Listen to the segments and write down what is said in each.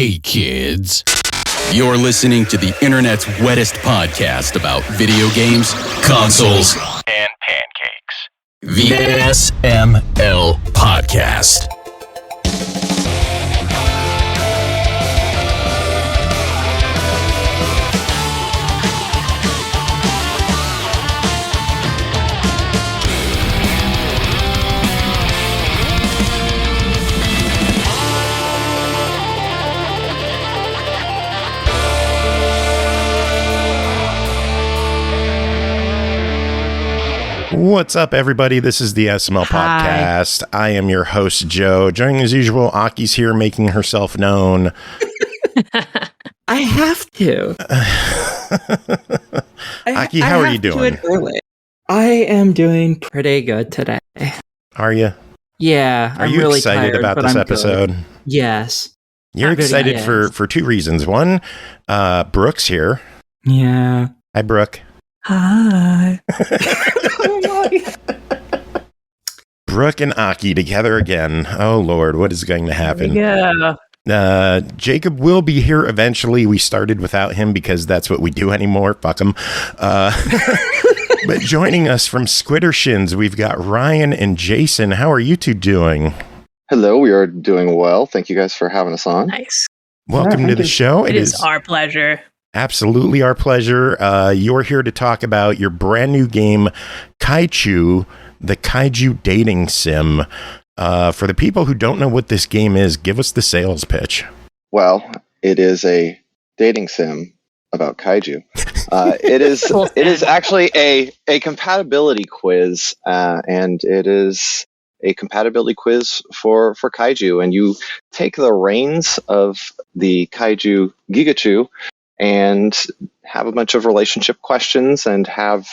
Hey kids, you're listening to the internet's wettest podcast about video games, consoles, and pancakes. The SML Podcast. What's up, everybody? This is the SML Podcast. I am your host, Joe. Joining as usual, Aki's here making herself known. I have to. Aki, how are you doing? I am doing pretty good today. Are you? Yeah. Are you really excited about this episode? Good. Yes. You're excited for two reasons. One, Brooke's here. Yeah. Hi, Brooke. Hi. Brooke and Aki together again. Oh, Lord, what is going to happen? Yeah. Jacob will be here eventually. We started without him because that's what we do anymore. Fuck him. But joining us from Squiddershins, we've got Ryan and Jason. How are you two doing? Hello, we are doing well. Thank you guys for having us on. Nice. Welcome to the show. It is our pleasure. Absolutely our pleasure. You're here to talk about your brand new game, Kaichu, the Kaiju dating sim. For the people who don't know what this game is, give us the sales pitch. Well, it is a dating sim about Kaiju. It is actually a compatibility quiz, and it is a compatibility quiz for Kaiju. And you take the reins of the Kaiju Gigachu and have a bunch of relationship questions and have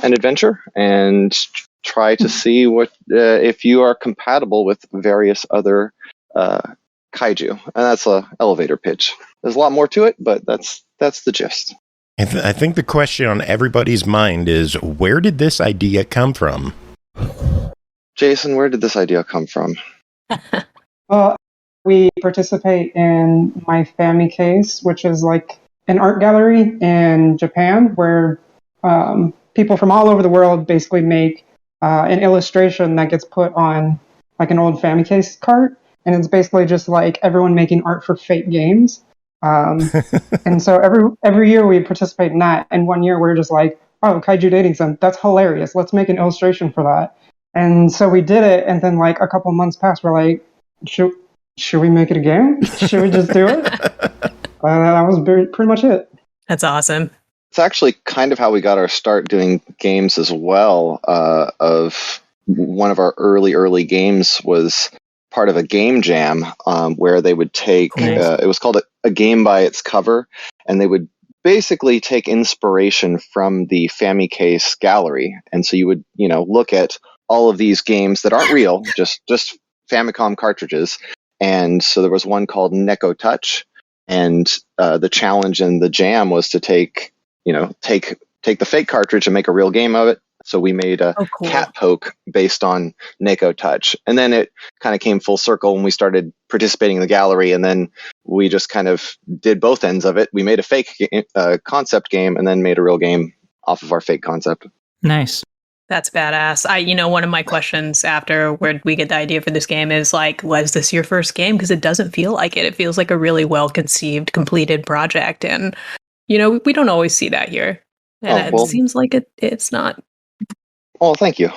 an adventure and try to see what if you are compatible with various other kaiju. And that's an elevator pitch. There's a lot more to it, but that's the gist. I think the question on everybody's mind is, where did this idea come from? Jason, where did this idea come from? Well, we participate in My Family Case, which is like an art gallery in Japan where people from all over the world basically make an illustration that gets put on like an old Family Case cart. And it's basically just like everyone making art for fake games. And so every year we participate in that. And one year we're just like, oh, Kaiju dating sim, that's hilarious. Let's make an illustration for that. And so we did it. And then like a couple months passed, we're like, should we make it a game? Should we just do it? That was pretty much it. That's awesome. It's actually kind of how we got our start doing games as well. Of one of our early games was part of a game jam where they would take, it was called a game by its cover, and they would basically take inspiration from the Family Case gallery. And so you would, look at all of these games that aren't real, just Famicom cartridges. And so there was one called Neko Touch. And the challenge in the jam was to take the fake cartridge and make a real game of it. So we made a cat poke based on Neko Touch. And then it kind of came full circle when we started participating in the gallery. And then we just kind of did both ends of it. We made a fake concept game and then made a real game off of our fake concept. Nice. That's badass. One of my questions after where we get the idea for this game is like, was this your first game? Because it doesn't feel like it. It feels like a really well-conceived, completed project. And, we don't always see that here. And it seems like it's not. Well, thank you.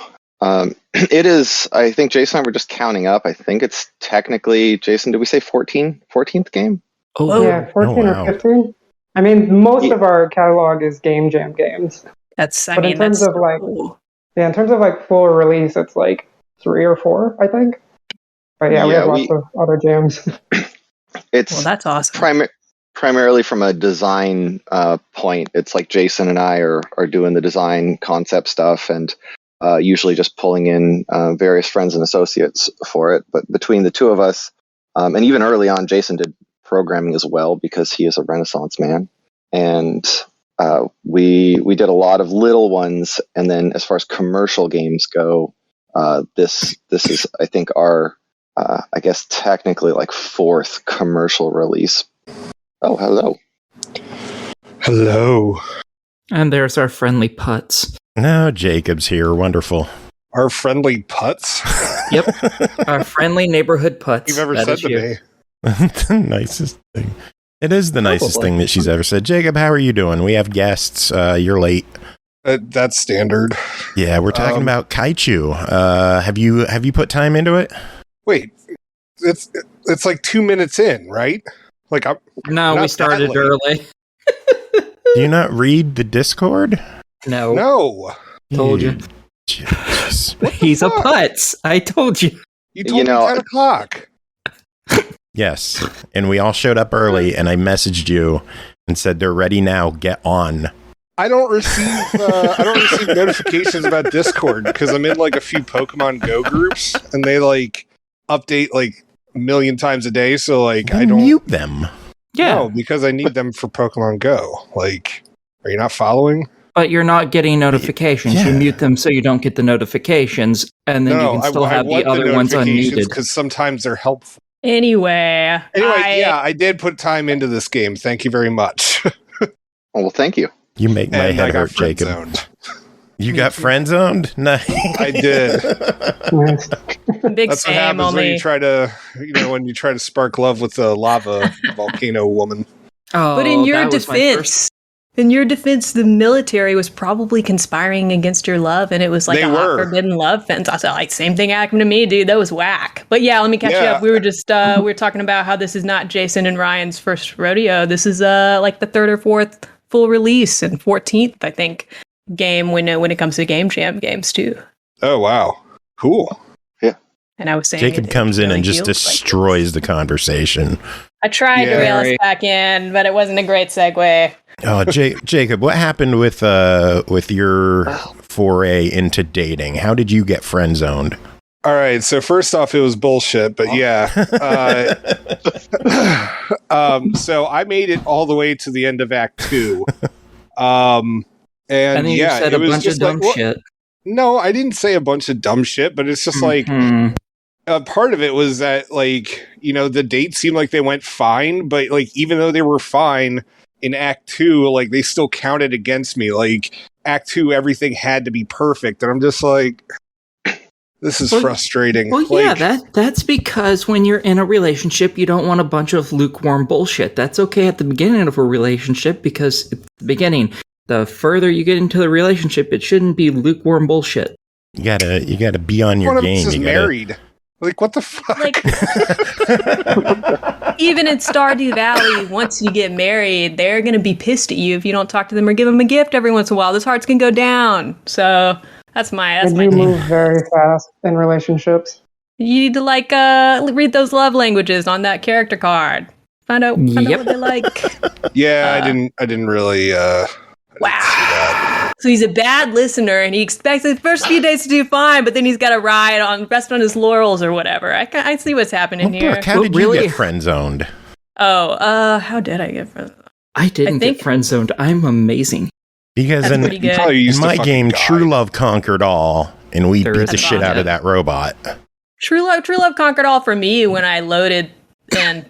It is, I think Jason and I were just counting up. I think it's technically, Jason, did we say 14th game? Oh, yeah, 14 or 15. I mean, most of our catalog is game jam games. In terms of like full release, it's like 3 or 4, I think. But yeah, we have lots of other jams. That's awesome. Primarily from a design point, it's like Jason and I are doing the design concept stuff and usually just pulling in various friends and associates for it. But between the two of us, and even early on, Jason did programming as well because he is a Renaissance man. And we did a lot of little ones, and then as far as commercial games go, this is, I think, our I guess technically like 4th commercial release Oh, hello. Hello. And there's our friendly putz. No, Jacob's here. Wonderful. Our friendly putz? Yep. Our friendly neighborhood putz. You've ever That said is to you. me. The nicest thing. It is the nicest Probably. thing that she's ever said. Jacob, how are you doing? We have guests. You're late. That's standard. Yeah, we're talking about Kaichu. Have you put time into it? Wait, it's like 2 minutes in, right? Like No, Not we started that late. early. Do you not read the Discord? No. no. Told you. Jeez. He's a putz. I told you. You told me 10 o'clock. Yes, and we all showed up early, and I messaged you and said they're ready now. Get on. I don't receive notifications about Discord because I'm in like a few Pokemon Go groups and they like update like a million times a day. So like Then I don't mute them. Yeah. know because I need them for Pokemon Go. Like, are you not following? But you're not getting notifications. Yeah. You mute them so you don't get the notifications, and then you can still have the other ones unmuted. because sometimes they're helpful. Anyway, Yeah, I did put time into this game. Thank you very much. Oh, well, thank you. You make my And I head got hurt, Jacob. friend-zoned. You got friend zoned? Nice. I did. Nice. big That's what same happens when only. you try to spark love with a lava volcano woman. Oh, But in your that was my first- defense, the military was probably conspiring against your love, and it was like They a were. forbidden love fence. I was like, same thing happened to me, dude. That was whack. But yeah, let me catch you Yeah. up. We were just we were talking about how this is not Jason and Ryan's first rodeo. This is like the third or fourth full release and 14th, I think, game when it comes to Game Jam games too. Oh wow, cool. And I was saying Jacob it comes in really and just feels like destroys the conversation. I tried to Yeah. reel us back in, but it wasn't a great segue. Oh, Jacob, what happened with your foray into dating? How did you get friend zoned? All right, so first off, it was bullshit, but yeah. So I made it all the way to the end of Act 2. And And then you yeah, said it a was bunch of just dumb like, well, shit. no, I didn't say a bunch of dumb shit, but it's just like, Mhm. part of it was that, like, the dates seemed like they went fine, but like, even though they were fine in Act 2, like, they still counted against me. Like, Act 2, everything had to be perfect. And I'm just like, this is Well, frustrating. Well, Like, yeah, that's because when you're in a relationship, you don't want a bunch of lukewarm bullshit. That's okay at the beginning of a relationship because at the beginning, the further you get into the relationship, it shouldn't be lukewarm bullshit. You gotta be on your one of game. us is You gotta, married. Like, what the fuck? Like, even in Stardew Valley, once you get married, they're going to be pissed at you if you don't talk to them or give them a gift every once in a while. Those hearts can go down. So that's my And you take. move very fast in relationships. You need to read those love languages on that character card. Find out Yep. what they like. Yeah, I didn't really. Wow. So he's a bad listener, and he expects the first few days to do fine, but then he's got to rest on his laurels or whatever. I see what's happening Well, here. Brooke, how Well, did you really- get friend zoned? Oh, how did I get friends? I didn't think- get friend zoned. I'm amazing. Because That's in pretty good. Probably used to my fucking game, die. true love conquered all, and we There beat is the a shit out of that robot. True love conquered all for me when I loaded and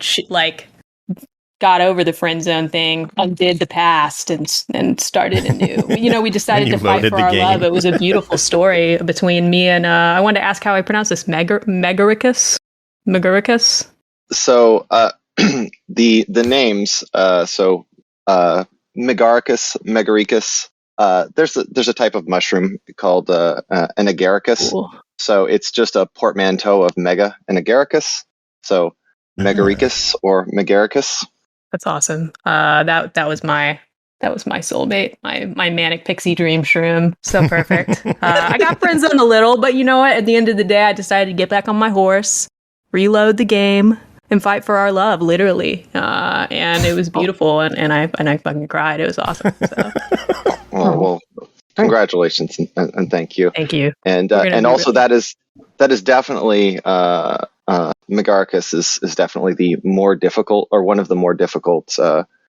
got over the friend zone thing, undid the past, and started anew. We decided When you to fight loaded for the our game. love. It was a beautiful story between me and I wanted to ask how I pronounce this. Megaricus. So the names. Megaricus. There's a type of mushroom called an agaricus. Cool. So it's just a portmanteau of mega and agaricus. So Megaricus or Megaricus. That's awesome. That was my soulmate, my manic pixie dream shroom. So perfect. I got friend zoned a little, but you know what? At the end of the day, I decided to get back on my horse, reload the game, and fight for our love, literally. And it was beautiful, and I fucking cried. It was awesome. So, Well, congratulations and thank you. thank you. And We're gonna and do also it. that is definitely Megaricus is definitely the more difficult or one of the more difficult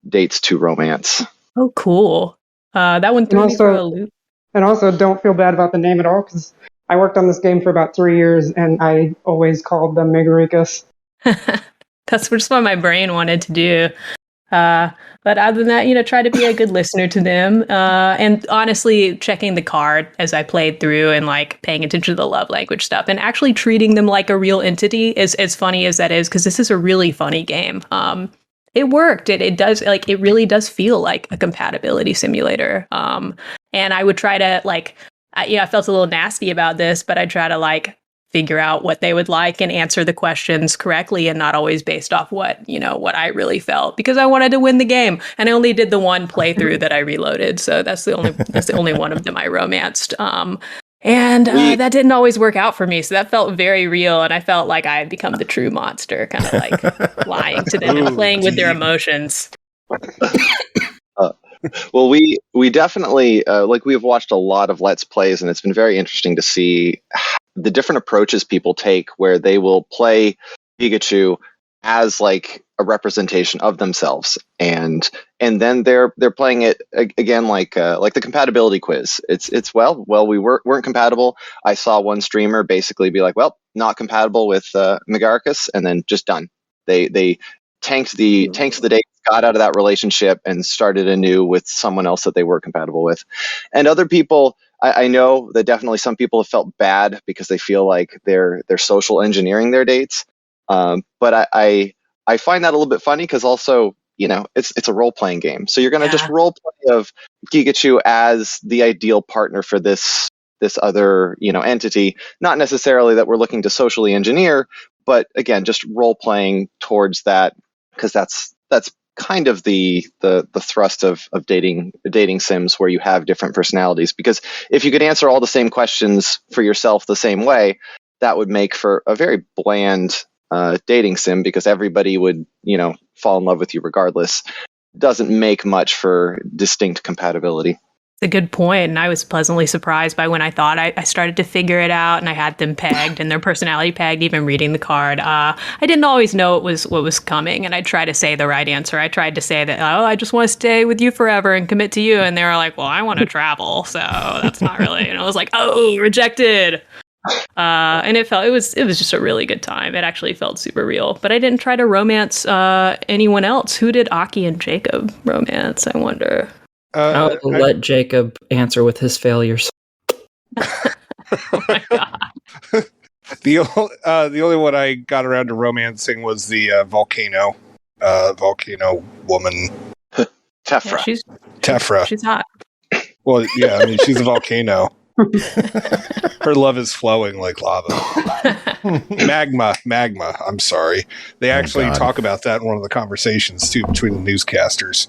dates to romance. Oh, cool. That one threw me for a loop. And also, don't feel bad about the name at all, because I worked on this game for about 3 years, and I always called them Megaricus. That's just what my brain wanted to do. But other than that, try to be a good listener to them. And honestly, checking the card as I played through and like paying attention to the love language stuff and actually treating them like a real entity, as funny as that is, because this is a really funny game. It worked. It does, like, it really does feel like a compatibility simulator. And I would try to I felt a little nasty about this, but I try to figure out what they would like and answer the questions correctly and not always based off what I really felt, because I wanted to win the game. And I only did the one playthrough that I reloaded. So that's the only one of them I romanced. That didn't always work out for me. So that felt very real. And I felt like I had become the true monster, kind of lying to them and playing with their emotions. Well, we definitely we have watched a lot of Let's Plays, and it's been very interesting to see the different approaches people take, where they will play Pikachu as a representation of themselves, and then they're playing it again like the compatibility quiz. It's we weren't compatible. I saw one streamer basically be like, well, not compatible with Megaricus, and then just done. They tanked the dates, got out of that relationship, and started anew with someone else that they were compatible with. And other people, I know that definitely some people have felt bad because they feel like they're social engineering their dates. But I find that a little bit funny, because also, it's a role-playing game. So you're going to just role-play of Pikachu as the ideal partner for this other, entity. Not necessarily that we're looking to socially engineer, but again, just role-playing towards that, because that's kind of the thrust of dating sims, where you have different personalities. Because if you could answer all the same questions for yourself the same way, that would make for a very bland dating sim, because everybody would fall in love with you regardless. Doesn't make much for distinct compatibility. It's a good point, and I was pleasantly surprised by when I thought I started to figure it out, and I had them pegged and their personality pegged, even reading the card. I didn't always know what was coming, and I tried to say the right answer. I tried to say that, I just want to stay with you forever and commit to you, and they were like, well, I want to travel, so that's not really. And I was like, oh, rejected. And it was just a really good time. It actually felt super real. But I didn't try to romance anyone else. Who did Aki and Jacob romance, I wonder? I'll let Jacob answer with his failures. Oh my god! The only one I got around to romancing was the volcano woman, Tephra. Yeah, Tephra. She's hot. Well, yeah, I mean, she's a volcano. Her love is flowing like lava. Magma. I'm sorry. They actually talk about that in one of the conversations too between the newscasters.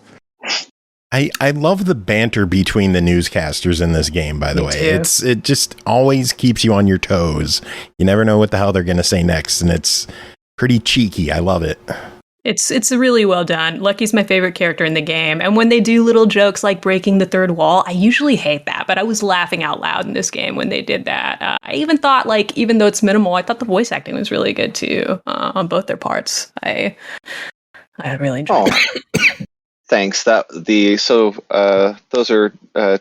I love the banter between the newscasters in this game, by the way. It just always keeps you on your toes. You never know what the hell they're going to say next, and it's pretty cheeky. I love it. It's really well done. Lucky's my favorite character in the game, and when they do little jokes like breaking the third wall, I usually hate that, but I was laughing out loud in this game when they did that. I even thought, even though it's minimal, I thought the voice acting was really good too, on both their parts. I really enjoyed it. Thanks. Those are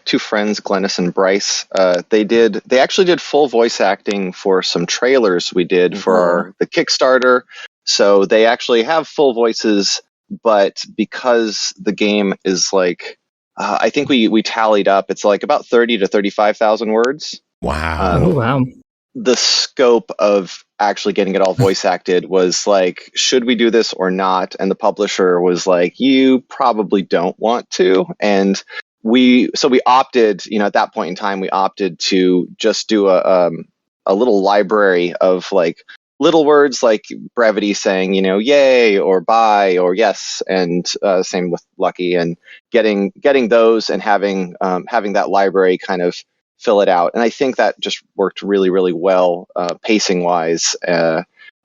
two friends, Glennis and Bryce. They actually did full voice acting for some trailers we did for the Kickstarter. So they actually have full voices, but because the game is I think we tallied up, it's about 30 to 35,000 words. Wow. Wow. The scope of actually getting it all voice acted was should we do this or not? And the publisher was like, you probably don't want to. And we opted, at that point in time, we opted to just do a little library of little words like brevity, saying, yay or bye or yes. And same with Lucky, and getting those and having that library kind of fill it out. And I think that just worked really, really well, pacing wise,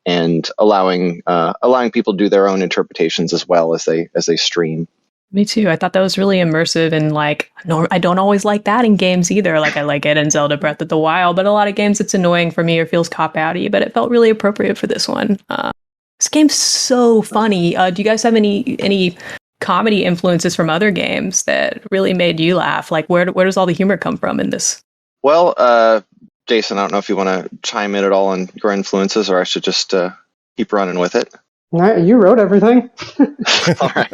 and allowing people to do their own interpretations as well as they stream. Me too. I thought that was really immersive, and I don't always like that in games either. I like it in Zelda Breath of the Wild, but a lot of games it's annoying for me or feels cop-outy, but it felt really appropriate for this one. This game's so funny. Do you guys have any comedy influences from other games that really made you laugh? Where does all the humor come from in this? Well, Jason, I don't know if you want to chime in at all on your influences, or I should just keep running with it. You wrote everything. All right.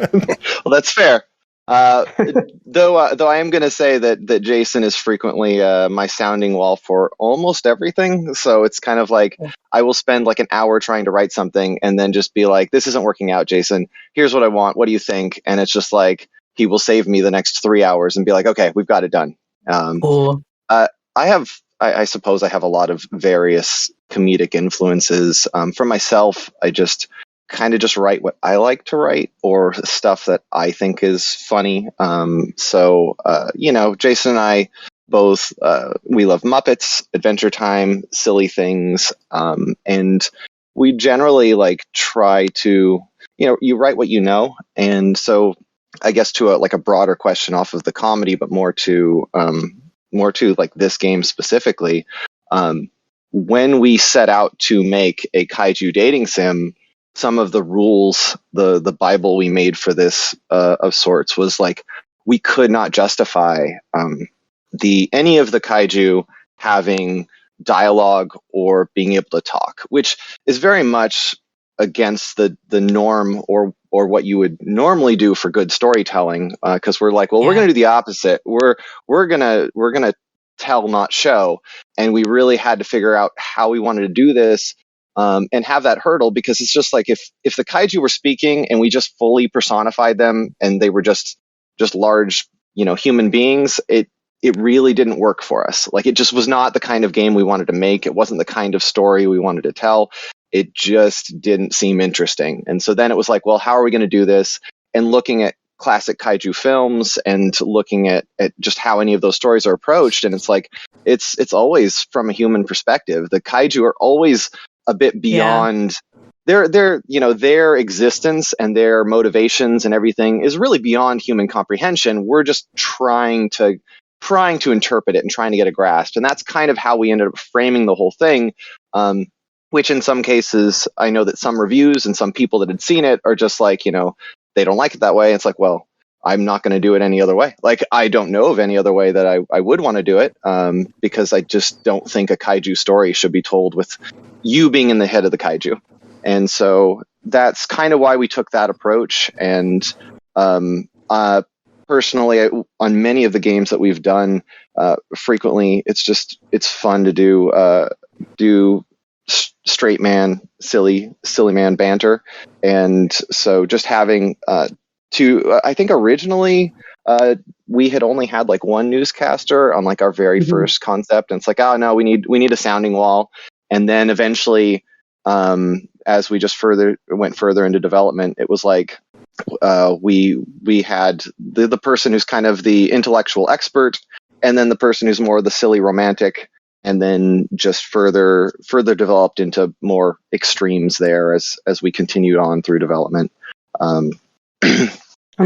Well, that's fair. Though I am going to say that Jason is frequently my sounding wall for almost everything. So it's kind of like I will spend like an hour trying to write something and then just be like, this isn't working out, Jason. Here's what I want. What do you think? And it's just like he will save me the next 3 hours and be like, okay, we've got it done. Cool. I suppose I have a lot of various comedic influences. For myself, I just kind of just write what I like to write or stuff that I think is funny. Jason and I both, we love Muppets, Adventure Time, silly things. And we generally like try to, you write what you know. And so I guess to a broader question off of the comedy, but more to like this game specifically. When we set out to make a kaiju dating sim, some of the rules, the Bible we made for this of sorts was like, we could not justify any of the kaiju having dialogue or being able to talk, which is very much against the norm or what you would normally do for good storytelling. Because we're like, well, we're going to do the opposite. We're gonna tell, not show. And we really had to figure out how we wanted to do this. And have that hurdle, because it's just like if the kaiju were speaking and we just fully personified them and they were just large, human beings, it really didn't work for us. Like, it just was not the kind of game we wanted to make. It wasn't the kind of story we wanted to tell. It just didn't seem interesting. And so then it was like, well, how are we going to do this? And looking at classic kaiju films and looking at just how any of those stories are approached, and it's like it's always from a human perspective. The kaiju are always a bit beyond their existence, and their motivations and everything is really beyond human comprehension. We're just trying to interpret it and trying to get a grasp. And that's kind of how we ended up framing the whole thing. Which in some cases, I know that some reviews and some people that had seen it are just like, they don't like it that way. It's like, well, I'm not going to do it any other way. Like, I don't know of any other way that I would want to do it, because I just don't think a kaiju story should be told with you being in the head of the kaiju. And so that's kind of why we took that approach. And personally, on many of the games that we've done, frequently, it's fun to do straight man, silly man banter. And so just having I think originally we had only had like one newscaster on like our very first concept, and it's like, oh no, we need a sounding wall. And then eventually, as we just went further into development, it was like we had the person who's kind of the intellectual expert, and then the person who's more the silly romantic, and then just further developed into more extremes there as we continued on through development. And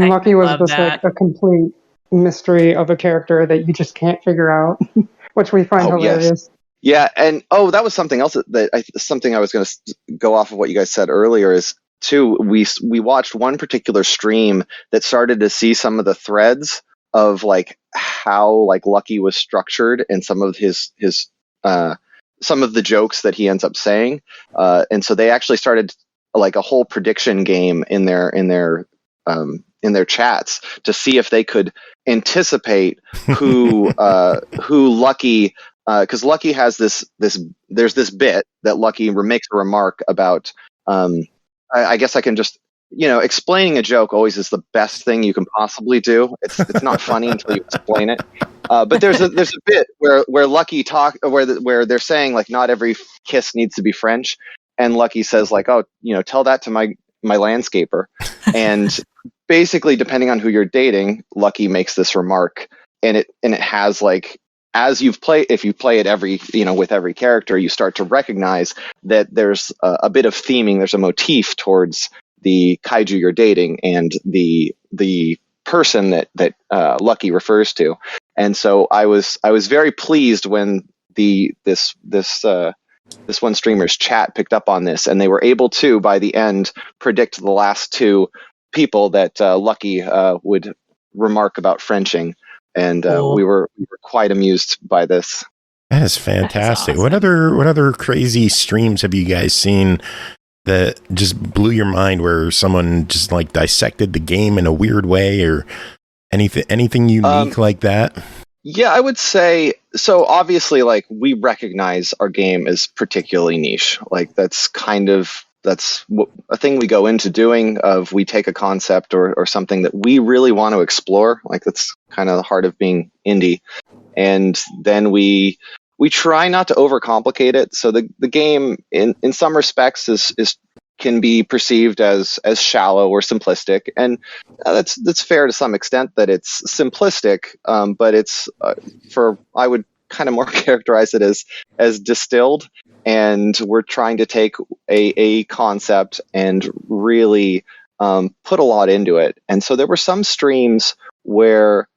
Lucky was just like a complete mystery of a character that you just can't figure out, which we find hilarious. Yes. Yeah, and that was something else something I was going to go off of what you guys said earlier is too. We watched one particular stream that started to see some of the threads of like how like Lucky was structured and some of his some of the jokes that he ends up saying, and so they actually started like a whole prediction game in their chats to see if they could anticipate who Lucky, because Lucky has there's this bit that Lucky makes a remark about. I guess I can just, explaining a joke always is the best thing you can possibly do. It's not funny until you explain it. But there's a bit where Lucky where they're saying like not every kiss needs to be French, and Lucky says like, oh, tell that to my landscaper. And basically, depending on who you're dating, Lucky makes this remark, and it has like, if you play it with every character, you start to recognize that there's a bit of theming, there's a motif towards the kaiju you're dating and the person that Lucky refers to. And so I was very pleased when this one streamer's chat picked up on this, and they were able to, by the end, predict the last two people that Lucky would remark about Frenching. And we were quite amused by this. That is fantastic. That is awesome. What other crazy streams have you guys seen that just blew your mind, where someone just like dissected the game in a weird way, or anything unique like that? Yeah, I would say so. Obviously, like, we recognize our game is particularly niche. Like, that's a thing we go into doing. Of we take a concept or something that we really want to explore. Like, that's kind of the heart of being indie, and then we try not to overcomplicate it. So the game, in some respects, is can be perceived as shallow or simplistic, and that's fair to some extent that it's simplistic, but it's I would kind of more characterize it as distilled, and we're trying to take a concept and really put a lot into it. And so there were some streams where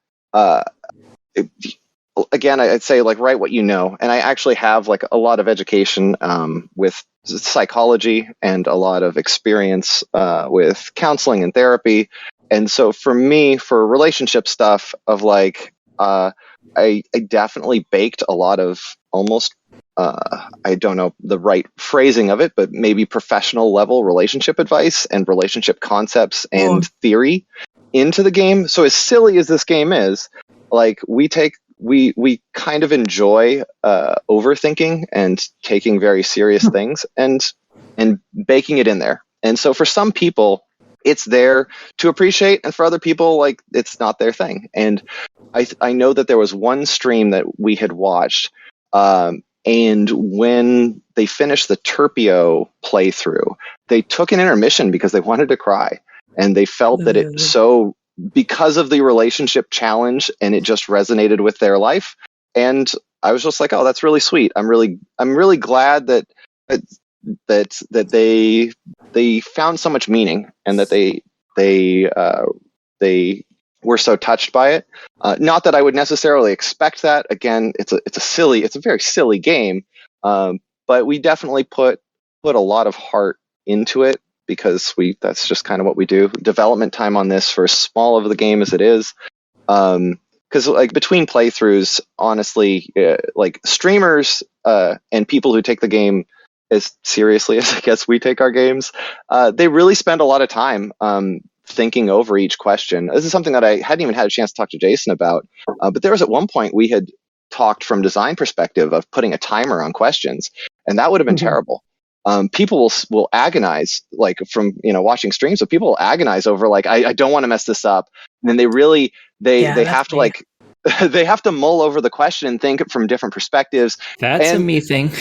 again, I'd say, like, write what you know. And I actually have, like, a lot of education with psychology and a lot of experience with counseling and therapy. And so for me, for relationship stuff, of like, I definitely baked a lot of almost, I don't know the right phrasing of it, but maybe professional level relationship advice and relationship concepts and theory into the game. So as silly as this game is, like, we kind of enjoy overthinking and taking very serious things and baking it in there. And so for some people, it's there to appreciate, and for other people, like, it's not their thing. And I know that there was one stream that we had watched, and when they finished the Terpio playthrough, they took an intermission because they wanted to cry, and they felt that it because of the relationship challenge, and it just resonated with their life. And I was just like, oh, that's really sweet. I'm really glad that they found so much meaning, and that they were so touched by it. Not that I would necessarily expect that. Again, it's a very silly game, but we definitely put a lot of heart into it, because that's just kind of what we do. Development time on this, for as small of the game as it is, because like, between playthroughs, honestly, like, streamers and people who take the game as seriously as I guess we take our games, they really spend a lot of time thinking over each question. This is something that I hadn't even had a chance to talk to Jason about, but there was at one point we had talked from design perspective of putting a timer on questions, and that would have been terrible. People will agonize, like, from watching streams, so people will agonize over, like, I don't want to mess this up, and then they have to like they have to mull over the question and think from different perspectives. That's a me thing.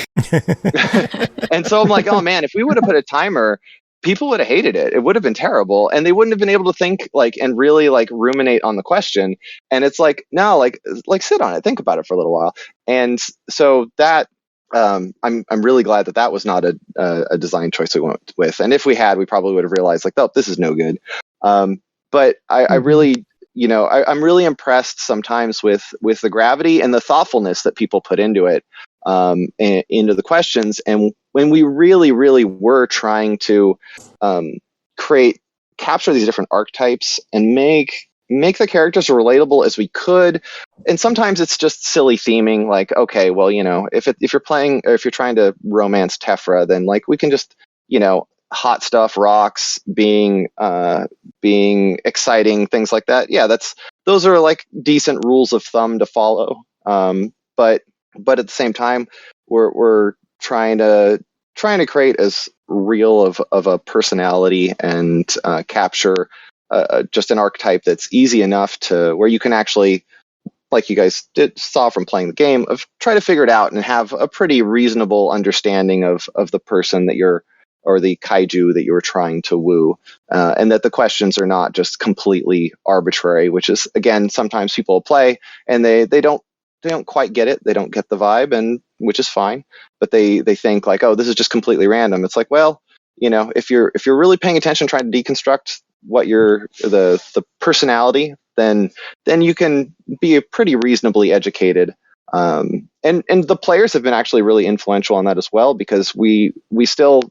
And so I'm like, oh man, if we would have put a timer, people would have hated it. It would have been terrible, and they wouldn't have been able to think, like, and really, like, ruminate on the question. And it's like, no, like sit on it, think about it for a little while. And so that I'm really glad that was not a design choice we went with. And if we had, we probably would have realized, like, oh, this is no good. But I really, I'm really impressed sometimes with the gravity and the thoughtfulness that people put into it, into the questions. And when we really, really were trying to capture these different archetypes and make the characters as relatable as we could. And sometimes it's just silly theming, like, okay, well, if you're playing, or if you're trying to romance Tephra, then, like, we can just, hot stuff, rocks, being exciting, things like that. Yeah, those are, like, decent rules of thumb to follow. But at the same time, we're trying to create as real of a personality and capture just an archetype that's easy enough to where you can actually, like you guys saw from playing the game, of try to figure it out and have a pretty reasonable understanding of the person that you're, or the kaiju that you were trying to woo, and that the questions are not just completely arbitrary, which is, again, sometimes people play and they don't quite get it. They don't get the vibe, and which is fine, but they think, like, oh, this is just completely random. It's like, well, if you're really paying attention, trying to deconstruct what the personality, then you can be pretty reasonably educated. And the players have been actually really influential on that as well, because we still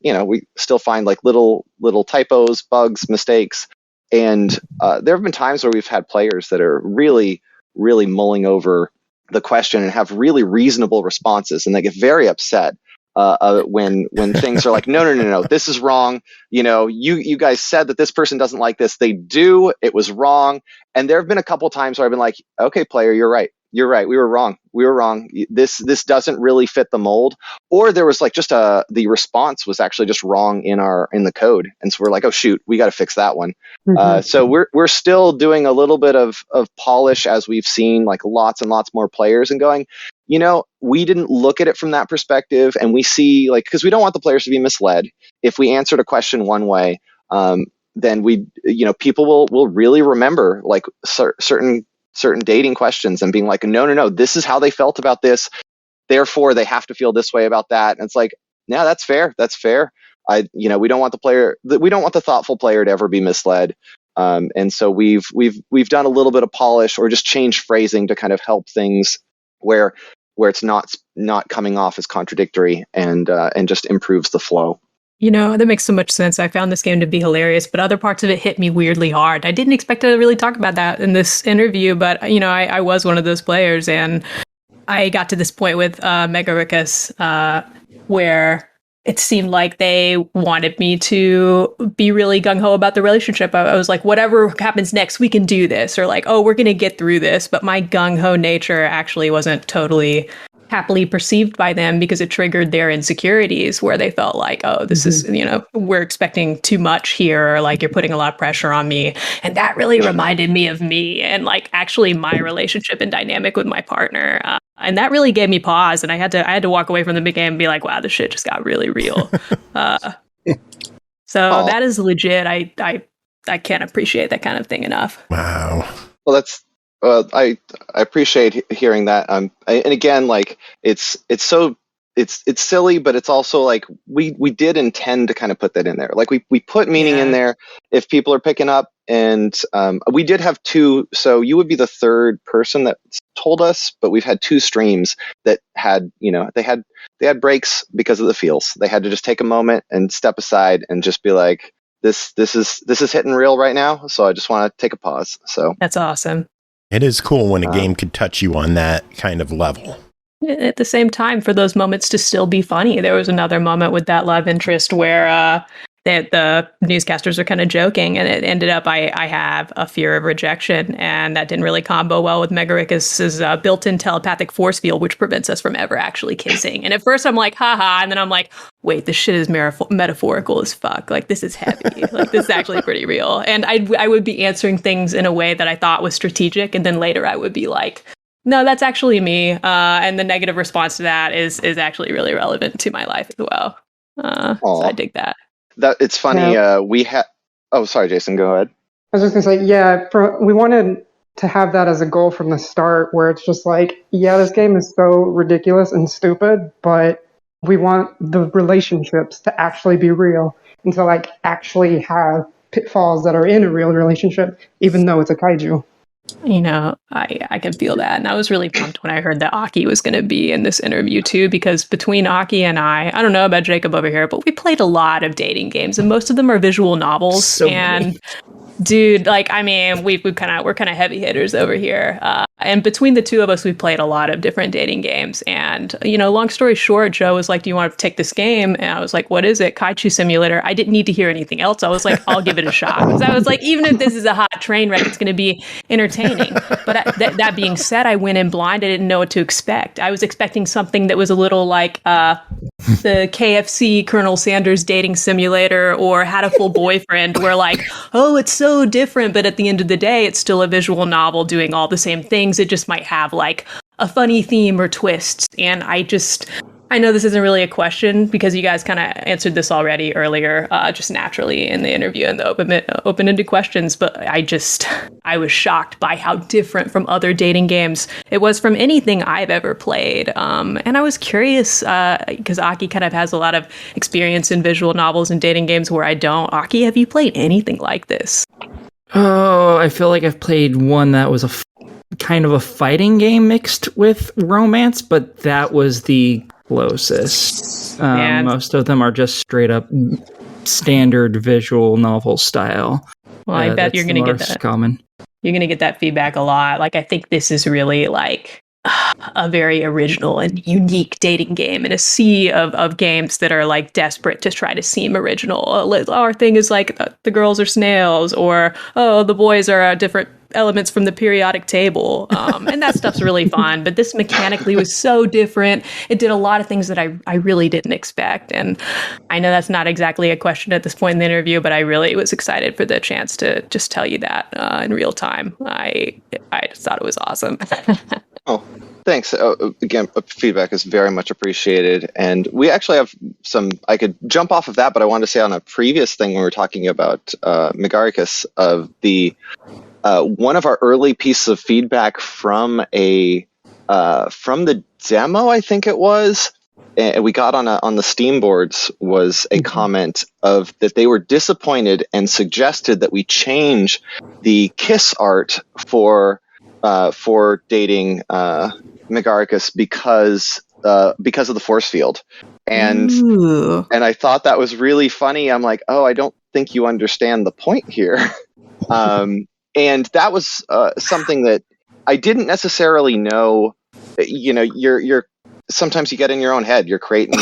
find, like, little typos, bugs, mistakes. And there have been times where we've had players that are really, really mulling over the question and have really reasonable responses, and they get very upset when things are like, no, this is wrong. You guys said that this person doesn't like this. They do. It was wrong. And there have been a couple times where I've been like, okay, player, you're right. You're right. We were wrong. This doesn't really fit the mold. Or there was like just the response was actually just wrong in the code. And so we're like, oh shoot, we got to fix that one. So we're still doing a little bit of polish as we've seen like lots and lots more players and going, we didn't look at it from that perspective. And we see like, because we don't want the players to be misled. If we answered a question one way, then people will really remember like certain dating questions and being like, no, this is how they felt about this. Therefore, they have to feel this way about that. And it's like, yeah, that's fair. We don't want the thoughtful player to ever be misled. And so we've done a little bit of polish or just changed phrasing to kind of help things where it's not coming off as contradictory and just improves the flow. That makes so much sense. I found this game to be hilarious, but other parts of it hit me weirdly hard. I didn't expect to really talk about that in this interview, but I was one of those players, and I got to this point with Megaricus where it seemed like they wanted me to be really gung-ho about the relationship. I was like, whatever happens next, we can do this. Or like, oh, we're going to get through this. But my gung-ho nature actually wasn't totally happily perceived by them because it triggered their insecurities where they felt like, oh, this is, we're expecting too much here. Or like, you're putting a lot of pressure on me. And that really reminded me of me and like actually my relationship and dynamic with my partner. And that really gave me pause. And I had to walk away from the big game and be like, wow, this shit just got really real. So that is legit. I can't appreciate that kind of thing enough. Wow. Well, that's, I appreciate hearing that. And again, like it's silly, but it's also like we did intend to kind of put that in there. Like we put meaning in there if people are picking up, and we did have two. So you would be the third person that told us, but we've had two streams that had they had breaks because of the feels. They had to just take a moment and step aside and just be like, this is hitting real right now. So I just want to take a pause. So that's awesome. It is cool when a game could touch you on that kind of level. At the same time, for those moments to still be funny. There was another moment with that love interest where the newscasters are kind of joking, and it ended up I have a fear of rejection, and that didn't really combo well with Megaricus's built-in telepathic force field, which prevents us from ever actually kissing. And at first I'm like, haha, and then I'm like, wait, this shit is metaphorical as fuck. Like, this is heavy. Like, this is actually pretty real. And I would be answering things in a way that I thought was strategic, and then later I would be like, no, that's actually me. And the negative response to that is actually really relevant to my life as well. So I dig that. That it's funny. Yeah. We had. Oh, sorry, Jason. Go ahead. I was just gonna say, we wanted to have that as a goal from the start, where it's just like, this game is so ridiculous and stupid, but we want the relationships to actually be real and to like actually have pitfalls that are in a real relationship, even though it's a kaiju. I can feel that. And I was really pumped when I heard that Aki was going to be in this interview too, because between Aki and I don't know about Jacob over here, but we played a lot of dating games, and most of them are visual novels. So and many. Dude, like, I mean, we're kind of heavy hitters over here. And between the two of us, we've played a lot of different dating games. And, long story short, Joe was like, do you want to take this game? And I was like, what is it? Kaichu Simulator. I didn't need to hear anything else. I was like, I'll give it a shot. Because I was like, even if this is a hot train wreck, it's going to be entertaining. But that being said, I went in blind. I didn't know what to expect. I was expecting something that was a little like the KFC Colonel Sanders dating simulator, or Had a Full Boyfriend, where like, oh, it's so different, but at the end of the day, it's still a visual novel doing all the same things. It just might have like a funny theme or twists. And I know this isn't really a question because you guys kind of answered this already earlier, just naturally in the interview and the open-ended questions. But I was shocked by how different from other dating games it was from anything I've ever played. And I was curious because Aki kind of has a lot of experience in visual novels and dating games where I don't. Aki, have you played anything like this? Oh, I feel like I've played one that was kind of a fighting game mixed with romance, but that was the closest. Most of them are just straight up standard visual novel style. Well, I bet you're going to get that. Common. You're going to get that feedback a lot. Like, I think this is really like a very original and unique dating game in a sea of games that are like desperate to try to seem original. Our thing is like the girls are snails, or the boys are different elements from the periodic table, and that stuff's really fun. But this mechanically was so different. It did a lot of things that I really didn't expect, and I know that's not exactly a question at this point in the interview, but I really was excited for the chance to just tell you that in real time. I just thought it was awesome. Oh, thanks. Again, feedback is very much appreciated. And we actually have I could jump off of that, but I wanted to say on a previous thing when we were talking about Megaricus, of the one of our early pieces of feedback from the demo, I think it was, and we got on the Steam boards, was a comment of that they were disappointed and suggested that we change the kiss art for dating Megaricus because of the force field, and I thought that was really funny. I'm like, I don't think you understand the point here, and that was something that I didn't necessarily know. You're sometimes you get in your own head. You're creating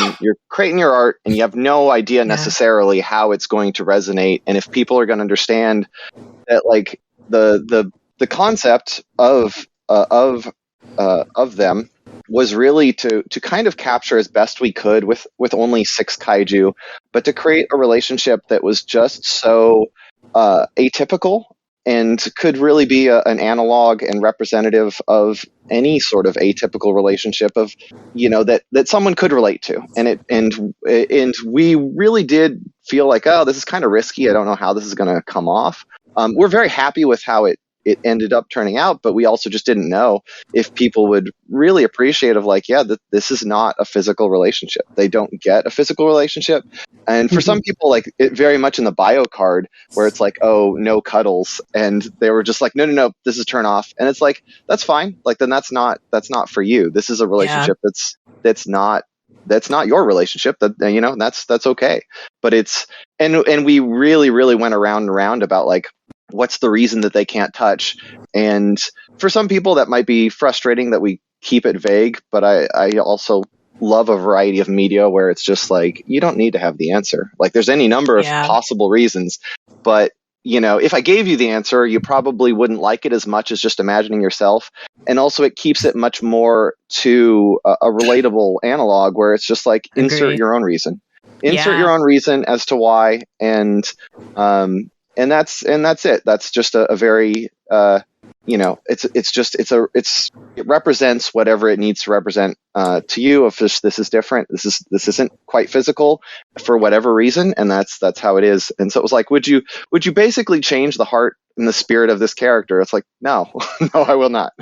your art, and you have no idea necessarily how it's going to resonate, and if people are going to understand that, like the concept of them was really to kind of capture as best we could with only 6 kaiju, but to create a relationship that was just so atypical and could really be an analog and representative of any sort of atypical relationship of that someone could relate to, and we really did feel like, this is kind of risky. I don't know how this is going to come off. We're very happy with how it ended up turning out, but we also just didn't know if people would really appreciate that this is not a physical relationship. They don't get a physical relationship. And for some people, like, it very much in the bio card where it's like, no cuddles. And they were just like, no, this is turn off. And it's like, that's fine. Like, then that's not for you. This is a relationship that's not your relationship. That's okay. But it's, and we really, really went around and around about, like, what's the reason that they can't touch? And for some people that might be frustrating that we keep it vague, but I also love a variety of media where it's just like, you don't need to have the answer. Like, there's any number of possible reasons, but if I gave you the answer, you probably wouldn't like it as much as just imagining yourself. And also it keeps it much more to a relatable analog where it's just like, insert your own reason. Insert your own reason as to why, and that's it. That's just a very it represents whatever it needs to represent to you. If this is different, this isn't quite physical for whatever reason, and that's how it is. And so it was like, would you basically change the heart and the spirit of this character? It's like, no, I will not.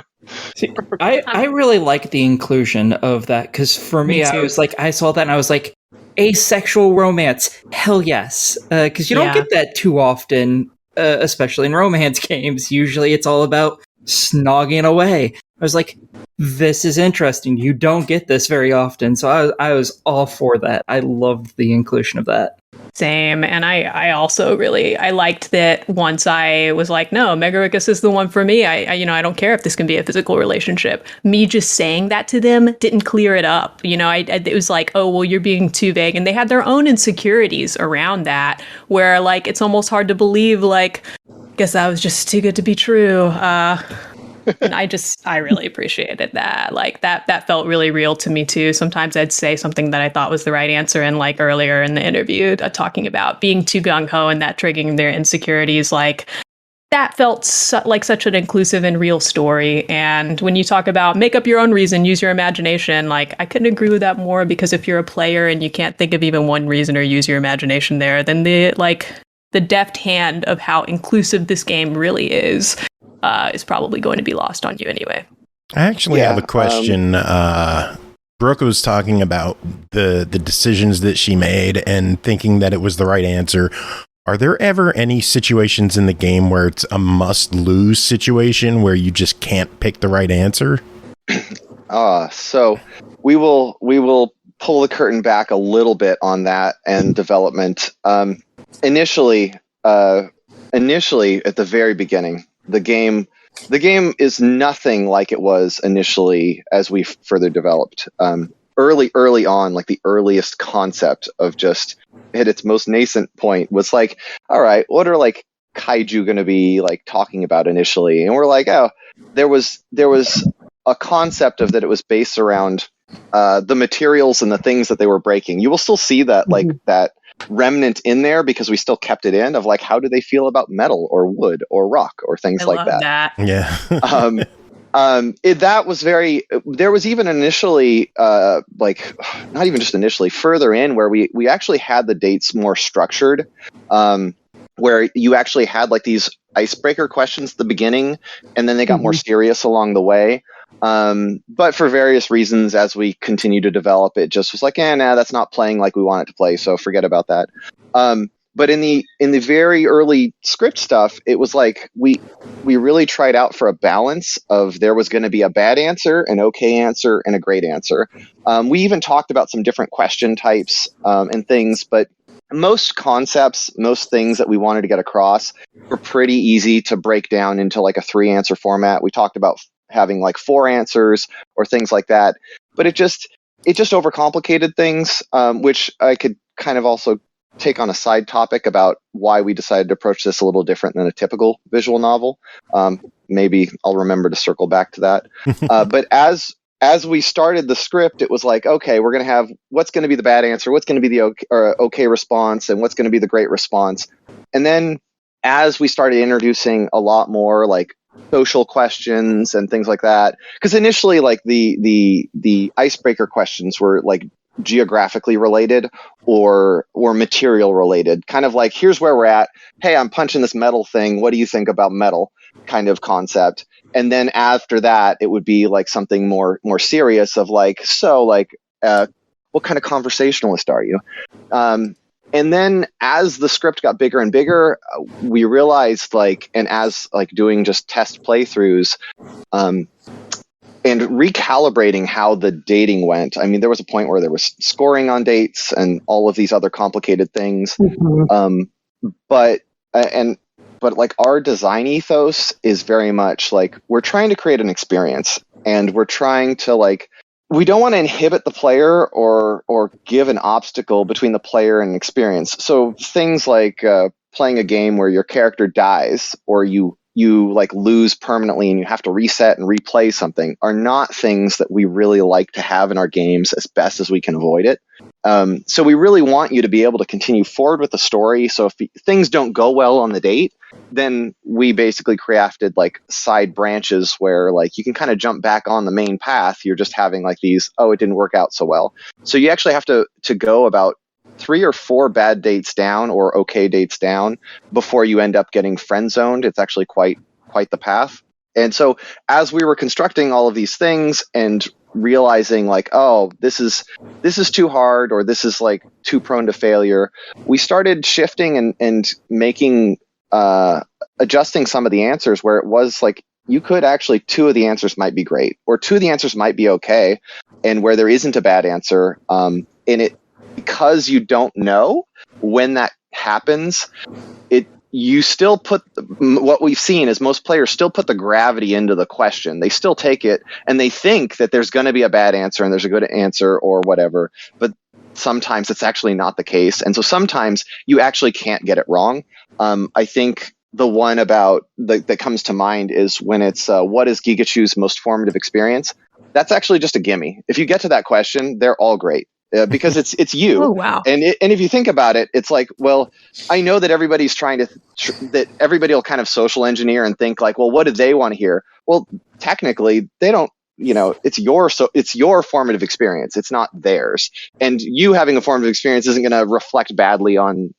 See, I really like the inclusion of that, because for me I was like, I saw that and I was like, asexual romance, hell yes, because you don't get that too often, especially in romance games. Usually it's all about snogging away. I was like, this is interesting. You don't get this very often, so I was all for that. I loved the inclusion of that. Same, and I also really liked that once I was like, no, Megaricus is the one for me. I don't care if this can be a physical relationship. Me just saying that to them didn't clear it up. It was like, oh, well, you're being too vague, and they had their own insecurities around that, where like it's almost hard to believe. Like, guess that was just too good to be true. And I really appreciated that. Like that felt really real to me too. Sometimes I'd say something that I thought was the right answer, and like earlier in the interview, talking about being too gung-ho and that triggering their insecurities, like that felt like such an inclusive and real story. And when you talk about make up your own reason, use your imagination, like I couldn't agree with that more, because if you're a player and you can't think of even one reason or use your imagination there, then the deft hand of how inclusive this game really is probably going to be lost on you anyway. I actually have a question. Brooke was talking about the decisions that she made and thinking that it was the right answer. Are there ever any situations in the game where it's a must-lose situation where you just can't pick the right answer? So we will pull the curtain back a little bit on that and development. Initially, at the very beginning, the game is nothing like it was initially as we further developed. Early on, like the earliest concept of just at its most nascent point was like, all right, what are like Kaiju going to be like talking about initially? And we're like, oh, there was a concept of that it was based around the materials and the things that they were breaking. You will still see that like that remnant in there because we still kept it in of like, how do they feel about metal or wood or rock or things like that. Yeah. That was very, there was even initially, like not even just initially, further in where we actually had the dates more structured, where you actually had like these icebreaker questions at the beginning, and then they got more serious along the way. But for various reasons, as we continue to develop, it just was like, nah, that's not playing like we want it to play, so forget about that. But in the very early script stuff, it was like we really tried out for a balance of there was going to be a bad answer, an okay answer, and a great answer. We even talked about some different question types and things, but most concepts, most things that we wanted to get across were pretty easy to break down into like a 3-answer format. We talked about having like 4 answers or things like that, but it just overcomplicated things, which I could kind of also take on a side topic about why we decided to approach this a little different than a typical visual novel. Maybe I'll remember to circle back to that. But as we started the script, it was like, okay, we're going to have what's going to be the bad answer, what's going to be the okay response, and what's going to be the great response. And then as we started introducing a lot more like social questions and things like that, because initially like the icebreaker questions were like geographically related or material related, kind of like, here's where we're at, hey, I'm punching this metal thing, what do you think about metal, kind of concept. And then after that it would be like something more serious of like, so like what kind of conversationalist are you? And then as the script got bigger and bigger, we realized like, and as like doing just test playthroughs, and recalibrating how the dating went. I mean, there was a point where there was scoring on dates and all of these other complicated things. But like our design ethos is very much like, we're trying to create an experience, and we're trying to like, we don't want to inhibit the player or give an obstacle between the player and experience. So things like playing a game where your character dies or you like lose permanently and you have to reset and replay something are not things that we really like to have in our games as best as we can avoid it. So we really want you to be able to continue forward with the story. So if things don't go well on the date, then we basically crafted like side branches where like you can kind of jump back on the main path. You're just having like these, oh, it didn't work out so well. So you actually have to go about 3 or 4 bad dates down or okay dates down before you end up getting friend zoned. It's actually quite the path. And so as we were constructing all of these things and realizing like, oh, this is too hard, or this is like too prone to failure, we started shifting and making adjusting some of the answers where it was like, you could actually, 2 of the answers might be great, or 2 of the answers might be okay, and where there isn't a bad answer, in it, because you don't know when that happens, you still put, what we've seen is most players still put the gravity into the question. They still take it and they think that there's going to be a bad answer and there's a good answer or whatever, but sometimes it's actually not the case. And so sometimes you actually can't get it wrong. I think the one about that comes to mind is when it's what is Gigachu's most formative experience? That's actually just a gimme. If you get to that question, they're all great. Because it's you. Oh, wow. And if you think about it, it's like, well, I know that everybody's trying to that everybody will kind of social engineer and think like, well, what do they want to hear? Well, technically, they don't. You know, it's your formative experience. It's not theirs. And you having a formative experience isn't going to reflect badly on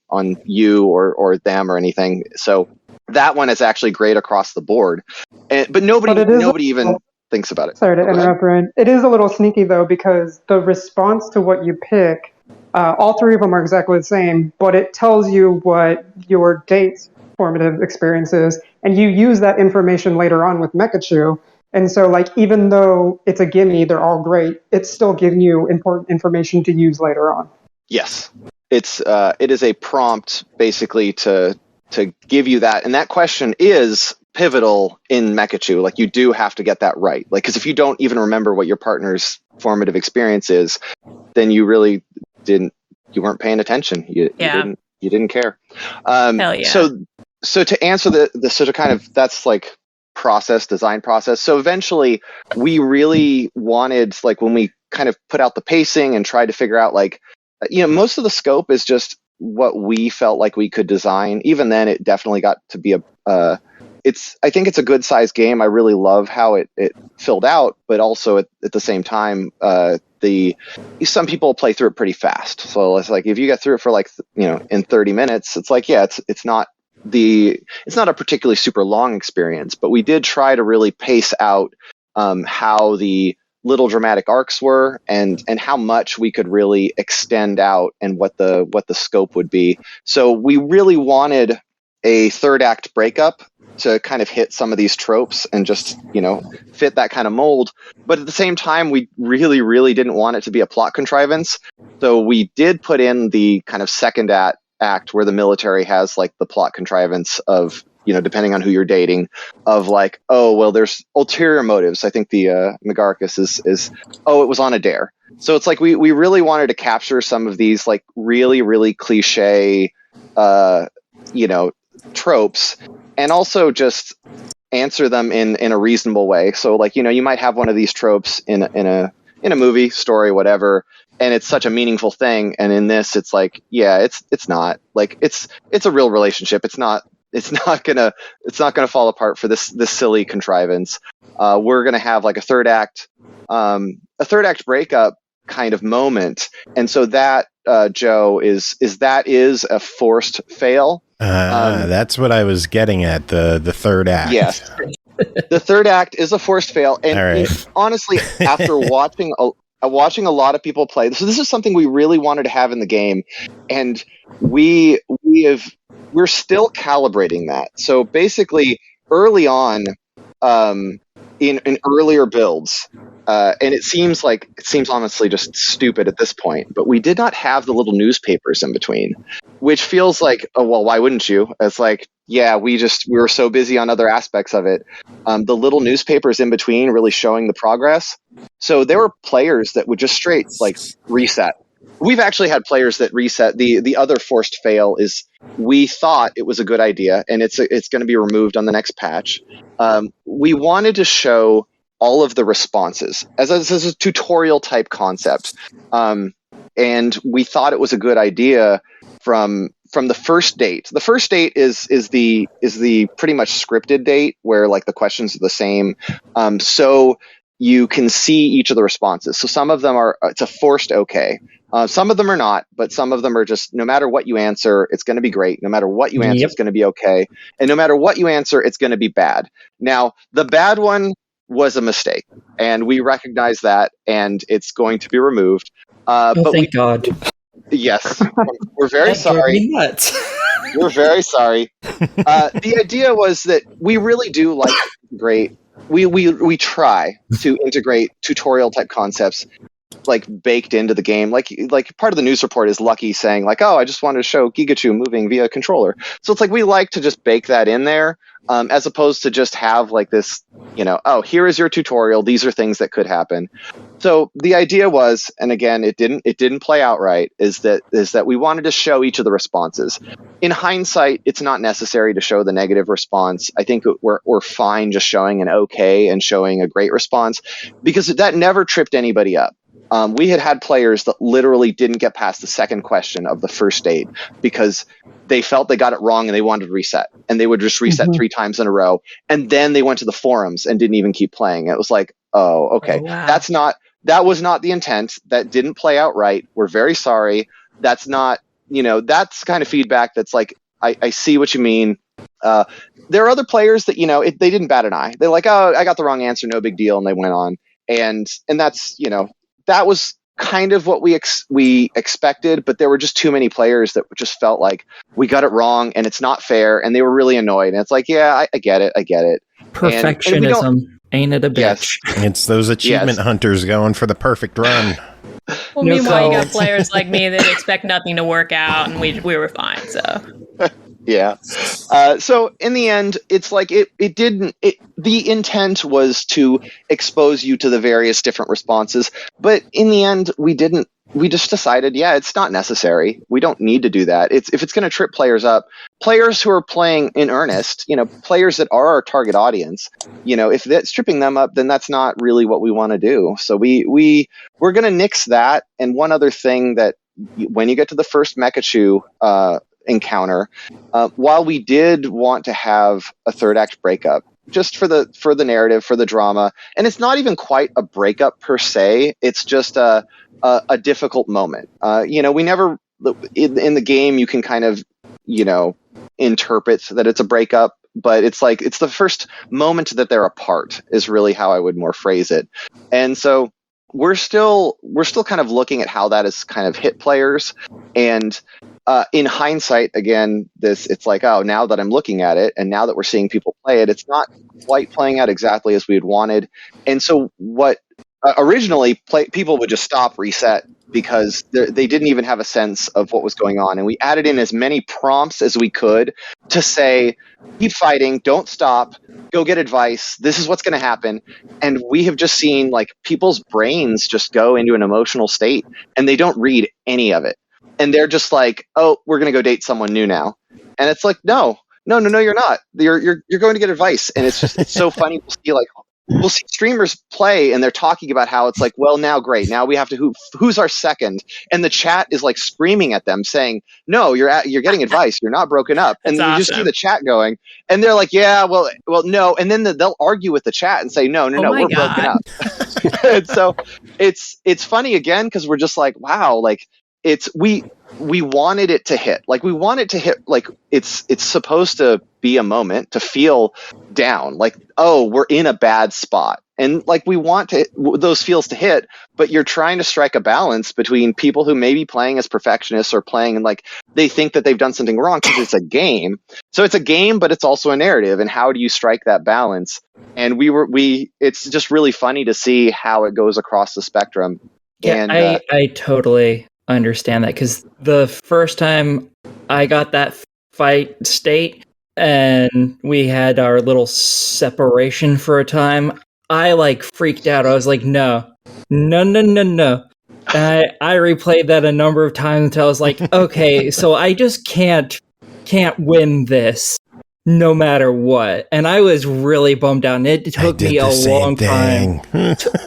you or them or anything. So that one is actually great across the board. But nobody even thinks about it. Sorry to interrupt, Ryan. It is a little sneaky, though, because the response to what you pick, all 3 of them are exactly the same, but it tells you what your date's formative experience is, and you use that information later on with Mekachu. And so, like, even though it's a gimme, they're all great, it's still giving you important information to use later on. Yes. It is a prompt, basically, to give you that. And that question is pivotal in Mekachu. Like, you do have to get that right. Like, because if you don't even remember what your partner's formative experience is, then you really you weren't paying attention. You didn't care. Hell yeah. So to answer that's like design process. So eventually we really wanted, like, when we kind of put out the pacing and tried to figure out, like, most of the scope is just what we felt like we could design. Even then, it definitely got to be I think it's a good sized game. I really love how it filled out, but also at the same time, some people play through it pretty fast. So it's like, if you get through it for like, in 30 minutes, it's like, yeah, it's not a particularly super long experience, but we did try to really pace out how the little dramatic arcs were and how much we could really extend out and what the scope would be. So we really wanted a third act breakup to kind of hit some of these tropes and just, fit that kind of mold. But at the same time, we really, really didn't want it to be a plot contrivance. So we did put in the kind of second act where the military has like the plot contrivance of, depending on who you're dating, of like, oh, well, there's ulterior motives. I think the Megarchus is it was on a dare. So it's like we really wanted to capture some of these like really, really cliche, tropes, and also just answer them in a reasonable way. So like, you might have one of these tropes in a movie, story, whatever, and it's such a meaningful thing. And in this, it's like, yeah, it's not like it's a real relationship. It's not gonna fall apart for this silly contrivance. We're gonna have like a third act breakup kind of moment, and so that Joe is a forced fail. That's what I was getting at, the third act. Yes, the third act is a forced fail, and right. Honestly, after watching a lot of people play, so this is something we really wanted to have in the game, and we're still calibrating that. So basically, early on, in earlier builds, and it seems honestly just stupid at this point, but we did not have the little newspapers in between, which feels like, oh, well, why wouldn't you? It's like, yeah, we were so busy on other aspects of it. The little newspapers in between really showing the progress. So there were players that would just straight like reset. We've actually had players that reset. The other forced fail is we thought it was a good idea, and it's going to be removed on the next patch. We wanted to show all of the responses as a tutorial type concept, and we thought it was a good idea from the first date. The first date is the pretty much scripted date where like the questions are the same, so you can see each of the responses. So some of them it's a forced okay. Some of them are not, but some of them are just, no matter what you answer, it's going to be great. No matter what you answer, It's going to be okay. And no matter what you answer, it's going to be bad. Now, the bad one was a mistake, and we recognize that, and it's going to be removed. Thank God. Yes. We're very sorry. We're very sorry. The idea was that we really do like great. We try to integrate tutorial type concepts like baked into the game. Like part of the news report is Lucky saying like, oh, I just wanted to show Gigachu moving via controller. So it's like we like to just bake that in there, as opposed to just have like this, oh, here is your tutorial. These are things that could happen. So the idea was, and again, it didn't play out right, is that we wanted to show each of the responses. In hindsight, it's not necessary to show the negative response. I think we're fine just showing an okay and showing a great response, because that never tripped anybody up. We had players that literally didn't get past the second question of the first date because they felt they got it wrong and they wanted to reset, and they would just reset 3 times in a row, and then they went to the forums and didn't even keep playing. It was like, oh, okay, that was not the intent. That didn't play out right. We're very sorry. That's not, that's kind of feedback that's like, I see what you mean. There are other players that, they didn't bat an eye. They're like, oh, I got the wrong answer, no big deal, and they went on. And that's, that was kind of what we expected, but there were just too many players that just felt like we got it wrong and it's not fair, and they were really annoyed. And it's like, yeah, I get it. Perfectionism, ain't it a bitch? Yes. It's those achievement hunters going for the perfect run. Well, meanwhile, you got players like me that expect nothing to work out, and we were fine. So Yeah. So in the end, it's like the intent was to expose you to the various different responses, but in the end, we just decided, yeah, it's not necessary. We don't need to do that. If it's going to trip players up, players who are playing in earnest, players that are our target audience, if that's tripping them up, then that's not really what we want to do. So we're going to nix that. And one other thing that when you get to the first Mekachu, encounter, while we did want to have a third act breakup just for the narrative, for the drama, and it's not even quite a breakup per se, it's just a difficult moment. We never in the game you can kind of interpret that it's a breakup, but it's like it's the first moment that they're apart is really how I would more phrase it. And so we're still kind of looking at how that has kind of hit players. And in hindsight, again, it's like, oh, now that I'm looking at it and now that we're seeing people play it, it's not quite playing out exactly as we had wanted. And so what originally people would just stop, reset, because they didn't even have a sense of what was going on. And we added in as many prompts as we could to say, keep fighting, don't stop, go get advice, this is what's going to happen. And we have just seen like people's brains just go into an emotional state and they don't read any of it. And they're just like, oh, we're going to go date someone new now. And it's like, no, you're not. You're going to get advice. And it's so funny to see we'll see streamers play and they're talking about how it's like, well, now great. Now we have to, who's our second? And the chat is like screaming at them saying, no, you're getting advice. You're not broken up. And you just see the chat going and they're like, yeah, well, no. And then they'll argue with the chat and say, no, we're broken up. And so it's funny again, because we're just like, wow, like we wanted it to hit. Like we want it to hit, like it's supposed to be a moment to feel down, like, oh, we're in a bad spot. And like we want those feels to hit, but you're trying to strike a balance between people who may be playing as perfectionists or playing and like they think that they've done something wrong because it's a game. So it's a game, but it's also a narrative. And how do you strike that balance? And it's just really funny to see how it goes across the spectrum. Yeah, and I totally understand that, because the first time I got that fight state and we had our little separation for a time, I like freaked out. I was like, no. And I replayed that a number of times until I was like, okay, so I just can't win this no matter what. And I was really bummed out. And it took me a long time.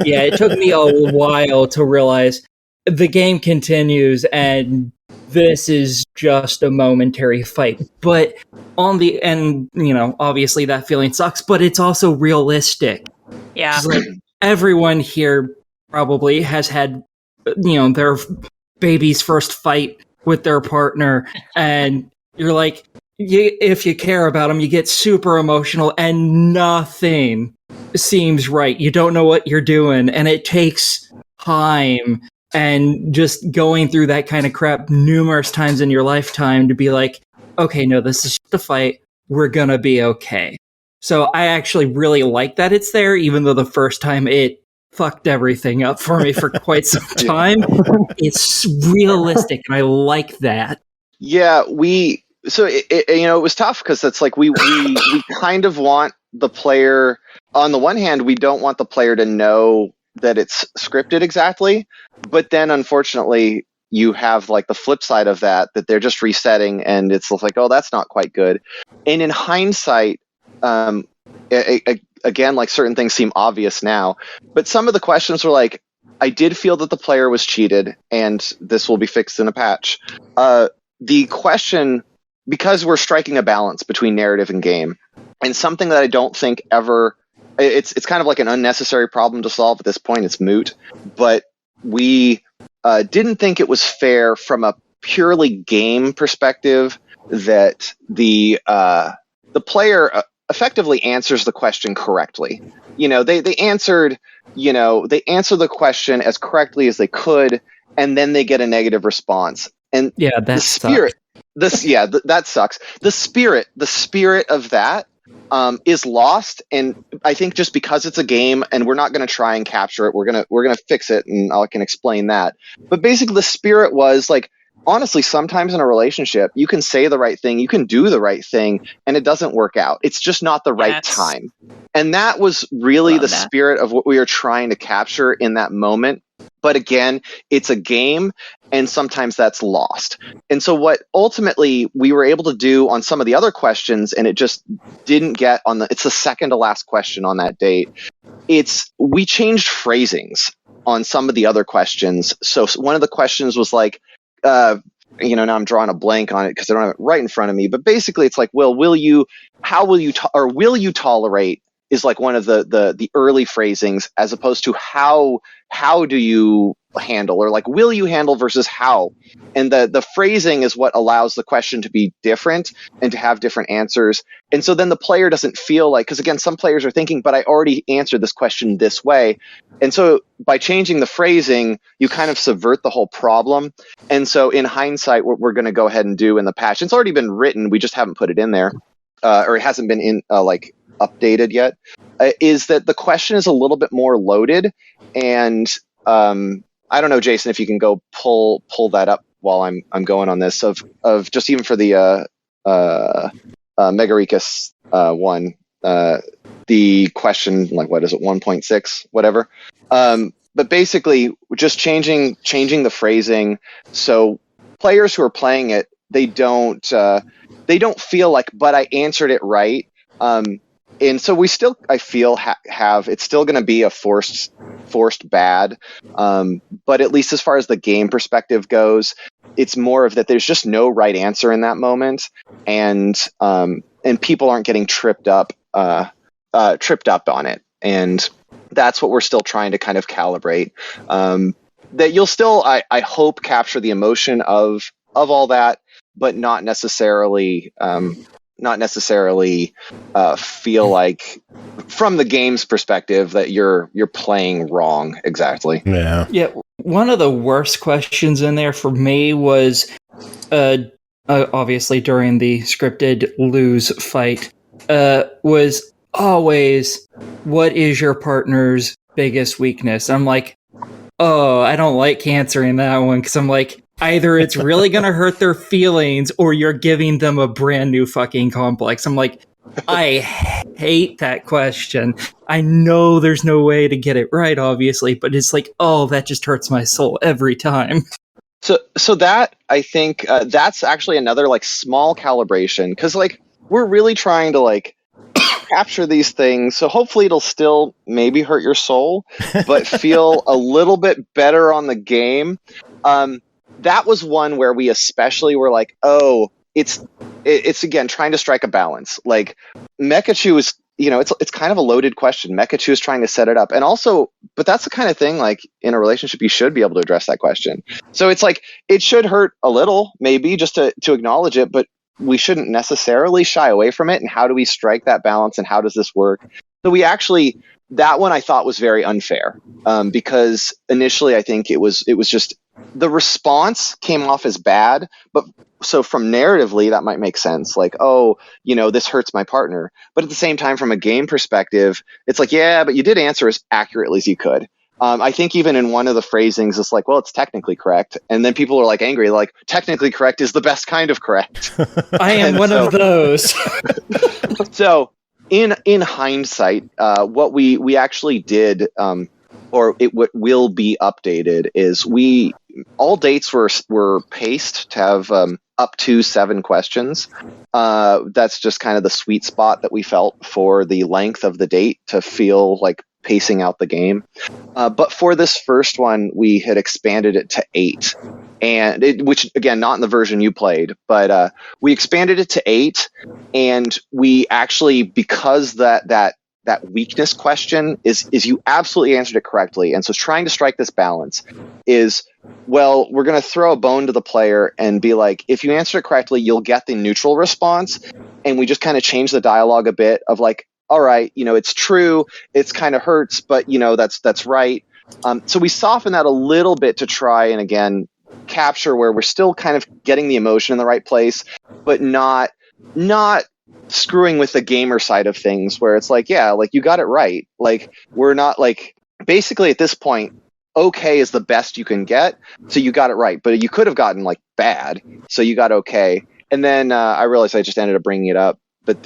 Yeah, it took me a while to realize the game continues and this is just a momentary fight. But on the end, obviously that feeling sucks, but it's also realistic. Yeah. Like, everyone here probably has had, their baby's first fight with their partner, and you're like, if you care about them, you get super emotional and nothing seems right. You don't know what you're doing, and it takes time and just going through that kind of crap numerous times in your lifetime to be like, okay, no, this is just a fight. We're gonna be okay. So I actually really like that it's there, even though the first time it fucked everything up for me for quite some time. It's realistic, and I like that. Yeah, it was tough because it's like we kind of want the player, on the one hand, we don't want the player to know that it's scripted exactly, but then unfortunately you have like the flip side of that they're just resetting and it's like, oh, that's not quite good. And in hindsight, again, like certain things seem obvious now, but some of the questions were like, I did feel that the player was cheated, and this will be fixed in a patch. The question, because we're striking a balance between narrative and game, and something that I don't think ever, it's kind of like an unnecessary problem to solve at this point. It's moot, but we didn't think it was fair from a purely game perspective that the player effectively answers the question correctly. They answered the question as correctly as they could, and then they get a negative response. And yeah, that spirit, that sucks. The spirit of that is lost, and I think just because it's a game and we're not going to try and capture it, we're gonna fix it, and I can explain that. But basically, the spirit was like, honestly, sometimes in a relationship, you can say the right thing, you can do the right thing, and it doesn't work out. It's just not the right time. And that was really the spirit of what we were trying to capture in that moment. But again, it's a game, and sometimes that's lost. And so what ultimately we were able to do on some of the other questions, and it just didn't get on it's the second to last question on that date. We changed phrasings on some of the other questions. So one of the questions was like, now I'm drawing a blank on it because I don't have it right in front of me. But basically, it's like, will you tolerate is like one of the early phrasings, as opposed to how do you handle, or like will you handle versus how. And the phrasing is what allows the question to be different and to have different answers. And so then the player doesn't feel like, because again, some players are thinking, but I already answered this question this way. And so by changing the phrasing, you kind of subvert the whole problem. And so in hindsight, what we're going to go ahead and do in the patch, it's already been written, we just haven't put it in there, or it hasn't been updated yet, is that the question is a little bit more loaded. And I don't know, Jason, if you can go pull that up while I'm going on this, of just even for the Megaricus one, the question, like, what is it, 1.6, whatever. But basically, just changing the phrasing, so players who are playing it, they don't feel like, but I answered it right. And so we still, I feel, have it's still going to be a forced bad, but at least as far as the game perspective goes, it's more of that there's just no right answer in that moment, and people aren't getting tripped up on it, and that's what we're still trying to kind of calibrate. That you'll still, I hope, capture the emotion of all that, but not necessarily feel like, from the game's perspective, that you're playing wrong. Exactly. Yeah. One of the worst questions in there for me was, obviously during the scripted lose fight, was always, what is your partner's biggest weakness? I'm like, oh, I don't like answering that one, because I'm like, either it's really going to hurt their feelings, or you're giving them a brand new fucking complex. I'm like, I hate that question. I know there's no way to get it right, obviously, but it's like, oh, that just hurts my soul every time. So that, I think, that's actually another like small calibration, because like we're really trying to like capture these things, so hopefully it'll still maybe hurt your soul, but feel a little bit better on the game. That was one where we especially were like, oh, it's again trying to strike a balance. Like Mekachu is, it's kind of a loaded question. Mekachu is trying to set it up, and also, but that's the kind of thing, like in a relationship, you should be able to address that question. So it's like it should hurt a little, maybe, just to acknowledge it, but we shouldn't necessarily shy away from it. And how do we strike that balance, and how does this work? So we actually, that one I thought was very unfair, because initially I think it was just the response came off as bad, but so from narratively that might make sense, like, oh, this hurts my partner, but at the same time, from a game perspective, it's like, yeah, but you did answer as accurately as you could. I think even in one of the phrasings, it's like, well, it's technically correct, and then people are like angry, like, technically correct is the best kind of correct. I am one of those. So in hindsight, what we actually did, or what will be updated, is all dates were paced to have up to 7 questions. That's just kind of the sweet spot that we felt for the length of the date to feel like pacing out the game. But for this first one, we had expanded it to 8, which again, not in the version you played, but we expanded it to 8, and we actually, because that weakness question is you absolutely answered it correctly, and so trying to strike this balance is, well, we're going to throw a bone to the player and be like, if you answer it correctly, you'll get the neutral response, and we just kind of change the dialogue a bit of like, all right, it's true, it's kind of hurts, but that's right. So we soften that a little bit to try and again capture where we're still kind of getting the emotion in the right place, but not screwing with the gamer side of things, where it's like, yeah, like you got it right. Like we're not like, basically at this point, okay is the best you can get, so you got it right. But you could have gotten like bad, so you got okay. And then I realized I just ended up bringing it up. But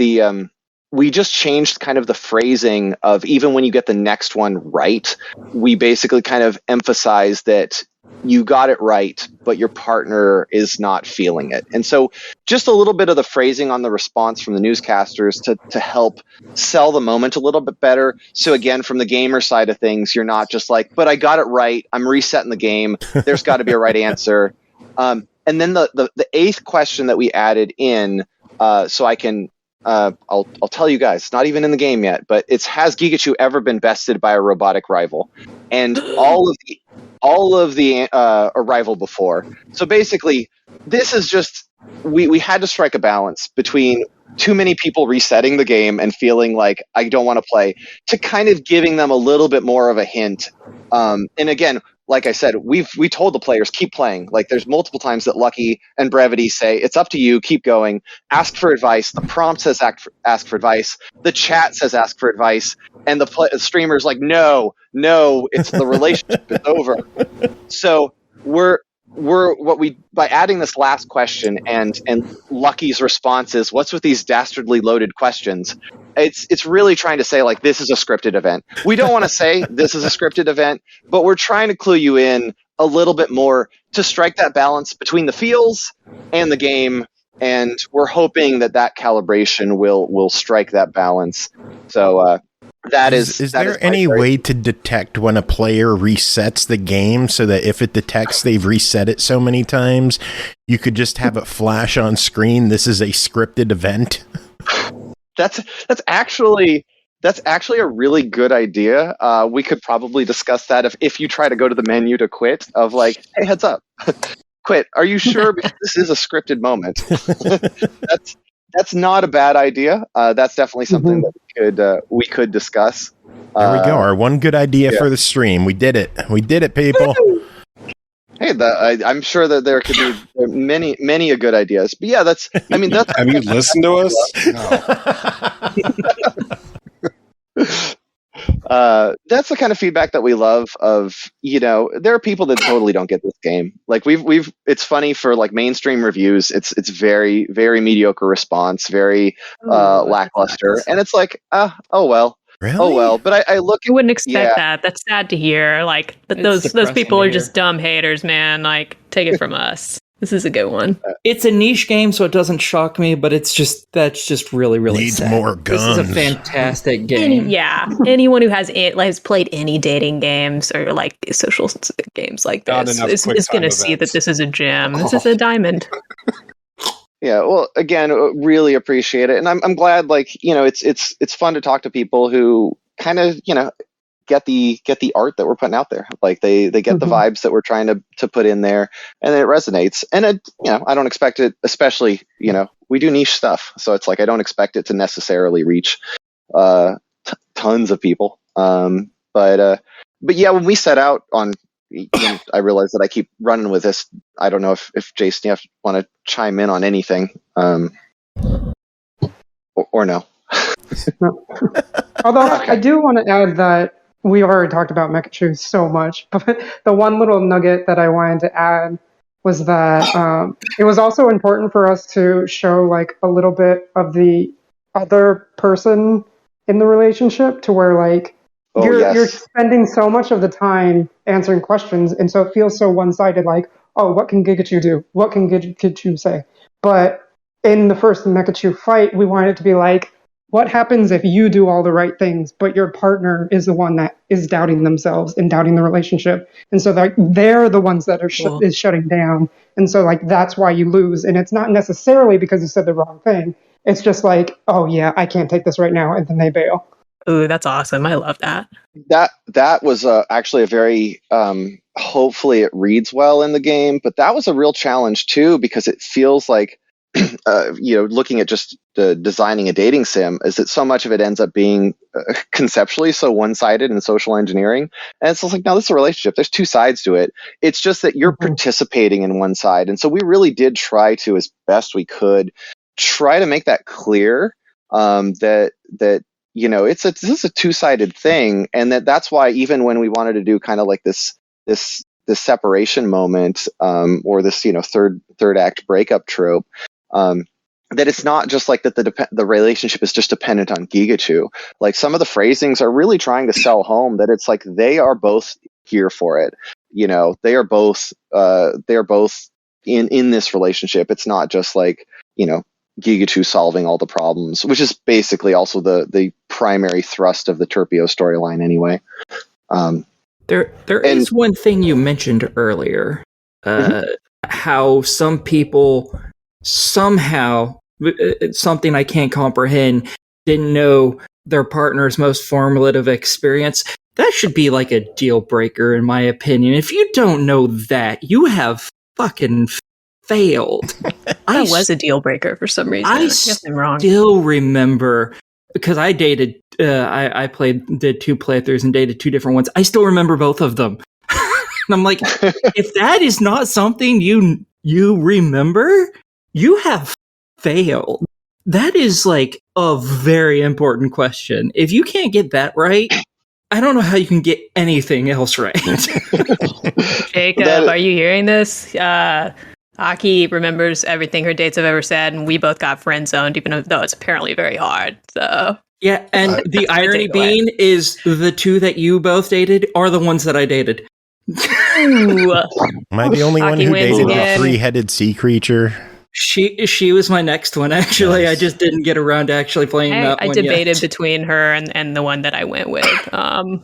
we just changed kind of the phrasing of even when you get the next one right, we basically kind of emphasize that you got it right, but your partner is not feeling it. And so just a little bit of the phrasing on the response from the newscasters to help sell the moment a little bit better. So again, from the gamer side of things, you're not just like, but I got it right, I'm resetting the game, there's got to be a right answer. And then the eighth question that we added in, so I can I'll tell you guys, it's not even in the game yet, but it's, has Gigachu ever been bested by a robotic rival? And all of the rival before. So basically, this is just, we had to strike a balance between too many people resetting the game and feeling like I don't want to play, to kind of giving them a little bit more of a hint. And again, like I said, we told the players, keep playing. Like, there's multiple times that Lucky and Brevity say, it's up to you, keep going, ask for advice. The prompt says ask for advice. The chat says ask for advice. And the streamer's like, no, it's the relationship is over. So by adding this last question and Lucky's response is, what's with these dastardly loaded questions? It's really trying to say, like, this is a scripted event. We don't want to say this is a scripted event, but we're trying to clue you in a little bit more to strike that balance between the feels and the game, and we're hoping that calibration will strike that balance. So is there any way to detect when a player resets the game, so that if it detects they've reset it so many times, you could just have it flash on screen, this is a scripted event? That's actually a really good idea. We could probably discuss that if you try to go to the menu to quit, of like, hey, heads up, quit. Are you sure? Because this is a scripted moment. That's not a bad idea. That's definitely something that we could discuss. There we go. Our one good idea for the stream. We did it. We did it, people. Hey, I'm sure that there could be many good ideas. But yeah, that's. Have you listened to us? No. That's the kind of feedback that we love. Of, there are people that totally don't get this game. Like it's funny for like mainstream reviews. It's very, very mediocre response, very lackluster, and it's like, oh well. Really? Oh well, but I look. You wouldn't expect that. That's sad to hear. Like those people are just dumb haters, man. Like, take it from us. This is a good one. It's a niche game, so it doesn't shock me. But that's just really, really needs sad. more guns. This is a fantastic game. Anyone who has played any dating games or like social games like this is going to see that this is a gem. This is a diamond. Yeah, well, again, really appreciate it, and I'm glad. Like, it's fun to talk to people who kind of get the art that we're putting out there. Like they get the vibes that we're trying to put in there, and it resonates. And I don't expect it, especially we do niche stuff, so it's like I don't expect it to necessarily reach tons of people. But yeah, when we set out on. I realize that I keep running with this. I don't know if Jason, you want to chime in on anything, or no. Although I do want to add that we've already talked about Mekachu so much, but the one little nugget that I wanted to add was that it was also important for us to show like a little bit of the other person in the relationship, to where like you're spending so much of the time answering questions, and so it feels so one-sided, like, oh, what can Gigachu do? What can Gigachu say? But in the first Mekachu fight, we wanted it to be like, what happens if you do all the right things, but your partner is the one that is doubting themselves and doubting the relationship? And so they're the ones that are is shutting down. And so like that's why you lose. And it's not necessarily because you said the wrong thing. It's just like, oh yeah, I can't take this right now. And then they bail. Ooh, that's awesome. I love that. That was actually a very, hopefully it reads well in the game, but that was a real challenge too, because it feels like, looking at just designing a dating sim, is that so much of it ends up being conceptually so one-sided in social engineering. And it's like, no, this is a relationship. There's two sides to it. It's just that you're participating in one side. And so we really did try to, as best we could, try to make that clear, that this is a two-sided thing, and that's why even when we wanted to do kind of like this this separation moment, or this, third act breakup trope, that it's not just like that the relationship is just dependent on Gigachu. Like, some of the phrasings are really trying to sell home that it's like they are both here for it. They are both in this relationship. It's not just like, Gigachu solving all the problems, which is basically also the primary thrust of the Turpio storyline anyway. There is one thing you mentioned earlier, how some people somehow, something I can't comprehend, didn't know their partner's most formative experience. That should be like a deal breaker, in my opinion. If you don't know that, you have fucking failed. That was a deal breaker for some reason. I guess I'm wrong. Still remember, because I dated, did 2 playthroughs and dated 2 different ones. I still remember both of them. And I'm like, if that is not something you remember, you have failed. That is like a very important question. If you can't get that I don't know how you can get anything else right. Jacob, are you hearing this? Aki remembers everything her dates have ever said, and we both got friend zoned, even though it's apparently very hard. So yeah, and the irony being is the 2 that you both dated are the ones that I dated. Am I the only one who dated a 3-headed sea creature? She was my next one, actually. Nice. I just didn't get around to actually playing that one. I debated between her and the one that I went with. I'm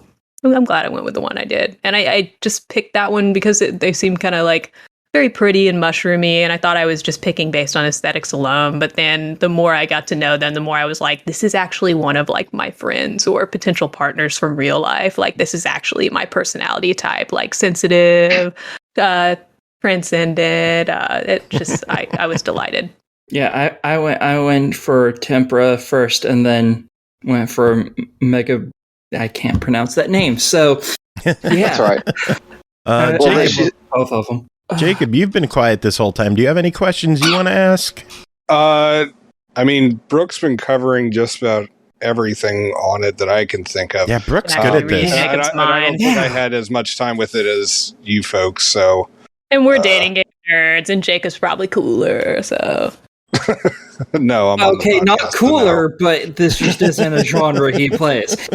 glad I went with the one I did. And I just picked that one because they seemed kind of like very pretty and mushroomy, and I thought I was just picking based on aesthetics alone. But then the more I got to know them, the more I was like, this is actually one of like my friends or potential partners from real life. Like, this is actually my personality type, like sensitive, transcended. It just I was delighted. Yeah, I went for Tempera first, and then went for Mega. I can't pronounce that name, so yeah, that's all right. Jacob, both of them. Jacob, you've been quiet this whole time. Do you have any questions you want to ask? I mean, Brooke's been covering just about everything on it that I can think of. Yeah, Brooke's good at this. I don't think I had as much time with it as you folks, so. And we're dating game nerds, and Jacob's probably cooler, so. No, I'm okay, not cooler, but this just isn't a genre he plays.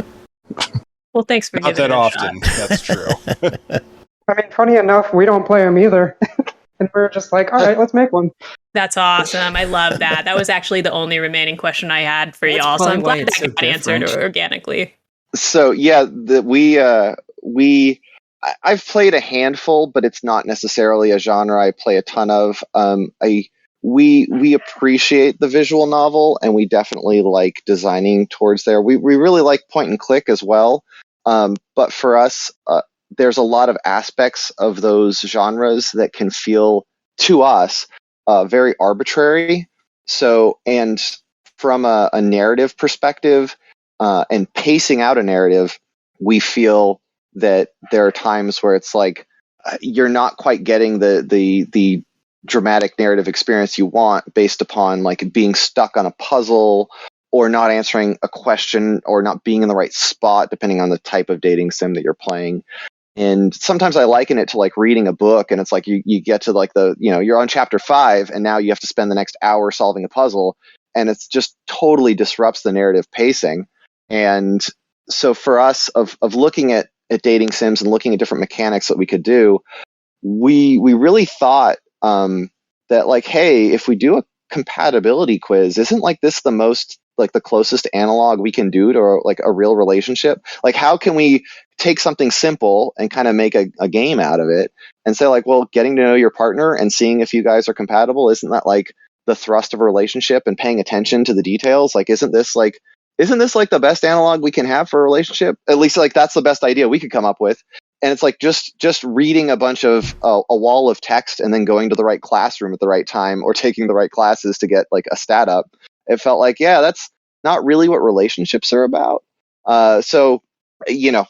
Well, thanks for not giving that it a often. shot. That's true. I mean, funny enough, we don't play them either. And we're just like, all right, let's make one. That's awesome. I love that. That was actually the only remaining question I had for y'all, so I'm glad that got answered organically. So, yeah, I've played a handful, but it's not necessarily a genre I play a ton of. We appreciate the visual novel, and we definitely like designing towards there. We really like point and click as well. But for us, there's a lot of aspects of those genres that can feel, to us, very arbitrary. So, and from a narrative perspective, and pacing out a narrative, we feel that there are times where it's like you're not quite getting the dramatic narrative experience you want based upon like being stuck on a puzzle or not answering a question or not being in the right spot, depending on the type of dating sim that you're playing. And sometimes I liken it to like reading a book, and it's like you get to like you're on chapter 5, and now you have to spend the next hour solving a puzzle, and it's just totally disrupts the narrative pacing. And so for us of looking at dating sims and looking at different mechanics that we could do, we really thought that like, hey, if we do a compatibility quiz, isn't like this the most like the closest analog we can do to like a real relationship? Like, how can we take something simple and kind of make a game out of it and say like, well, getting to know your partner and seeing if you guys are compatible, isn't that like the thrust of a relationship, and paying attention to the details? Like, isn't this like the best analog we can have for a relationship? At least like that's the best idea we could come up with. And it's like just reading a bunch of a wall of text and then going to the right classroom at the right time, or taking the right classes to get like a stat up. It felt like, yeah, that's not really what relationships are about. So,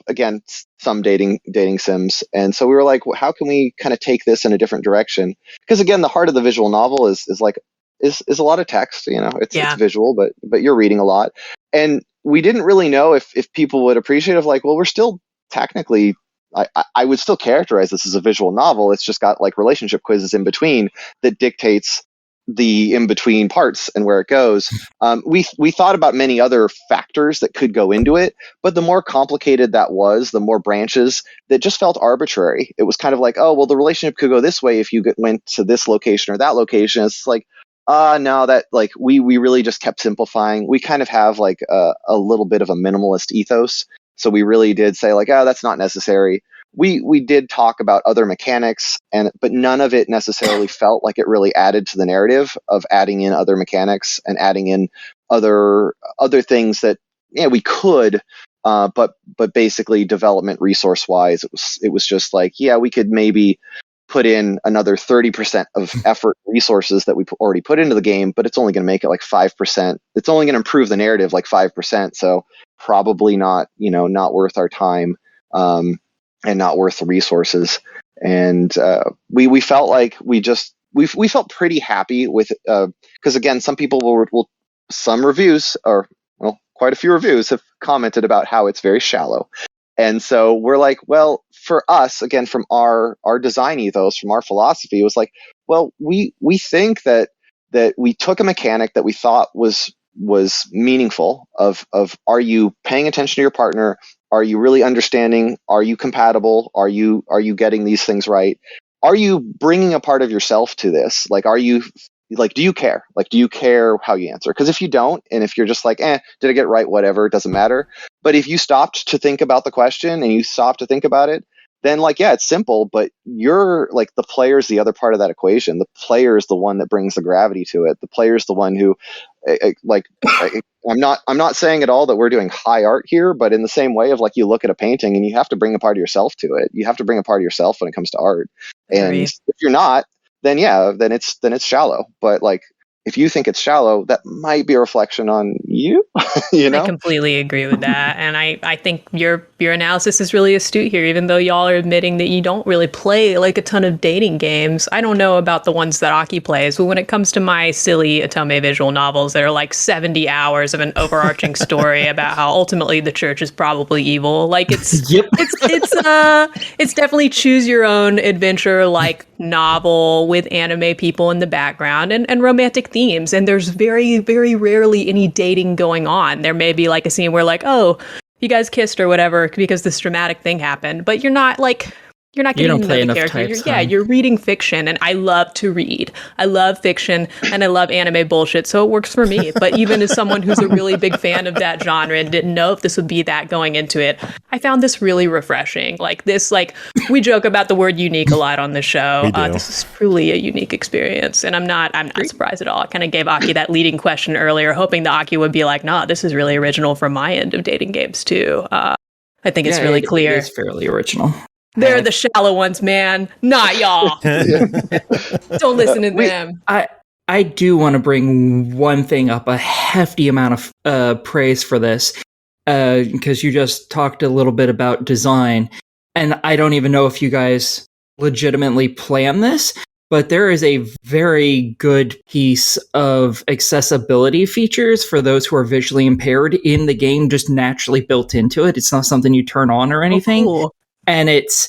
again, some dating sims. And so we were like, well, how can we kind of take this in a different direction? Because again, the heart of the visual novel is a lot of text, it's visual, but you're reading a lot. And we didn't really know if people would appreciate it, like, well, we're still technically I would still characterize this as a visual novel. It's just got like relationship quizzes in between that dictates the in-between parts and where it goes. We thought about many other factors that could go into it, but the more complicated that was, the more branches that just felt arbitrary. It was kind of like, oh, well, the relationship could go this way if you went to this location or that location. It's like, no, that like we really just kept simplifying. We kind of have like a little bit of a minimalist ethos. So we really did say like, oh, that's not necessary. We did talk about other mechanics, but none of it necessarily felt like it really added to the narrative of adding in other mechanics and adding in other things that we could, but basically development resource wise, it was just like, we could maybe put in another 30% of effort resources that we already put into the game, but it's only going to make it like 5%. It's only going to improve the narrative like 5%. So probably not worth our time. And not worth the resources. And we felt like we felt pretty happy with because again, some people some reviews, or quite a few reviews have commented about how it's very shallow. And so we're like, well, for us, again, from our design ethos, from our philosophy, it was like, well, we think that we took a mechanic that we thought was meaningful of are you paying attention to your partner? Are you really understanding? Are you compatible? Are you getting these things right? Are you bringing a part of yourself to this? Like, do you care? Like, do you care how you answer? Because if you don't, and if you're just like, did I get it right? Whatever, it doesn't matter. But if you stopped to think about the question and you stopped to think about it, then it's simple, but you're like, the player's the other part of that equation. The player is the one that brings the gravity to it. The player's the one who, I'm not saying at all that we're doing high art here, but in the same way of like, you look at a painting and you have to bring a part of yourself to it. You have to bring a part of yourself when it comes to art. And if you're not, then it's shallow. But like, if you think it's shallow, that might be a reflection on you. I completely agree with that. And I think your analysis is really astute here, even though y'all are admitting that you don't really play like a ton of dating games. I don't know about the ones that Aki plays, but when it comes to my silly AweKteaM visual novels that are like 70 hours of an overarching story about how ultimately the church is probably evil, like it's definitely choose your own adventure like novel with anime people in the background and romantic themes, and there's very, very rarely any dating going on. There may be like a scene where like, oh, you guys kissed or whatever because this dramatic thing happened, but you're not getting to know the character. You're reading fiction, and I love to read. I love fiction, and I love anime bullshit, so it works for me. But even as someone who's a really big fan of that genre and didn't know if this would be that going into it, I found this really refreshing. Like this, we joke about the word unique a lot on the show. This is truly a unique experience, and I'm not surprised at all. I kind of gave Aki that leading question earlier, hoping that Aki would be like, nah, this is really original from my end of dating games too. I think it's really clear. It is fairly original. They're the shallow ones, man. Not y'all. Don't listen to them. I do want to bring one thing up, a hefty amount of praise for this, because you just talked a little bit about design, and I don't even know if you guys legitimately plan this, but there is a very good piece of accessibility features for those who are visually impaired in the game, just naturally built into it. It's not something you turn on or anything. Oh, cool. And it's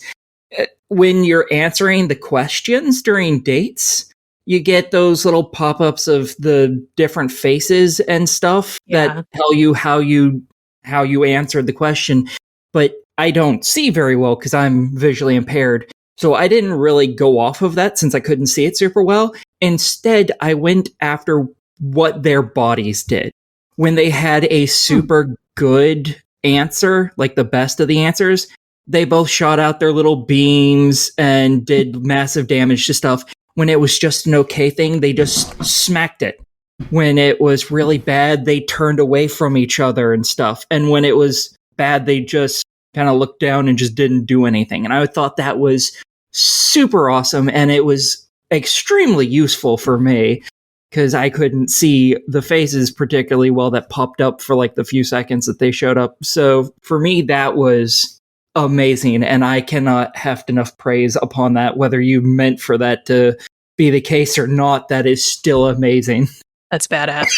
when you're answering the questions during dates, you get those little pop-ups of the different faces and stuff that tell you how you answered the question. But I don't see very well because I'm visually impaired. So I didn't really go off of that since I couldn't see it super well. Instead, I went after what their bodies did. When they had a super good answer, like the best of the answers, they both shot out their little beams and did massive damage to stuff. When it was just an okay thing, they just smacked it. When it was really bad, they turned away from each other and stuff. And when it was bad, they just kind of looked down and just didn't do anything. And I thought that was super awesome. And it was extremely useful for me because I couldn't see the faces particularly well that popped up for like the few seconds that they showed up. So for me, that was amazing, and I cannot heft enough praise upon that. Whether you meant for that to be the case or not, that is still amazing. That's badass.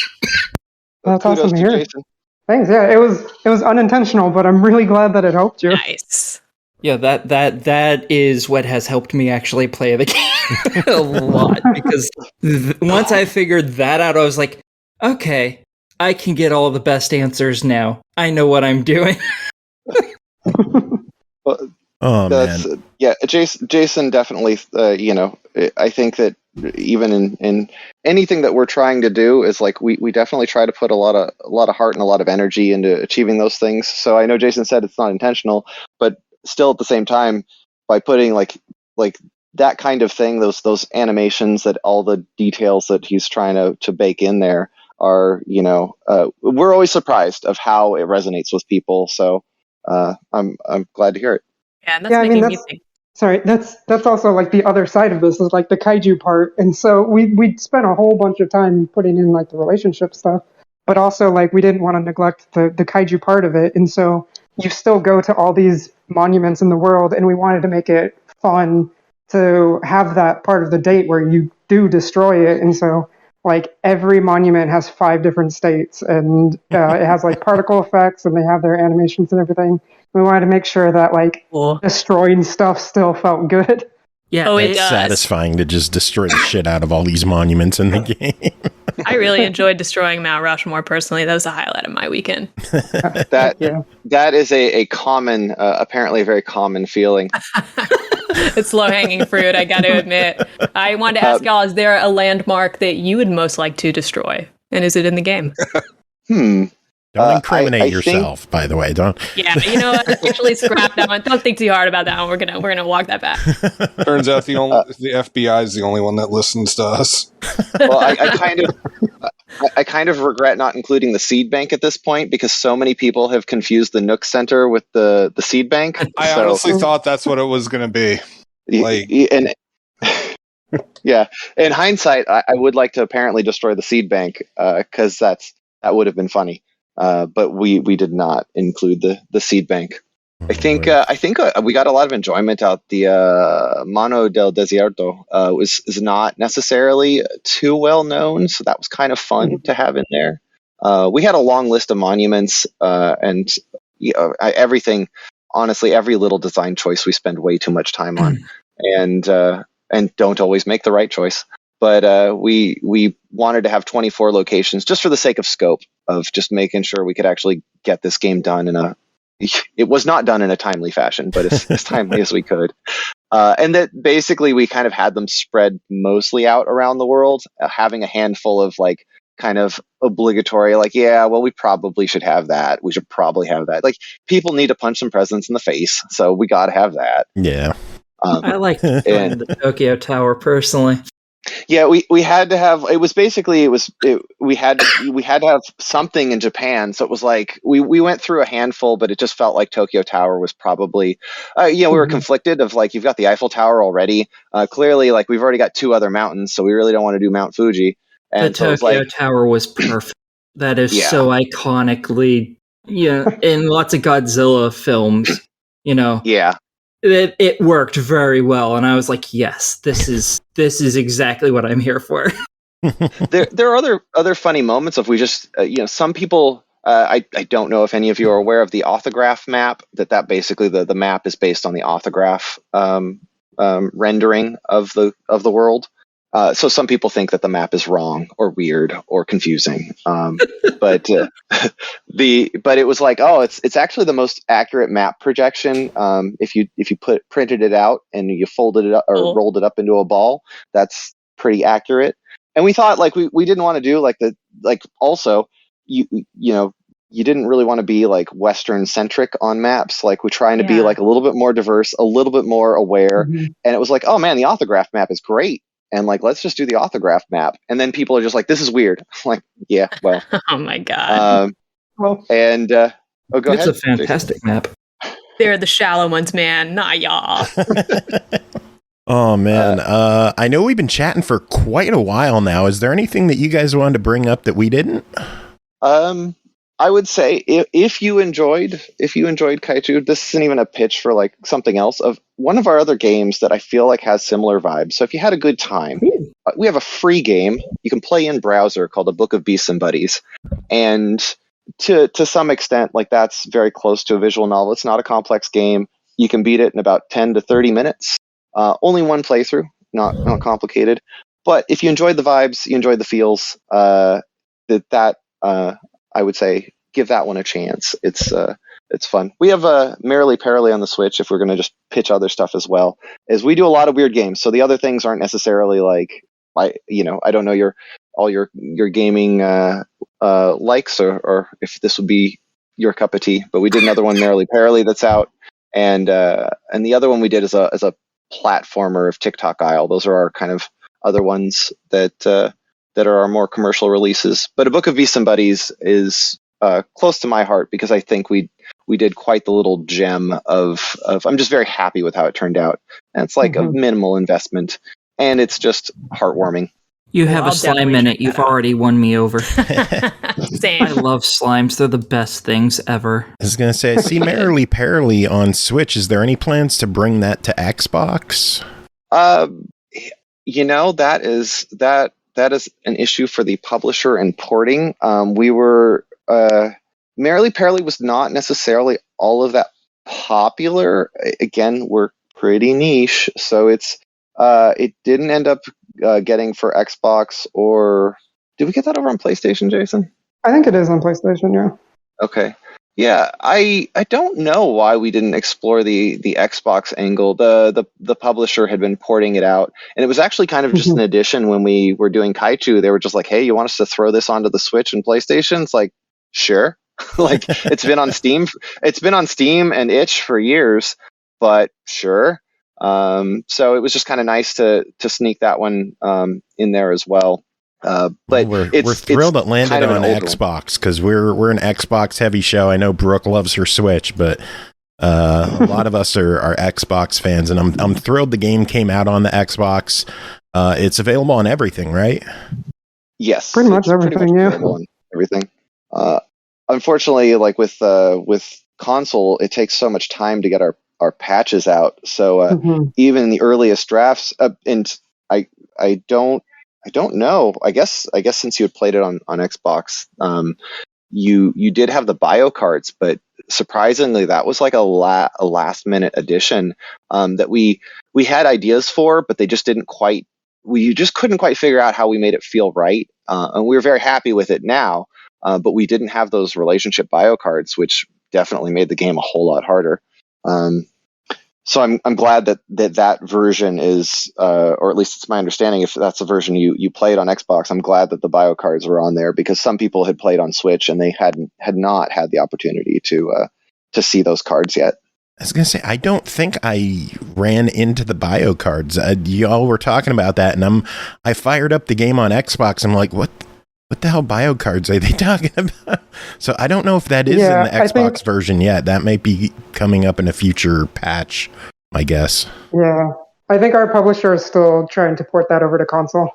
That's awesome to hear. Thanks. Yeah, it was unintentional, but I'm really glad that it helped you. Nice. Yeah, that is what has helped me actually play the game a lot, because once I figured that out, I was like, okay, I can get all the best answers now. I know what I'm doing. Well, Oh man. yeah, Jason definitely. I think that even in anything that we're trying to do is like we definitely try to put a lot of heart and a lot of energy into achieving those things. So I know Jason said it's not intentional, but still at the same time, by putting like that kind of thing, those animations, that all the details that he's trying to bake in there are, we're always surprised of how it resonates with people. So I'm glad to hear it. Yeah, and that's making me think. Sorry, that's also like the other side of this is like the kaiju part, and so we spent a whole bunch of time putting in like the relationship stuff, but also like we didn't want to neglect the kaiju part of it, and so you still go to all these monuments in the world, and we wanted to make it fun to have that part of the date where you do destroy it, and so like every monument has 5 different states, and it has like particle effects, and they have their animations and everything. We wanted to make sure that like destroying stuff still felt good. Yeah, It's satisfying to just destroy the shit out of all these monuments in the game. I really enjoyed destroying Mount Rushmore personally. That was the highlight of my weekend. That is a common, apparently a very common feeling. It's low-hanging fruit, I got to admit. I wanted to ask y'all, is there a landmark that you would most like to destroy? And is it in the game? Don't incriminate yourself, by the way. Don't. Yeah, you know what? Actually, scrap that one. Don't think too hard about that one. We're gonna walk that back. Turns out the FBI is the only one that listens to us. Well, I kind of regret not including the seed bank at this point, because so many people have confused the Nook Center with the seed bank. I honestly thought that's what it was going to be. Yeah, in hindsight, I would like to apparently destroy the seed bank, because that would have been funny. But we did not include the seed bank. I think we got a lot of enjoyment out. The Mano del Desierto is not necessarily too well known, so that was kind of fun to have in there. We had a long list of monuments, and everything. Honestly, every little design choice we spend way too much time on, and don't always make the right choice. But we wanted to have 24 locations just for the sake of scope, of just making sure we could actually get this game done it was not done in a timely fashion, but as timely as we could. And that basically we kind of had them spread mostly out around the world, having a handful of like kind of obligatory, like, yeah, well, we probably should have that. We should probably have that. Like, people need to punch some presidents in the face, so we got to have that. Yeah. I like the Tokyo Tower personally. Yeah, we had to have. It was basically we had to have something in Japan. So it was like we went through a handful, but it just felt like Tokyo Tower was probably. We were conflicted of like, you've got the Eiffel Tower already. Clearly, like, we've already got 2 other mountains, so we really don't want to do Mount Fuji. And the Tokyo Tower was perfect. That is so iconically, in lots of Godzilla films, Yeah. It worked very well, and I was like, yes, this is exactly what I'm here for. There are other funny moments of, we just some people, I don't know if any of you are aware of the orthograph map, that basically the map is based on the orthograph rendering of the world. So some people think that the map is wrong or weird or confusing, but it was like, oh, it's actually the most accurate map projection. If you printed it out and you folded it up or rolled it up into a ball, that's pretty accurate. And we thought, like, we didn't want to do also you didn't really want to be like Western centric on maps. Like, we're trying to be like a little bit more diverse, a little bit more aware, and it was like, oh man, the orthograph map is great. And like, let's just do the orthograph map. And then people are just like, this is weird. I'm like, yeah, well. Oh my God. Go ahead. It's a fantastic map. They're the shallow ones, man. Not y'all. Oh man. I know we've been chatting for quite a while now. Is there anything that you guys wanted to bring up that we didn't? I would say if you enjoyed Kaichu, this isn't even a pitch for like something else, of one of our other games that I feel like has similar vibes. So if you had a good time, we have a free game you can play in browser called A Book of Beasts and Buddies, and to some extent, like, that's very close to a visual novel. It's not a complex game. You can beat it in about 10 to 30 minutes. Only one playthrough, not complicated. But if you enjoyed the vibes, you enjoyed the feels, I would say give that one a chance. It's fun. We have Merrily Perily on the Switch, if we're going to just pitch other stuff as well, is we do a lot of weird games. So the other things aren't necessarily like, I don't know all your gaming likes or if this would be your cup of tea, but we did another one, Merrily Perily, that's out. And the other one we did is a platformer of TikTok Isle. Those are our kind of other ones that are our more commercial releases. But A Book of Beasts and Buddies is close to my heart because I think we did quite the little gem of I'm just very happy with how it turned out. And it's like a minimal investment, and it's just heartwarming. You have I'll a slime definitely in check it. You've that out. already won me over. Same. I love slimes. They're the best things ever. I was going to say, I see Merrily Perily on Switch. Is there any plans to bring that to Xbox? That is an issue for the publisher and porting. Merrily Perily was not necessarily all of that popular. Again, we're pretty niche, so it didn't end up getting for Xbox. Or did we get that over on PlayStation, Jason? I think it is on PlayStation, yeah. Okay. Yeah, I don't know why we didn't explore the Xbox angle. The publisher had been porting it out, and it was actually kind of just an addition when we were doing Kaichu. They were just like, "Hey, you want us to throw this onto the Switch and PlayStation?" It's like, sure. Like it's been on Steam and itch for years, but sure. So it was just kind of nice to sneak that one in there as well. But we're thrilled it landed kind of on Xbox because we're an Xbox heavy show. I know Brooke loves her Switch, but a lot of us are Xbox fans, and I'm thrilled the game came out on the Xbox. It's available on everything, right? Yes, pretty much everything. Yeah, everything. Unfortunately, like with console, it takes so much time to get our patches out. So even the earliest drafts, and I don't know. I guess since you had played it on Xbox, you did have the bio cards, but surprisingly, that was like a last minute addition that we had ideas for, but they just didn't quite. We just couldn't quite figure out how we made it feel right, and we were very happy with it now. But we didn't have those relationship bio cards, which definitely made the game a whole lot harder. So I'm glad that version is, or at least it's my understanding, if that's the version you played on Xbox, I'm glad that the bio cards were on there, because some people had played on Switch and they had not had the opportunity to see those cards yet. I was going to say, I don't think I ran into the bio cards. Y'all were talking about that, and I fired up the game on Xbox. I'm like, what the hell bio cards are they talking about? So I don't know if that is in the Xbox version yet. That might be coming up in a future patch, I guess. Yeah. I think our publisher is still trying to port that over to console.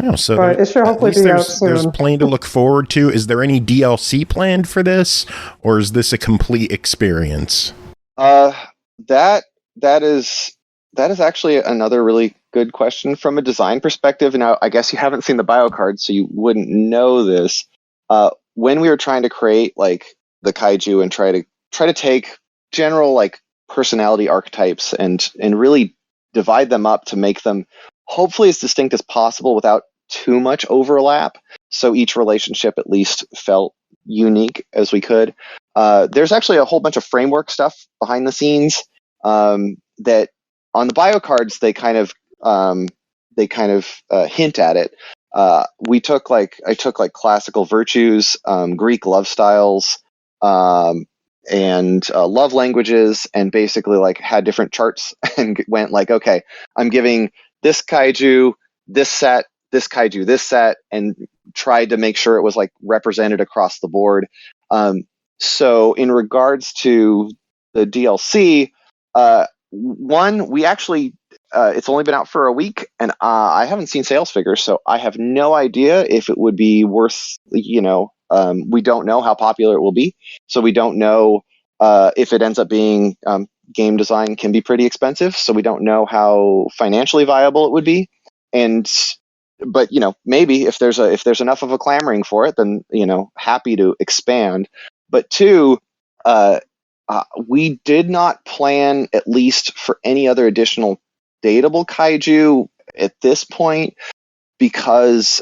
Oh, so but it should hopefully be out soon. There's plenty to look forward to. Is there any DLC planned for this, or is this a complete experience? That is actually another really good question from a design perspective. Now, I guess you haven't seen the bio card, so you wouldn't know this. When we were trying to create like the Kaiju and try to take general like personality archetypes and really divide them up to make them hopefully as distinct as possible without too much overlap, so each relationship at least felt unique as we could. There's actually a whole bunch of framework stuff behind the scenes that on the bio cards they kind of hint at it. I took classical virtues, Greek love styles, and love languages, and basically like had different charts and went like, okay, I'm giving this Kaiju this set, this Kaiju this set, and tried to make sure it was like represented across the board. So in regards to the DLC, we actually it's only been out for a week, and I haven't seen sales figures, so I have no idea if it would be worth, we don't know how popular it will be, so we don't know if it ends up being, game design can be pretty expensive, so we don't know how financially viable it would be. But maybe if there's enough of a clamoring for it, then happy to expand. But two, we did not plan, at least for any other additional dateable kaiju at this point, because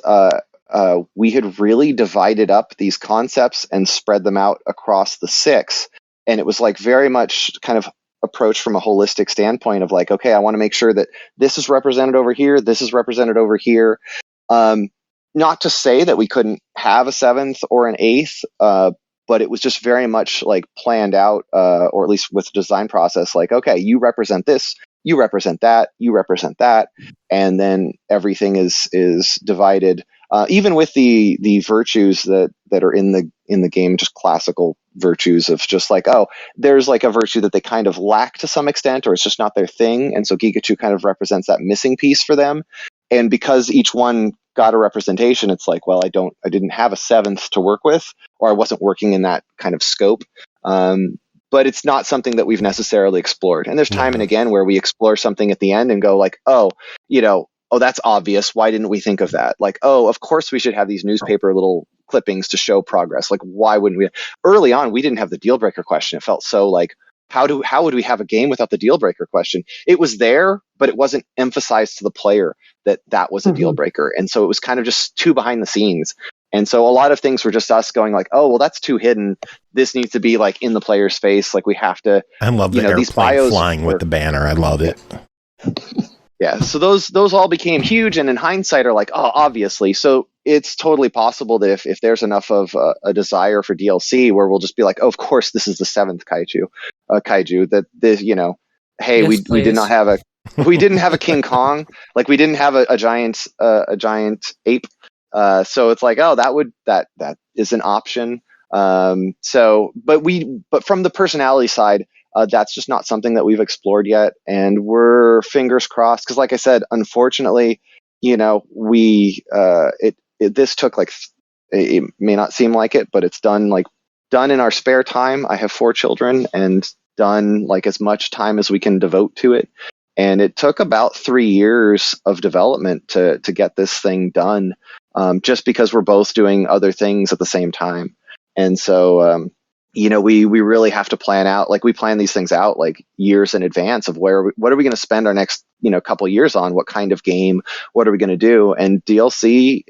we had really divided up these concepts and spread them out across the 6. And it was like very much kind of approached from a holistic standpoint of like, okay, I want to make sure that this is represented over here, this is represented over here. Not to say that we couldn't have a 7th or an 8th, but it was just very much like planned out, or at least with the design process, like, okay, you represent this, you represent that, you represent that, and then everything is divided. Even with the virtues that are in the game, just classical virtues of just like, oh, there's like a virtue that they kind of lack to some extent, or it's just not their thing, and so Gigachu kind of represents that missing piece for them. And because each one got a representation, it's like, well, I didn't have a 7th to work with, or I wasn't working in that kind of scope. But it's not something that we've necessarily explored. And there's time and again where we explore something at the end and go like, oh, that's obvious. Why didn't we think of that? Like, oh, of course we should have these newspaper little clippings to show progress. Like, why wouldn't we? Early on, we didn't have the deal breaker question. It felt so like, how would we have a game without the deal breaker question? It was there, but it wasn't emphasized to the player that was a deal breaker. And so it was kind of just too behind the scenes. And so a lot of things were just us going like, oh, well, that's too hidden. This needs to be like in the player's face. Like we have to. I love the airplane flying with the banner. I love it. Yeah. So those all became huge, and in hindsight are like, oh, obviously. So it's totally possible that if there's enough of a desire for DLC where we'll just be like, oh, of course, this is the 7th kaiju that this, hey, yes, we did not have we didn't have a King Kong, like we didn't have a giant ape. So it's like, oh, that is an option. But from the personality side, that's just not something that we've explored yet, and we're fingers crossed. Because, like I said, unfortunately, this took like it may not seem like it, but it's done in our spare time. I have 4 children, and done like as much time as we can devote to it. And it took about 3 years of development to get this thing done, just because we're both doing other things at the same time. And so, we really have to plan out, like we plan these things out like years in advance of what are we going to spend our next, couple of years on, what kind of game, what are we going to do? And DLC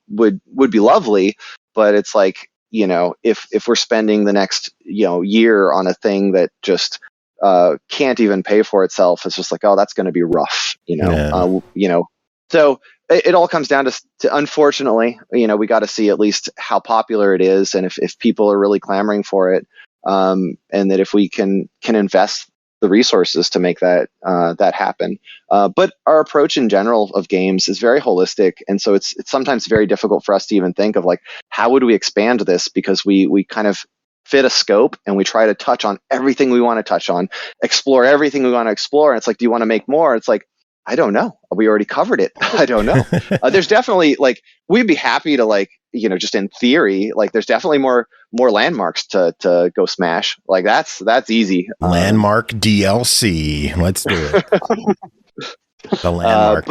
would be lovely, but it's like, if we're spending the next, year on a thing that just can't even pay for itself, it's just like, oh, that's going to be rough, So it all comes down to unfortunately, we got to see at least how popular it is, and if people are really clamoring for it, and that if we can invest the resources to make that happen. But our approach in general of games is very holistic, and so it's sometimes very difficult for us to even think of like, how would we expand this, because we kind of fit a scope and we try to touch on everything we want to touch on, explore everything we want to explore. And it's like, do you want to make more? It's like, I don't know. We already covered it. I don't know. There's definitely like, we'd be happy to like, just in theory, like there's definitely more landmarks to go smash. Like that's easy. Landmark DLC. Let's do it. The landmark.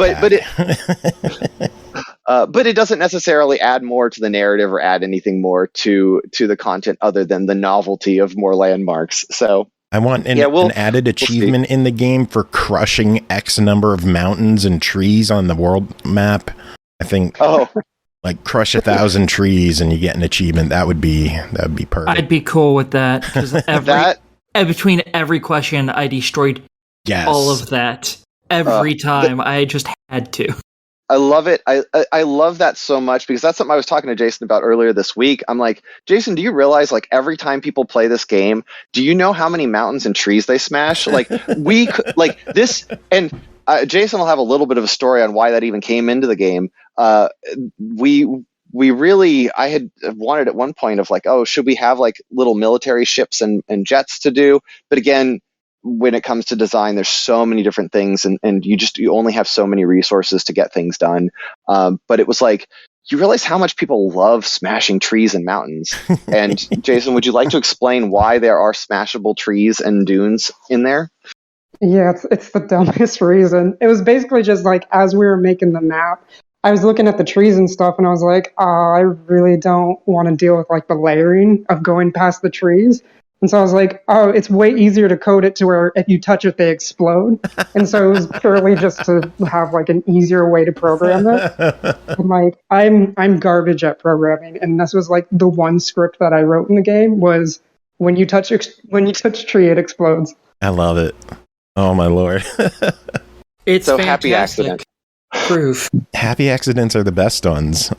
But it doesn't necessarily add more to the narrative or add anything more to the content other than the novelty of more landmarks. So I want an added achievement in the game for crushing X number of mountains and trees on the world map. I think like crush 1,000 trees and you get an achievement. That would be perfect. I'd be cool with that, because between every question I destroyed all of that every time. I just had to. I love it. I love that so much, because that's something I was talking to Jason about earlier this week. I'm like, Jason, do you realize like every time people play this game, do you know how many mountains and trees they smash? Like like this, and Jason will have a little bit of a story on why that even came into the game. I had wanted at one point of like, oh, should we have like little military ships and jets to do? But again, when it comes to design, there's so many different things, and you only have so many resources to get things done. But it was like, you realize how much people love smashing trees and mountains. And Jason, would you like to explain why there are smashable trees and dunes in there? Yeah, it's the dumbest reason. It was basically just like, as we were making the map, I was looking at the trees and stuff, and I was like, I really don't want to deal with like the layering of going past the trees. And so I was like, oh, it's way easier to code it to where if you touch it, they explode. And so it was purely just to have like an easier way to program it. And like, I'm garbage at programming. And this was like the one script that I wrote in the game was when you touch tree, it explodes. I love it. Oh my Lord. It's so fantastic. happy accident. Proof. Happy accidents are the best ones.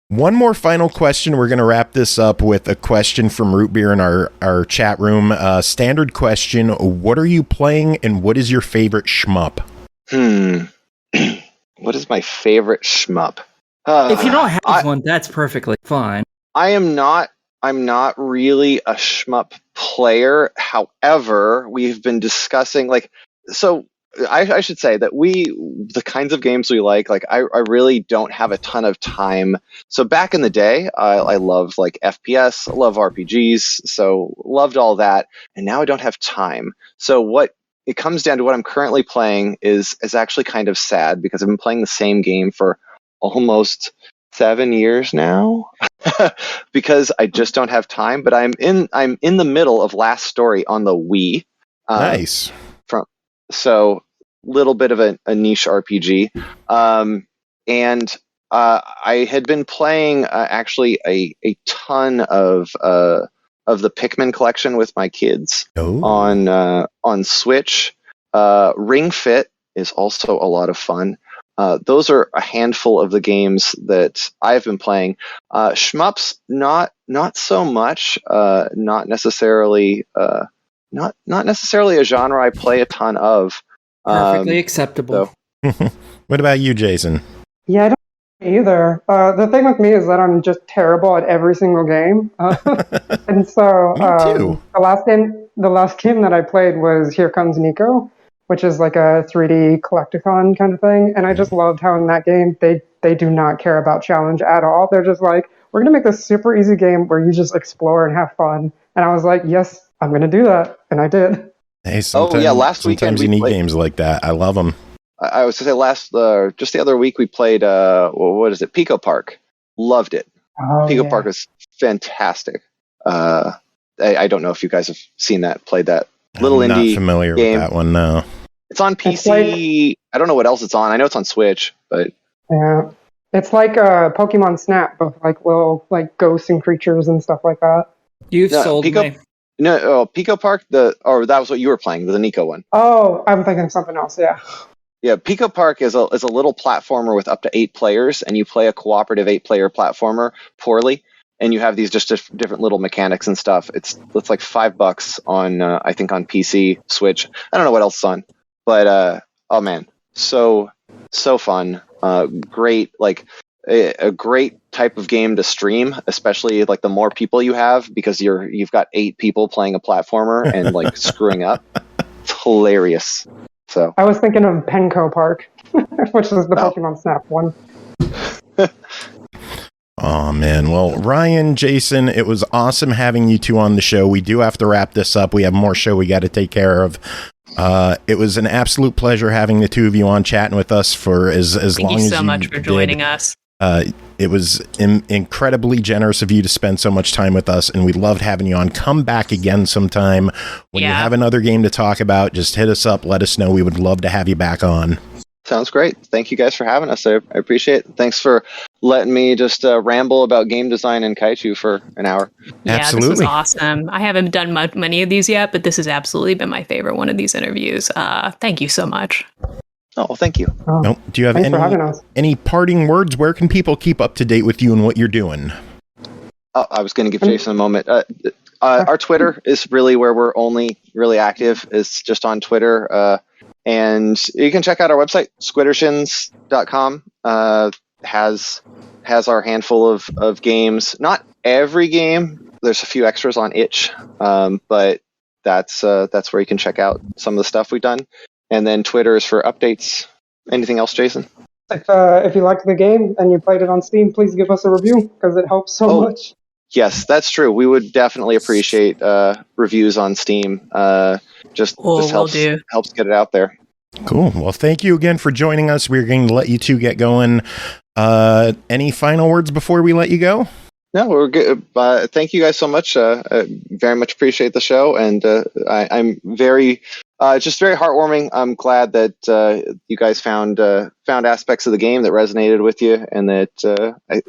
One more final question. We're going to wrap this up with a question from Root Beer in our chat room. Standard question. What are you playing and what is your favorite shmup? What is my favorite shmup? If you don't have one, that's perfectly fine. I'm not really a shmup player. However, we've been discussing I should say that the kinds of games we like I really don't have a ton of time. So back in the day, I loved like FPS, I love RPGs, so loved all that. And now I don't have time. So what it comes down to what I'm currently playing is actually kind of sad because I've been playing the same game for almost 7 years now because I just don't have time. But I'm in the middle of Last Story on the Wii. Nice. So little bit of a niche RPG. And I had been playing actually a ton of the Pikmin collection with my kids on Switch. Ring Fit is also a lot of fun. Those are a handful of the games that I've been playing. Shmups, not so much. Not necessarily a genre I play a ton of. Perfectly acceptable. So. What about you, Jason? Yeah, I don't either. The thing with me is that I'm just terrible at every single game. And so Me too. the last game that I played was Here Comes Nico, which is like a 3D collectathon kind of thing. And I just loved how in that game, they do not care about challenge at all. They're just like, we're going to make this super easy game where you just explore and have fun. And I was like, yes, I'm going to do that. And I did. Hey, last weekend sometimes you need games like that. I love them. I was going to say just the other week we played, what is it? Pico Park. Loved it. Pico Park is fantastic. I don't know if you guys have seen that, played that. Little I'm indie not familiar game. with that one, no. It's on PC. I don't know what else it's on. I know it's on Switch, but yeah, it's like Pokemon Snap, but like little like ghosts and creatures and stuff like that. You've sold me. No, Pico Park. That was what you were playing, the Nico one. Oh, I'm thinking of something else. Yeah. Yeah, Pico Park is a little platformer with up to 8 players, and you play a cooperative 8-player platformer poorly. And you have these just different little mechanics and stuff. It's like $5 on I think on PC, Switch. I don't know what else it's on, but oh man, so fun. Great, like a great type of game to stream, especially like the more people you have because you've got 8 people playing a platformer and like screwing up. It's hilarious. So I was thinking of Penco Park, which is the Pokemon Snap one. Oh, man. Well, Ryan, Jason, it was awesome having you two on the show. We do have to wrap this up. We have more show we got to take care of. It was an absolute pleasure having the two of you on chatting with us for as long as you did. Thank you so much for joining us. It was incredibly generous of you to spend so much time with us, and we loved having you on. Come back again sometime. When you have another game to talk about, just hit us up. Let us know. We would love to have you back on. Sounds great. Thank you guys for having us. I appreciate it. Thanks for letting me just ramble about game design and Kaichu for an hour. Yeah, Absolutely. This was awesome. I haven't done many of these yet, but this has absolutely been my favorite one of these interviews. Thank you so much. Oh, well, thank you. Do you have any parting words? Where can people keep up to date with you and what you're doing? I was going to give Jason a moment. Our Twitter is really where we're only really active. It's just on Twitter. And you can check out our website, Squiddershins.com. Has our handful of games. Not every game. There's a few extras on itch. But that's where you can check out some of the stuff we've done. And then Twitter is for updates. Anything else, Jason? If you liked the game and you played it on Steam, please give us a review because it helps so much. Yes, that's true. We would definitely appreciate reviews on Steam. Just helps get it out there. Cool. Well, thank you again for joining us. We're going to let you two get going. Any final words before we let you go? No, we're good. Thank you guys so much. Very much appreciate the show, and I'm very, just very heartwarming. I'm glad that you guys found aspects of the game that resonated with you, and that it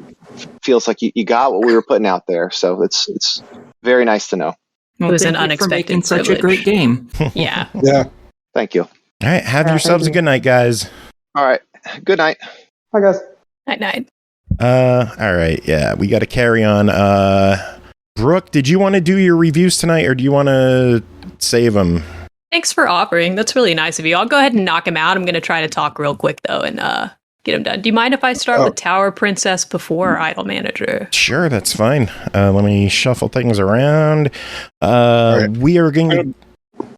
feels like you got what we were putting out there. So it's very nice to know. Well, It was an thank you for unexpected making such a privilege. great game. Yeah. Yeah. Thank you. All right, have Yeah, yourselves a thank you. good night, guys. All right. Good night. Hi guys. Night. All right, yeah, we got to carry on. Brooke, did you want to do your reviews tonight, or do you want to save them? Thanks for offering. That's really nice of you. I'll go ahead and knock him out. I'm going to try to talk real quick, though, and get him done. Do you mind if I start with Tower Princess before Idol Manager? Sure, that's fine. Let me shuffle things around. right. We are going to...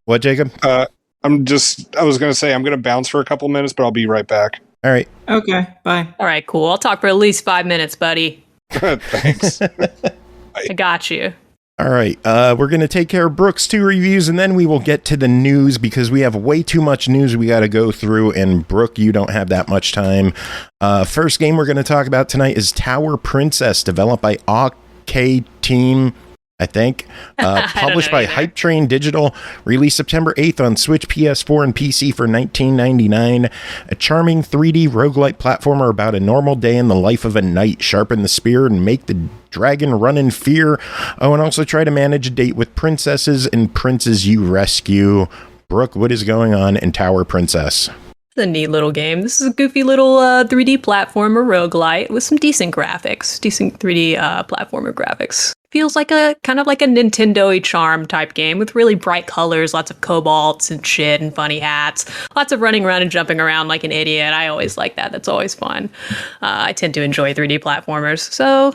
What, Jacob? I was going to say I'm going to bounce for a couple minutes, but I'll be right back. All right. Okay, bye. All right, cool. I'll talk for at least 5 minutes, buddy. Thanks. I got you. All right, we're going to take care of Brooke's 2 reviews, and then we will get to the news, because we have way too much news we got to go through, and Brooke, you don't have that much time. First game we're going to talk about tonight is Tower Princess, developed by AweKteaM, I think. Published by HypeTrain Digital, released September 8th on Switch, PS4, and PC for $19.99. A charming 3D roguelite platformer about a normal day in the life of a knight. Sharpen the spear and make the dragon run in fear. Oh, and also try to manage a date with princesses and princes you rescue. Brooke, what is going on in Tower Princess? It's a neat little game. This is a goofy little 3D platformer roguelite with some decent graphics, decent 3D platformer graphics. Feels like a kind of like a Nintendo-y charm type game with really bright colors, lots of cobalts and shit and funny hats, lots of running around and jumping around like an idiot. I always like that. That's always fun. I tend to enjoy 3D platformers. So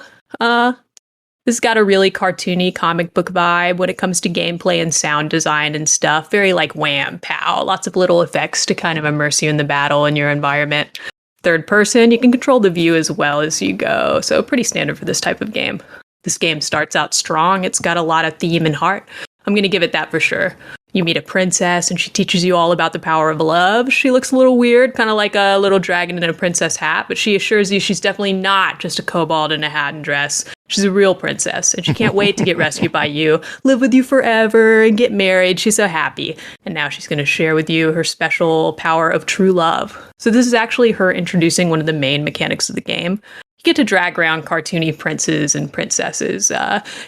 this has got a really cartoony comic book vibe when it comes to gameplay and sound design and stuff. Very like wham, pow. Lots of little effects to kind of immerse you in the battle and your environment. Third person, you can control the view as well as you go. So pretty standard for this type of game. This game starts out strong. It's got a lot of theme and heart. I'm going to give it that for sure. You meet a princess and she teaches you all about the power of love. She looks a little weird, kind of like a little dragon in a princess hat, but she assures you she's definitely not just a kobold in a hat and dress. She's a real princess, and she can't wait to get rescued by you, live with you forever, and get married. She's so happy. And now she's going to share with you her special power of true love. So this is actually her introducing one of the main mechanics of the game. You get to drag around cartoony princes and princesses.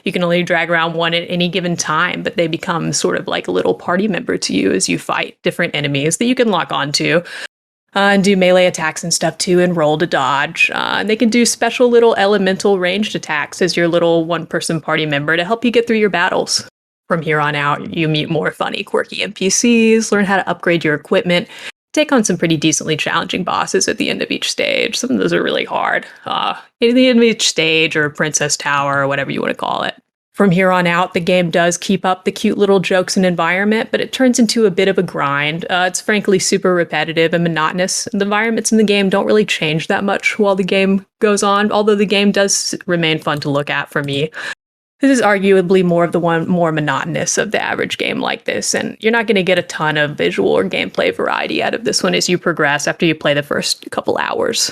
You can only drag around one at any given time, but they become sort of like a little party member to you as you fight different enemies that you can lock onto. And do melee attacks and stuff too, and roll to dodge. And they can do special little elemental ranged attacks as your little one-person party member to help you get through your battles. From here on out, you meet more funny, quirky NPCs, learn how to upgrade your equipment, take on some pretty decently challenging bosses at the end of each stage. Some of those are really hard. At the end of each stage, or Princess Tower, or whatever you want to call it. From here on out, the game does keep up the cute little jokes and environment, but it turns into a bit of a grind. It's frankly super repetitive and monotonous. The environments in the game don't really change that much while the game goes on, although the game does remain fun to look at for me. This is arguably more monotonous of the average game like this, and you're not going to get a ton of visual or gameplay variety out of this one as you progress after you play the first couple hours.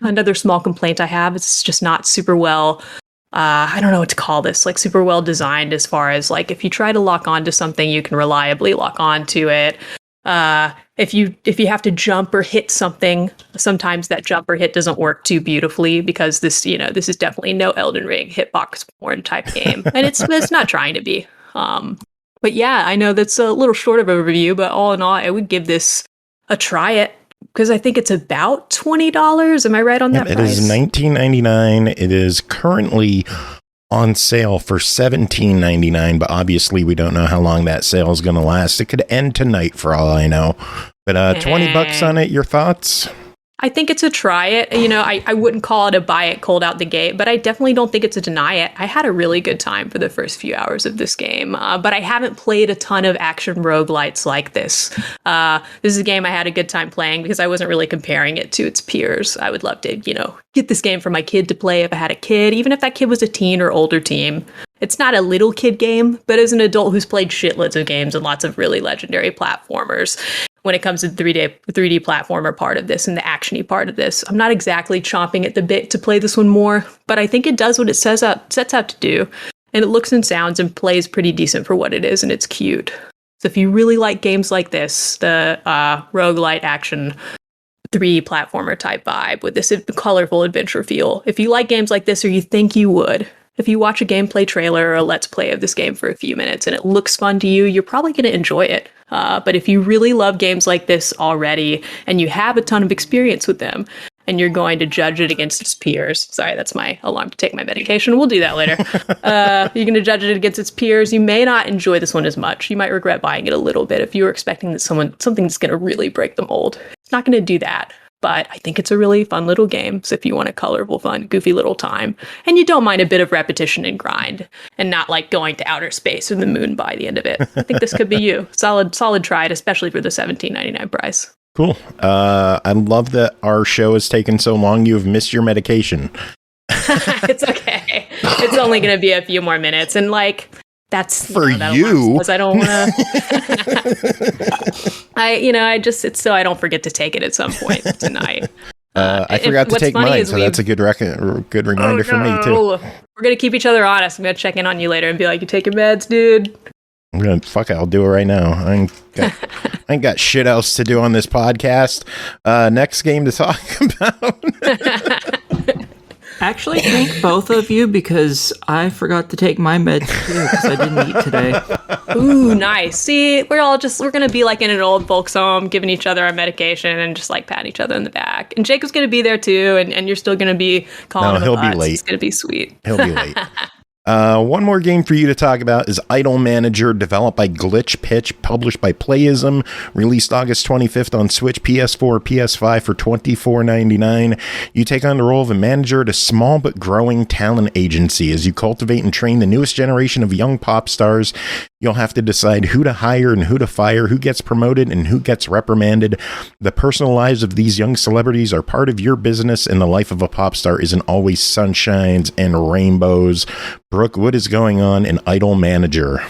Another small complaint I have is it's just not super well... I don't know what to call this, like super well designed as far as like if you try to lock onto something, you can reliably lock onto it. If you have to jump or hit something, sometimes that jump or hit doesn't work too beautifully because this is definitely no Elden Ring hitbox porn type game, and it's not trying to be. But yeah, I know that's a little short of a review, but all in all, I would give this a try it. Because I think it's about $20. Am I right on that price? It is $19.99. It is currently on sale for $17.99, but obviously we don't know how long that sale is going to last. It could end tonight for all I know. But $20 on it. Your thoughts? I think it's a try it. I wouldn't call it a buy it cold out the gate, but I definitely don't think it's a deny it. I had a really good time for the first few hours of this game, but I haven't played a ton of action roguelites like this. This is a game I had a good time playing because I wasn't really comparing it to its peers. I would love to, get this game for my kid to play if I had a kid, even if that kid was a teen or older teen. It's not a little kid game, but as an adult who's played shitloads of games and lots of really legendary platformers, when it comes to the 3D platformer part of this and the action-y part of this. I'm not exactly chomping at the bit to play this one more, but I think it does what it sets out to do. And it looks and sounds and plays pretty decent for what it is, and it's cute. So if you really like games like this, the roguelite action 3D platformer type vibe with this colorful adventure feel, if you like games like this or you think you would, if you watch a gameplay trailer or a let's play of this game for a few minutes and it looks fun to you, you're probably going to enjoy it. But if you really love games like this already and you have a ton of experience with them and you're going to judge it against its peers, sorry, that's my alarm to take my medication. We'll do that later. You're going to judge it against its peers. You may not enjoy this one as much. You might regret buying it a little bit if you were expecting that something that's going to really break the mold. It's not going to do that. But I think it's a really fun little game. So if you want a colorful, fun, goofy little time, and you don't mind a bit of repetition and grind, and not like going to outer space or the moon by the end of it, I think this could be you. Solid try, especially for the $17.99 price. Cool. I love that our show has taken so long. You have missed your medication. It's okay. It's only going to be a few more minutes, and like. That's for you. Because I don't want to. It's so I don't forget to take it at some point tonight. I forgot to take mine, so that's a good reminder for me too. We're gonna keep each other honest. I'm gonna check in on you later and be like, "You take your meds, dude." I'll do it right now. I ain't got shit else to do on this podcast. Next game to talk about. Actually, thank both of you because I forgot to take my meds too because I didn't eat today. Ooh, nice. See, we're going to be like in an old folks home, giving each other our medication and just like patting each other in the back. And Jacob's going to be there too, and you're still going to be calling him. No, he'll be late. It's going to be sweet. He'll be late. One more game for you to talk about is Idle Manager, developed by GlitchPitch, published by PLAYISM, released August 25th on Switch, PS4, PS5 for $24.99. You take on the role of a manager at a small but growing talent agency. As you cultivate and train the newest generation of young pop stars, you'll have to decide who to hire and who to fire, who gets promoted and who gets reprimanded. The personal lives of these young celebrities are part of your business, and the life of a pop star isn't always sunshines and rainbows. Brooke, what is going on in Idle Manager?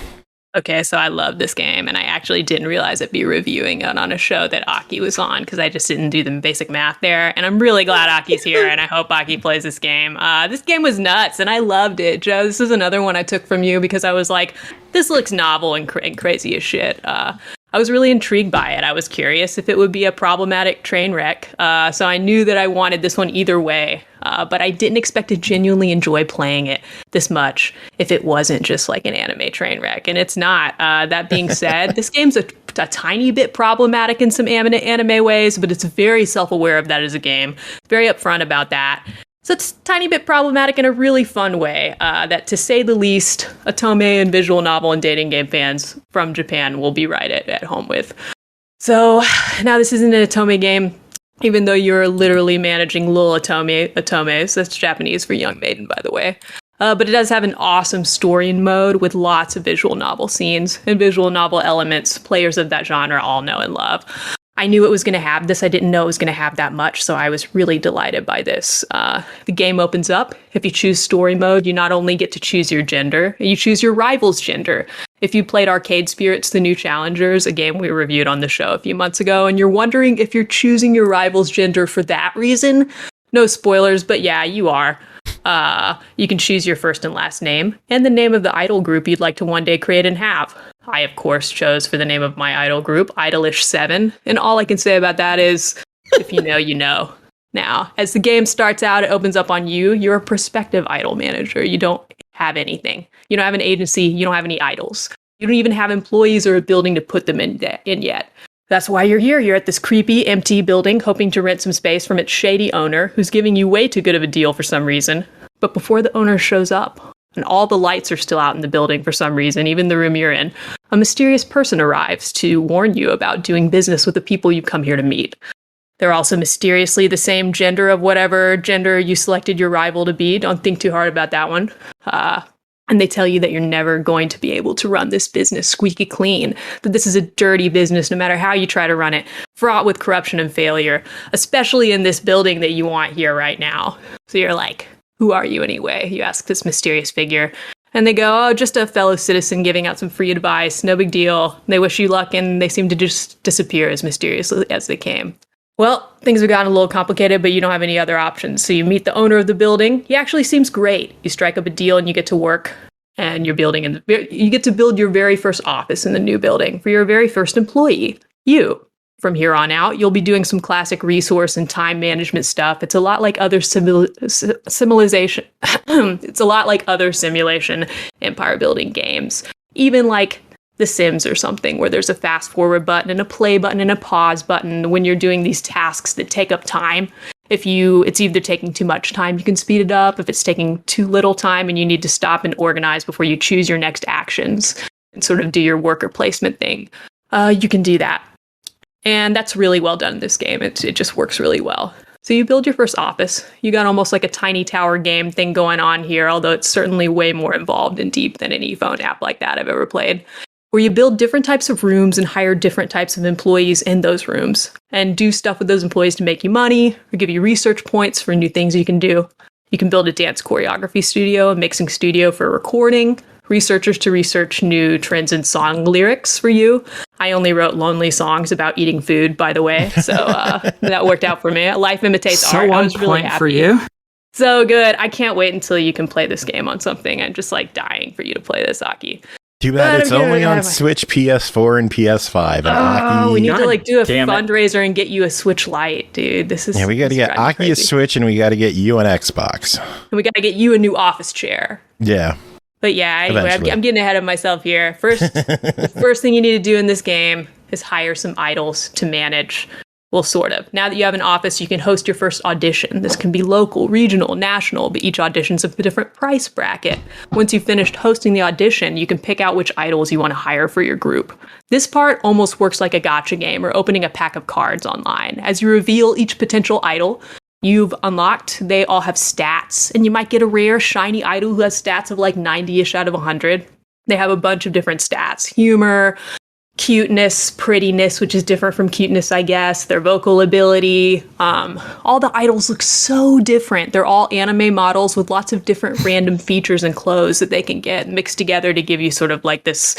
Okay, so I love this game, and I actually didn't realize I'd be reviewing it on a show that Aki was on because I just didn't do the basic math there. And I'm really glad Aki's here, and I hope Aki plays this game. This game was nuts, and I loved it. Joe, this is another one I took from you because I was like, this looks novel and crazy as shit. I was really intrigued by it. I was curious if it would be a problematic train wreck. So I knew that I wanted this one either way. But I didn't expect to genuinely enjoy playing it this much if it wasn't just like an anime train wreck. And it's not. That being said, this game's a tiny bit problematic in some anime ways, but it's very self-aware of that as a game. Very upfront about that. So it's a tiny bit problematic in a really fun way that, to say the least, otome and visual novel and dating game fans from Japan will be right at home with. So now this isn't an otome game, even though you're literally managing little otomes. That's Japanese for young maiden, by the way. But it does have an awesome story mode with lots of visual novel scenes and visual novel elements players of that genre all know and love. I knew it was going to have this. I didn't know it was going to have that much, so I was really delighted by this. The game opens up. If you choose story mode, you not only get to choose your gender, you choose your rival's gender. If you played Arcade Spirits: The New Challengers, a game we reviewed on the show a few months ago, and you're wondering if you're choosing your rival's gender for that reason, no spoilers, but yeah, you are. You can choose your first and last name, and the name of the idol group you'd like to one day create and have. I, of course, chose for the name of my idol group, Idolish7, and all I can say about that is, if you know, you know. Now, as the game starts out, it opens up on you. You're a prospective idol manager. You don't have anything. You don't have an agency. You don't have any idols. You don't even have employees or a building to put them in yet. That's why you're here. You're at this creepy, empty building, hoping to rent some space from its shady owner, who's giving you way too good of a deal for some reason. But before the owner shows up, and all the lights are still out in the building for some reason, even the room you're in, a mysterious person arrives to warn you about doing business with the people you come here to meet. They're also mysteriously the same gender of whatever gender you selected your rival to be. Don't think too hard about that one. And they tell you that you're never going to be able to run this business squeaky clean, that this is a dirty business no matter how you try to run it, fraught with corruption and failure, especially in this building that you want here right now. So you're like, who are you anyway? You ask this mysterious figure, And they go, oh, just a fellow citizen giving out some free advice. No big deal. They wish you luck, and they seem to just disappear as mysteriously as they came. Well, things have gotten a little complicated, but you don't have any other options. So you meet the owner of the building. He actually seems great. You strike up a deal, and you get to work. And you're building, and you get to build your very first office in the new building for your very first employee, you. From here on out, you'll be doing some classic resource and time management stuff. It's a lot like other simulation. It's a lot like other simulation empire building games. Even like The Sims or something, where there's a fast forward button and a play button and a pause button when you're doing these tasks that take up time. If it's either taking too much time, you can speed it up. If it's taking too little time and you need to stop and organize before you choose your next actions and sort of do your worker placement thing, you can do that. And that's really well done in this game. It just works really well. So you build your first office. You got almost like a tiny tower game thing going on here, although it's certainly way more involved and deep than any phone app like that I've ever played, where you build different types of rooms and hire different types of employees in those rooms and do stuff with those employees to make you money or give you research points for new things you can do. You can build a dance choreography studio, a mixing studio for recording, researchers to research new trends in song lyrics for you. I only wrote lonely songs about eating food, by the way, so that worked out for me. Life imitates art. I was really happy for you. So good. I can't wait until you can play this game on something. I'm just like dying for you to play this, Aki. Too bad it's only on Switch, PS4, and PS5. And we need to like do a fundraiser and get you a Switch Lite, dude. This is we got to get Aki a Switch, and we got to get you an Xbox. And we got to get you a new office chair. Yeah. But yeah, anyway, I'm getting ahead of myself here. The first thing you need to do in this game is hire some idols to manage. Well, sort of. Now that you have an office, you can host your first audition. This can be local, regional, national, but each audition's a different price bracket. Once you've finished hosting the audition, you can pick out which idols you want to hire for your group. This part almost works like a gacha game or opening a pack of cards online. As you reveal each potential idol you've unlocked, they all have stats, and you might get a rare, shiny idol who has stats of like 90-ish out of 100. They have a bunch of different stats. Humor, cuteness, prettiness, which is different from cuteness, I guess, their vocal ability. All the idols look so different. They're all anime models with lots of different random features and clothes that they can get mixed together to give you sort of like this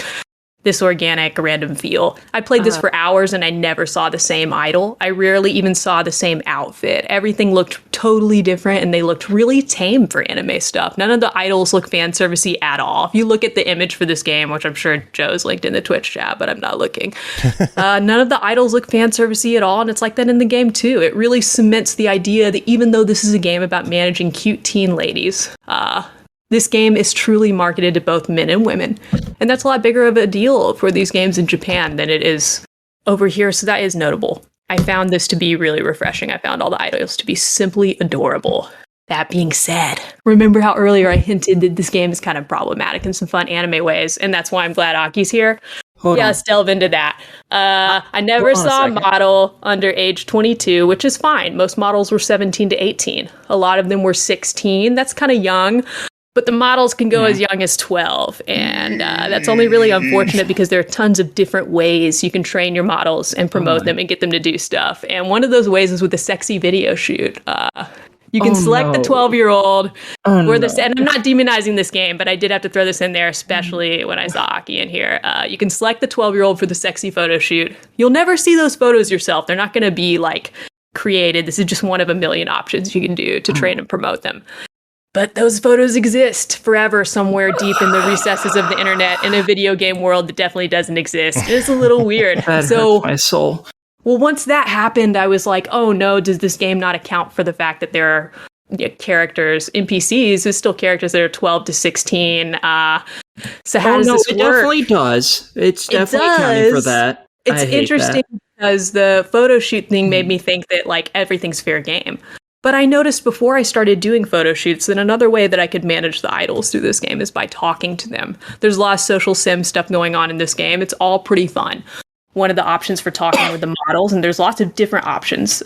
organic random feel. I played this for hours and I never saw the same idol. I rarely even saw the same outfit. Everything looked totally different and they looked really tame for anime stuff. None of the idols look fan servicey at all. If you look at the image for this game, which I'm sure Joe's linked in the Twitch chat, but I'm not looking, none of the idols look fan servicey at all, and it's like that in the game too. It really cements the idea that even though this is a game about managing cute teen ladies, this game is truly marketed to both men and women. And that's a lot bigger of a deal for these games in Japan than it is over here. So that is notable. I found this to be really refreshing. I found all the idols to be simply adorable. That being said, remember how earlier I hinted that this game is kind of problematic in some fun anime ways. And that's why I'm glad Aki's here. Let's delve into that. I never saw a model under age 22, which is fine. Most models were 17 to 18. A lot of them were 16. That's kind of young. But the models can go as young as 12, and that's only really unfortunate because there are tons of different ways you can train your models and promote them and get them to do stuff. And one of those ways is with a sexy video shoot. You can select the 12-year-old. And I'm not demonizing this game, but I did have to throw this in there, especially when I saw Aki in here. You can select the 12-year-old for the sexy photo shoot. You'll never see those photos yourself. They're not going to be like created. This is just one of a million options you can do to train and promote them. But those photos exist forever somewhere deep in the recesses of the internet in a video game world that definitely doesn't exist. It's a little weird. That hurts my soul. Well, once that happened, I was like, oh no, does this game not account for the fact that there are characters, NPCs, who's still characters that are 12 to 16? So how does this work? It definitely does. It's definitely accounting for that. It's interesting because the photo shoot thing made me think that like everything's fair game. But I noticed before I started doing photo shoots that another way that I could manage the idols through this game is by talking to them. There's a lot of social sim stuff going on in this game. It's all pretty fun. One of the options for talking with the models, and there's lots of different options,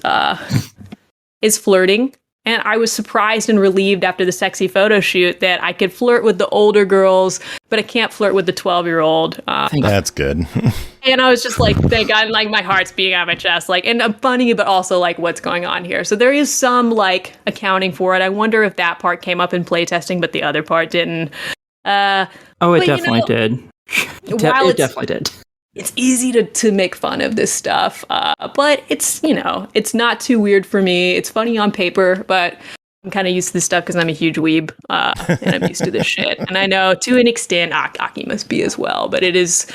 is flirting. And I was surprised and relieved after the sexy photo shoot that I could flirt with the older girls, but I can't flirt with the 12-year-old. That's good. And I was just like, thank God, like my heart's beating out of my chest, like, and funny, but also like what's going on here. So there is some like accounting for it. I wonder if that part came up in playtesting, but the other part didn't. It but, definitely did. While It definitely did. it's easy to make fun of this stuff, but it's not too weird for me. It's funny on paper, but I'm kind of used to this stuff because I'm a huge weeb, and I'm used to this shit. And I know to an extent Aki must be as well, but it is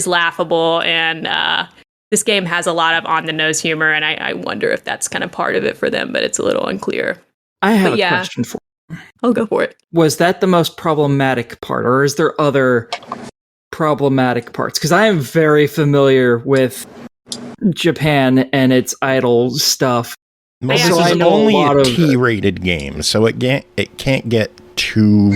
laughable, and this game has a lot of on the nose humor, and I wonder if that's kind of part of it for them, but it's a little unclear. I have a question for you. I'll go for it. Was that the most problematic part, or is there other problematic parts? Because I am very familiar with Japan and its idol stuff. Well, So this I is know a only lot a of- T-rated game, so it can't get too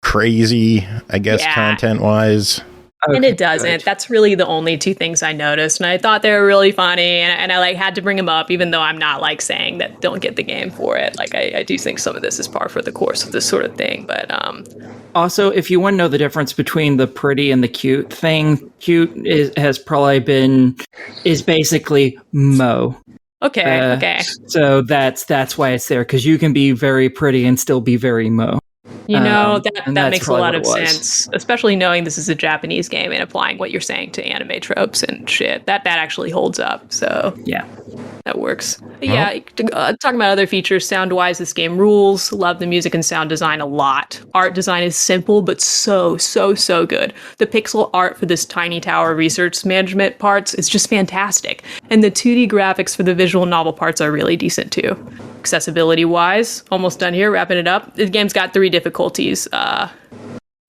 crazy, I guess, Yeah. content-wise. And Okay, it doesn't. good. That's really the only two things I noticed, and I thought they were really funny, and I had to bring them up, even though I'm not saying that don't get the game for it. I do think some of this is par for the course of this sort of thing, but Also, if you want to know the difference between the pretty and the cute thing, cute is basically Mo. okay. So that's why it's there, because you can be very pretty and still be very Mo. You know, and that that's makes a probably lot what of it was. sense, especially knowing this is a Japanese game and applying what you're saying to anime tropes and shit. That actually holds up. So Yeah. that works. But yeah, talking about other features, sound-wise, this game rules. Love the music and sound design a lot. Art design is simple, but so good. The pixel art for this tiny tower research management parts is just fantastic. And the 2D graphics for the visual novel parts are really decent too. Accessibility-wise, almost done here, wrapping it up. The game's got 3 difficulties.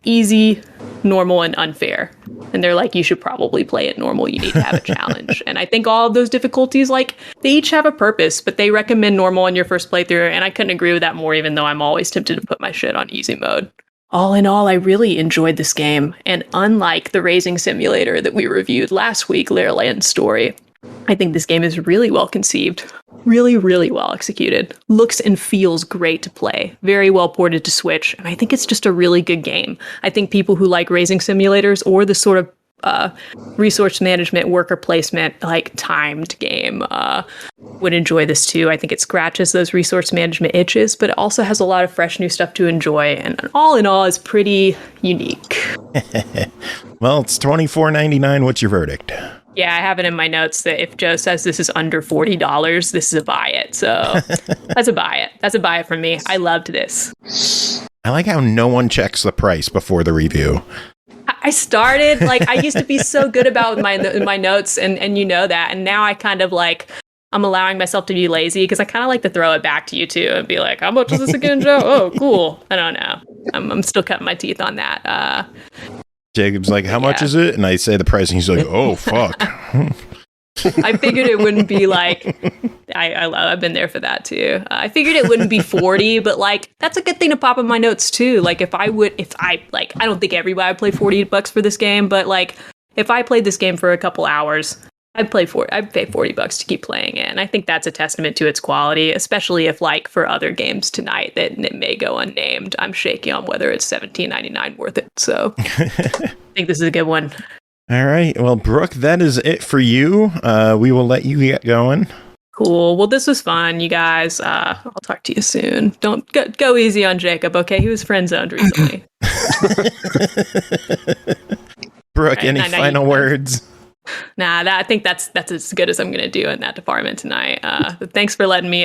Easy, normal, and unfair. And they're like, you should probably play it normal. You need to have a challenge. And I think all of those difficulties, they each have a purpose, but they recommend normal in your first playthrough. And I couldn't agree with that more, even though I'm always tempted to put my shit on easy mode. All in all, I really enjoyed this game. And unlike the racing simulator that we reviewed last week, Land Story, I think this game is really well conceived, really well executed, looks and feels great to play, very well ported to Switch, and I think it's just a really good game. I think people who like racing simulators or the sort of resource management, worker placement, timed game would enjoy this too. I think it scratches those resource management itches, but it also has a lot of fresh new stuff to enjoy, and all in all is pretty unique. Well, it's $24.99. What's your verdict? Yeah, I have it in my notes that if Joe says this is under $40, this is a buy it. So that's a buy it. That's a buy it from me. I loved this. I like how no one checks the price before the review. I started, I used to be so good about my notes, and you know that. And now I kind of I'm allowing myself to be lazy because I kind of like to throw it back to you too and be like, how much is this again, Joe? Oh, cool. I don't know. I'm still cutting my teeth on that. Jacob's like, how much is it? And I say the price, and he's like, oh, fuck. I figured it wouldn't be I've been there for that too. I figured it wouldn't be 40, but that's a good thing to pop in my notes too. I don't think everybody would play $40 for this game, but if I played this game for a couple hours, I'd pay $40 to keep playing it. And I think that's a testament to its quality, especially if for other games tonight that it may go unnamed, I'm shaky on whether it's $17.99 worth it. So I think this is a good one. All right. Well, Brooke, that is it for you. We will let you get going. Cool. Well, this was fun, you guys. I'll talk to you soon. Don't go easy on Jacob, okay? He was friend zoned recently. Brooke, Right, any final words? Nah, I think that's as good as I'm going to do in that department tonight. But thanks for letting me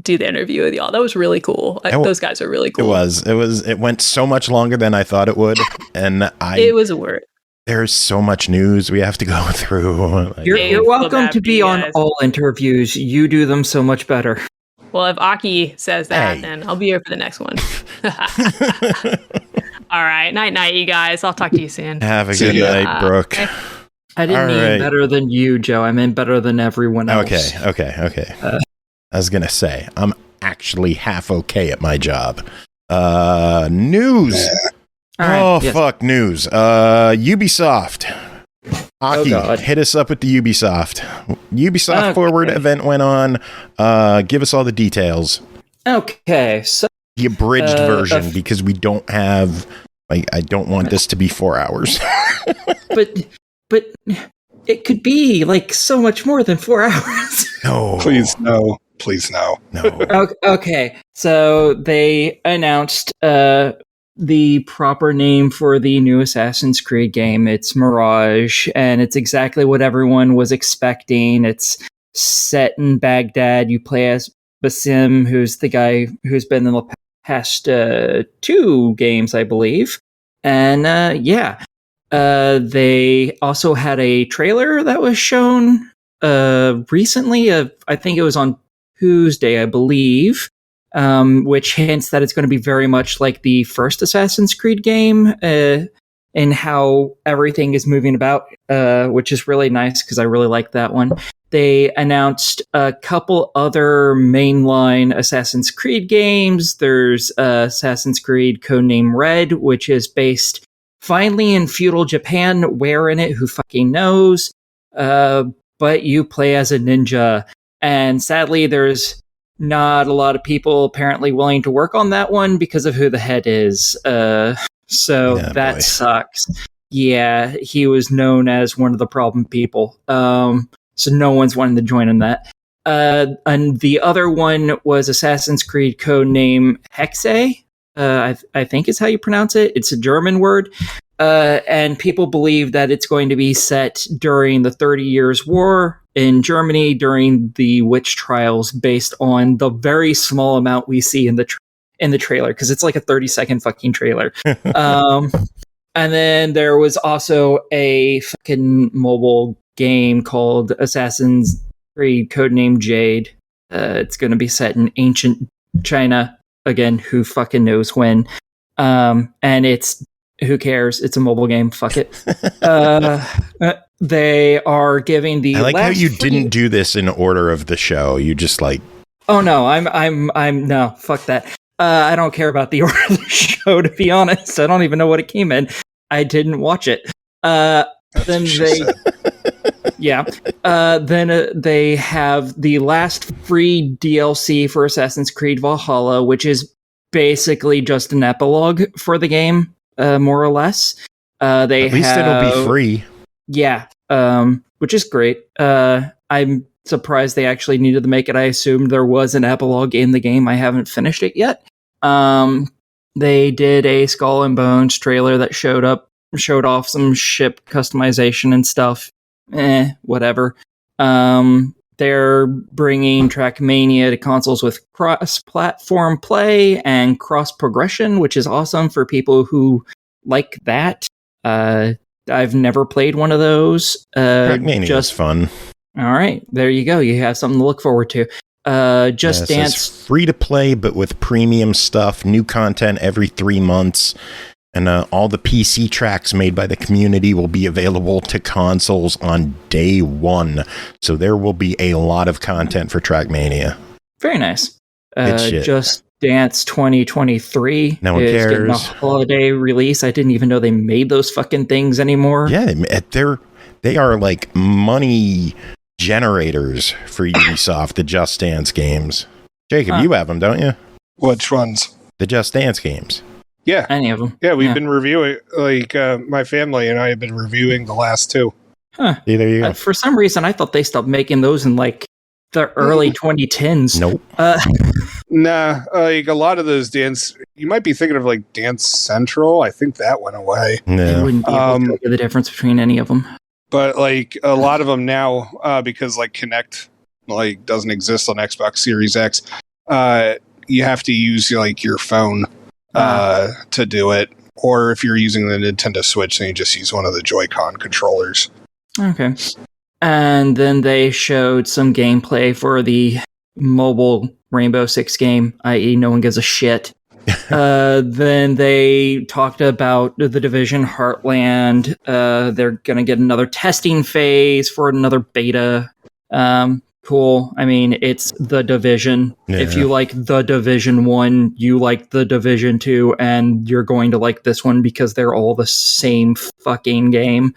do the interview with y'all. That was really cool. Those guys are really cool. It went so much longer than I thought it would. And it was a word. There's so much news we have to go through. You're welcome to be on all interviews. You do them so much better. Well, if Aki says that, then I'll be here for the next one. All right. Night, you guys. I'll talk to you soon. Have a good night, Brooke. Okay. I didn't mean better than you, Joe. I meant better than everyone else. Okay. I was going to say, I'm actually half okay at my job. News. Fuck news. Ubisoft. Aki, hit us up with the Ubisoft. Ubisoft Forward event went on. Give us all the details. Okay, so the abridged version, because we don't have, I don't want this to be 4 hours. But it could be so much more than 4 hours. No. Please no. Please no. No. Okay, so they announced the proper name for the new Assassin's Creed game. It's Mirage, and it's exactly what everyone was expecting. It's set in Baghdad. You play as Basim, who's the guy who's been in the past 2 games, I believe. And they also had a trailer that was shown recently. I think it was on Tuesday, I believe, which hints that it's going to be very much like the first Assassin's Creed game in how everything is moving about, which is really nice because I really like that one. They announced a couple other mainline Assassin's Creed games. There's Assassin's Creed Codename Red, which is based finally in feudal Japan. Where in it? Who fucking knows? But you play as a ninja. And sadly, there's not a lot of people apparently willing to work on that one because of who the head is. So that boy. Sucks. Yeah, he was known as one of the problem people. So no one's wanting to join in that. And the other one was Assassin's Creed codename Hexe. I think is how you pronounce it. It's a German word. And people believe that it's going to be set during the 30 Years' War in Germany during the witch trials, based on the very small amount we see in the trailer, because it's like a 30-second fucking trailer. And then there was also a fucking mobile game called Assassin's Creed codename Jade. It's going to be set in ancient China. Again, who fucking knows when. And it's, who cares? It's a mobile game. Fuck it. They are giving the. I like how you didn't do this in order of the show. You just like. Oh no, I'm no, fuck that. I don't care about the order of the show, to be honest. I don't even know what it came in. I didn't watch it. Then they. Yeah. Then they have the last free DLC for Assassin's Creed Valhalla, which is basically just an epilogue for the game, more or less. At least it'll be free. Yeah, which is great. I'm surprised they actually needed to make it. I assumed there was an epilogue in the game. I haven't finished it yet. They did a Skull and Bones trailer that showed off some ship customization and stuff. Whatever. They're bringing Trackmania to consoles with cross-platform play and cross-progression, which is awesome for people who like that. I've never played one of those. Trackmania is fun. All right, there you go. You have something to look forward to. Just Dance, free to play, but with premium stuff, new content every 3 months. And all the PC tracks made by the community will be available to consoles on day 1. So there will be a lot of content for Trackmania. Very nice. Just Dance 2023. No one cares. Getting a holiday release. I didn't even know they made those fucking things anymore. Yeah, they are like money generators for Ubisoft, the Just Dance games. Jacob, you have them, don't you? Which ones? The Just Dance games. Yeah. Any of them. Yeah, we've been reviewing, my family and I have been reviewing the last 2. Huh. See, there you go. For some reason, I thought they stopped making those in, the early 2010s. Nope. Nah, a lot of those dance, you might be thinking of, Dance Central. I think that went away. No. I wouldn't be able to tell you the difference between any of them. But, a lot of them now, because, Kinect, doesn't exist on Xbox Series X, you have to use, your phone. To do it, or if you're using the Nintendo Switch, then you just use one of the Joy-Con controllers. Okay. And then they showed some gameplay for the mobile Rainbow Six game, i.e. no one gives a shit. Then they talked about The Division Heartland. They're going to get another testing phase for another beta. Cool. I mean, it's The Division. Yeah. If you like The Division 1, you like The Division 2, and you're going to like this one because they're all the same fucking game.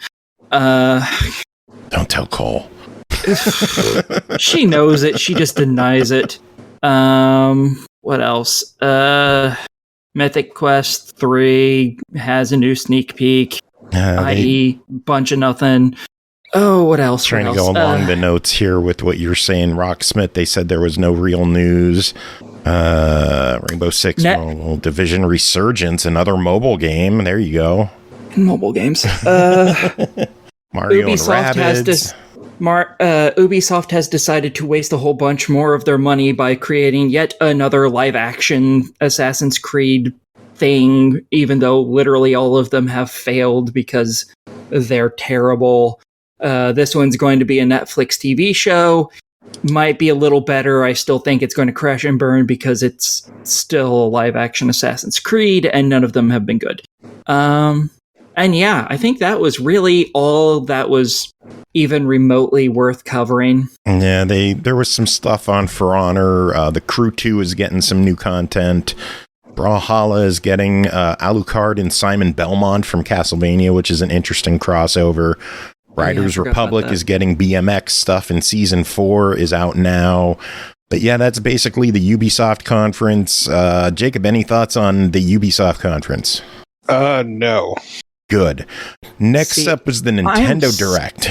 Don't tell Cole. She knows it. She just denies it. What else? Mythic Quest 3 has a new sneak peek, i.e. bunch of nothing. Oh, what else? Trying to go along the notes here with what you're saying, Rocksmith. They said there was no real news. Rainbow Six Division Resurgence, another mobile game. There you go. Mobile games. Mario Ubisoft and Rabbids. Ubisoft has decided to waste a whole bunch more of their money by creating yet another live-action Assassin's Creed thing, even though literally all of them have failed because they're terrible. This one's going to be a Netflix TV show. Might be a little better. I still think it's going to crash and burn because it's still a live-action Assassin's Creed, and none of them have been good. And yeah, I think that was really all that was even remotely worth covering. Yeah, there was some stuff on For Honor. The Crew 2 is getting some new content. Brawlhalla is getting Alucard and Simon Belmont from Castlevania, which is an interesting crossover. Riders Republic is getting BMX stuff, and Season 4 is out now. But yeah, that's basically the Ubisoft conference. Jacob, any thoughts on the Ubisoft conference? No. Good. Next up was the Nintendo Direct.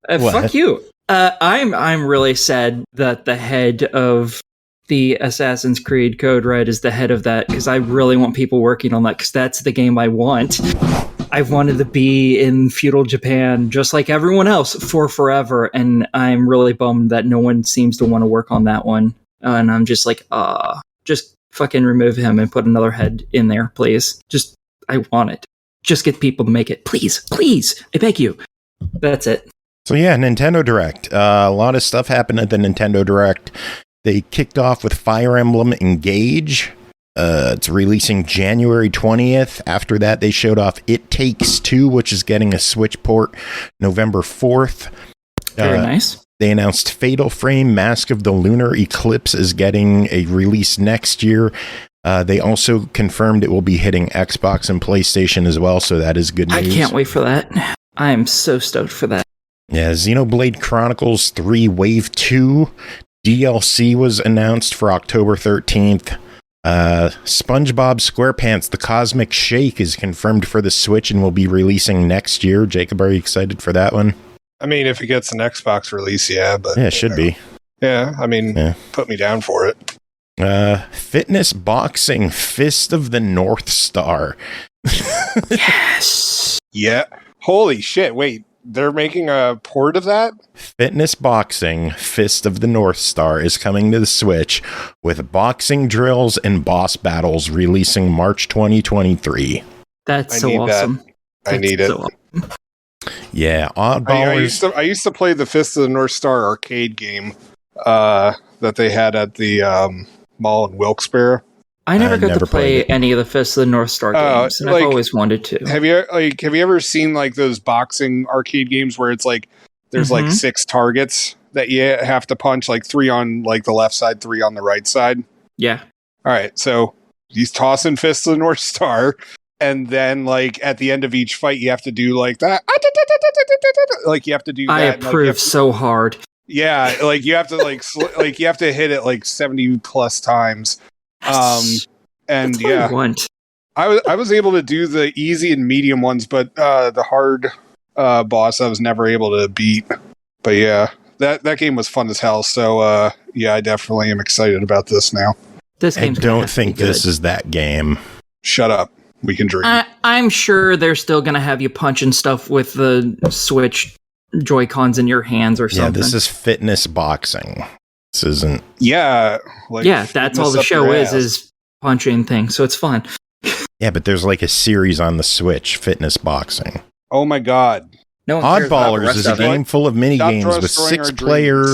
Fuck you. I'm really sad that the head of the Assassin's Creed Code Red is the head of that, because I really want people working on that, because that's the game I want. I've wanted to be in feudal Japan just like everyone else for forever, and I'm really bummed that no one seems to want to work on that one. And I'm just like, just fucking remove him and put another head in there, please. Just, I want it. Just get people to make it. Please, please, I beg you. That's it. So yeah, Nintendo Direct. A lot of stuff happened at the Nintendo Direct. They kicked off with Fire Emblem Engage. It's releasing January 20th. After that, they showed off It Takes Two, which is getting a Switch port November 4th. Very nice. They announced Fatal Frame Mask of the Lunar Eclipse is getting a release next year. They also confirmed it will be hitting Xbox and PlayStation as well, so that is good news. I can't wait for that. I am so stoked for that. Yeah, Xenoblade Chronicles 3 Wave 2 DLC was announced for October 13th. SpongeBob SquarePants The Cosmic Shake is confirmed for the Switch and will be releasing next year. Jacob, are you excited for that one? I mean, if it gets an Xbox release, yeah. But yeah, it should be. Yeah, I mean, put me down for it. Fitness Boxing Fist of the North Star. Yes. Yeah. Holy shit. Wait, they're making a port of that? Fitness Boxing Fist of the North Star is coming to the Switch with boxing drills and boss battles releasing March 2023. That's so awesome. I need it. Awesome. Yeah, Oddballers. I used to play the Fist of the North Star arcade game that they had at the mall in Wilkes-Barre. I never got to play any of the Fist of the North Star games, and I've always wanted to. Have you ever seen like those boxing arcade games where it's like there's like 6 targets that you have to punch, like 3 on like the left side, 3 on the right side? Yeah. All right, so he's tossing Fist of the North Star, and then like at the end of each fight, you have to do like that. Like you have to do that. I approve so hard. Yeah, like you have to like you have to hit it like 70 plus times. And that's what I want. I was able to do the easy and medium ones, but the hard boss I was never able to beat. But yeah, that game was fun as hell. So yeah, I definitely am excited about this now. I don't think this is that game. Shut up. We can dream. I'm sure they're still going to have you punching stuff with the Switch Joy-Cons in your hands or something. Yeah, this is Fitness Boxing. This isn't... Yeah. That's all the show is punching things, so it's fun. Yeah, but there's like a series on the Switch, Fitness Boxing. Oh my god. No Oddballers is a game full of mini-games with 6-player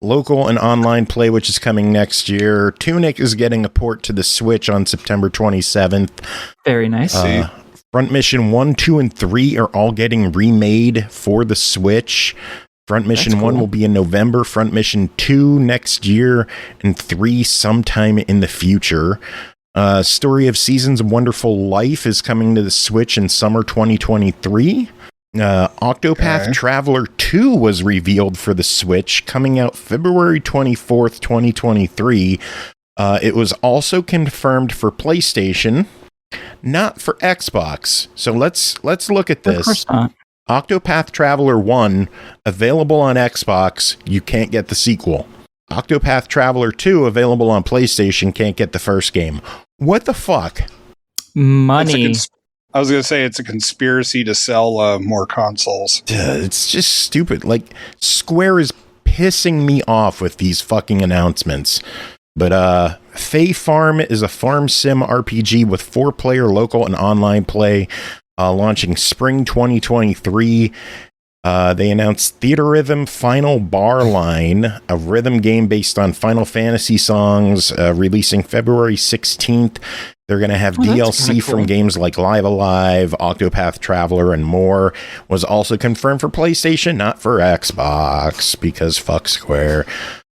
local and online play, which is coming next year. Tunic is getting a port to the Switch on September 27th. Very nice. Front Mission 1, 2, and 3 are all getting remade for the Switch. Front Mission 1 will be in November, Front Mission 2 next year, and 3 sometime in the future. Story of Seasons of Wonderful Life is coming to the Switch in summer 2023. Octopath Traveler 2 was revealed for the Switch, coming out February 24th, 2023. It was also confirmed for PlayStation, not for Xbox. So let's look at this. Of course not. Octopath Traveler 1, available on Xbox. You can't get the sequel. Octopath Traveler 2, available on PlayStation, can't get the first game. What the fuck? Money. I was going to say it's a conspiracy to sell more consoles. It's just stupid. Like, Square is pissing me off with these fucking announcements. But Fae Farm is a farm sim RPG with 4-player local and online play, launching spring 2023. They announced Theatrhythm Final Bar Line, a rhythm game based on Final Fantasy songs, releasing February 16th. They're going to have DLC from games like Live Alive, Octopath Traveler, and more. Was also confirmed for PlayStation, not for Xbox, because fuck Square.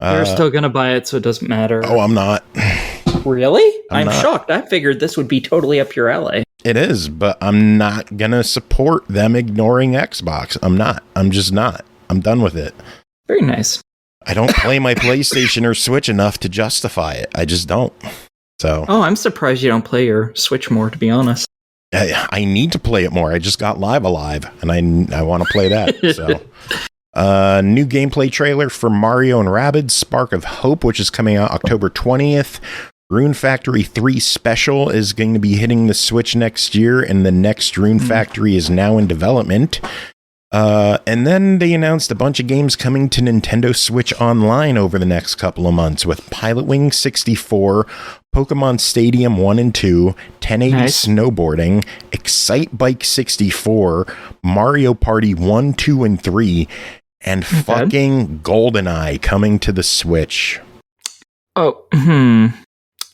You're still going to buy it, so it doesn't matter. Oh, I'm not. Really? I'm not. shocked. I figured this would be totally up your alley. It is, but I'm not going to support them ignoring Xbox. I'm not. I'm just not. I'm done with it. Very nice. I don't play my PlayStation or Switch enough to justify it. I just don't. So. Oh, I'm surprised you don't play your Switch more, to be honest. I need to play it more. I just got Live Alive, and I want to play that. So. New gameplay trailer for Mario and Rabbids Spark of Hope, which is coming out October 20th. Rune Factory 3 Special is going to be hitting the Switch next year, and the next Rune Factory is now in development. And then they announced a bunch of games coming to Nintendo Switch Online over the next couple of months, with Pilotwing 64, Pokemon Stadium 1 and 2, 1080 Snowboarding, Excite Bike 64, Mario Party 1, 2, and 3, and fucking GoldenEye coming to the Switch. Oh,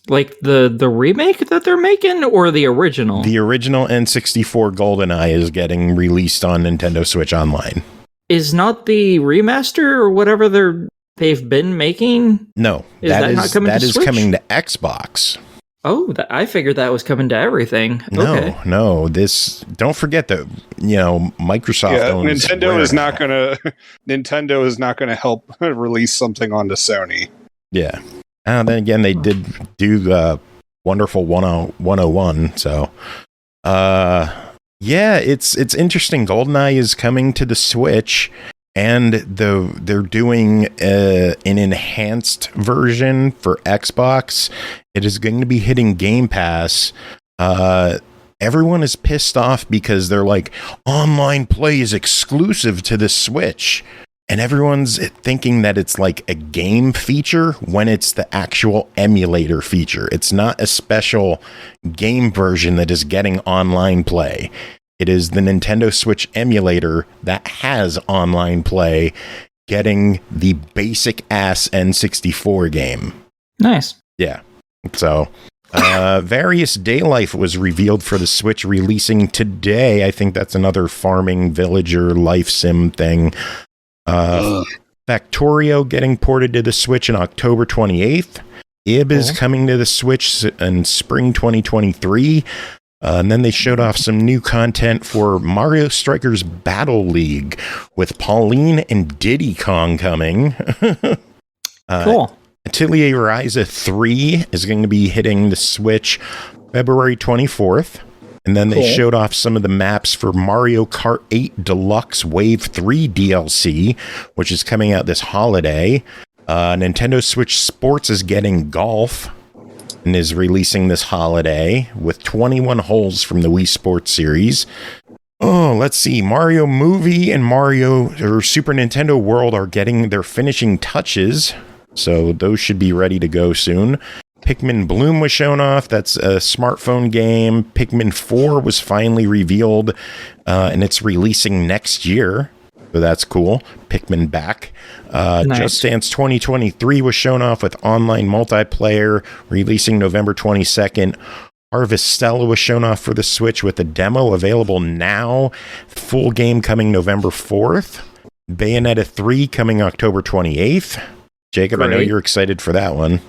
like the remake that they're making, or the original? The original N64 GoldenEye is getting released on Nintendo Switch Online. Is not the remaster or whatever they've been making? No, that not coming to Switch? Coming to Xbox. Oh, I figured that was coming to everything. Okay. No. This, don't forget that Microsoft owns Nintendo is not going to help release something onto Sony. Yeah. And then again, they did do Wonderful 101. So, yeah, it's interesting. GoldenEye is coming to the Switch, and they're doing an enhanced version for Xbox. It is going to be hitting Game Pass. Everyone is pissed off because they're like, online play is exclusive to the Switch. And everyone's thinking that it's like a game feature when it's the actual emulator feature. It's not a special game version that is getting online play. It is the Nintendo Switch emulator that has online play getting the basic ass N64 game. Nice. Yeah. So, Various Daylife was revealed for the Switch, releasing today. I think that's another farming villager life sim thing. Factorio getting ported to the Switch in October 28th. Ib is coming to the Switch in spring 2023. And then they showed off some new content for Mario Strikers Battle League with Pauline and Diddy Kong coming. Cool. Atelier Ryza 3 is going to be hitting the Switch February 24th. And then they showed off some of the maps for Mario Kart 8 Deluxe Wave 3 DLC, which is coming out this holiday. Nintendo Switch Sports is getting golf and is releasing this holiday with 21 holes from the Wii Sports series. Oh, let's see. Mario Movie and Super Nintendo World are getting their finishing touches, so those should be ready to go soon. Pikmin Bloom was shown off. That's a smartphone game. Pikmin 4 was finally revealed, and it's releasing next year. So that's cool. Pikmin back. Nice. Just Dance 2023 was shown off with online multiplayer, releasing November 22nd. Harvestella was shown off for the Switch with a demo available now. Full game coming November 4th. Bayonetta 3 coming October 28th. Jacob, great. I know you're excited for that one.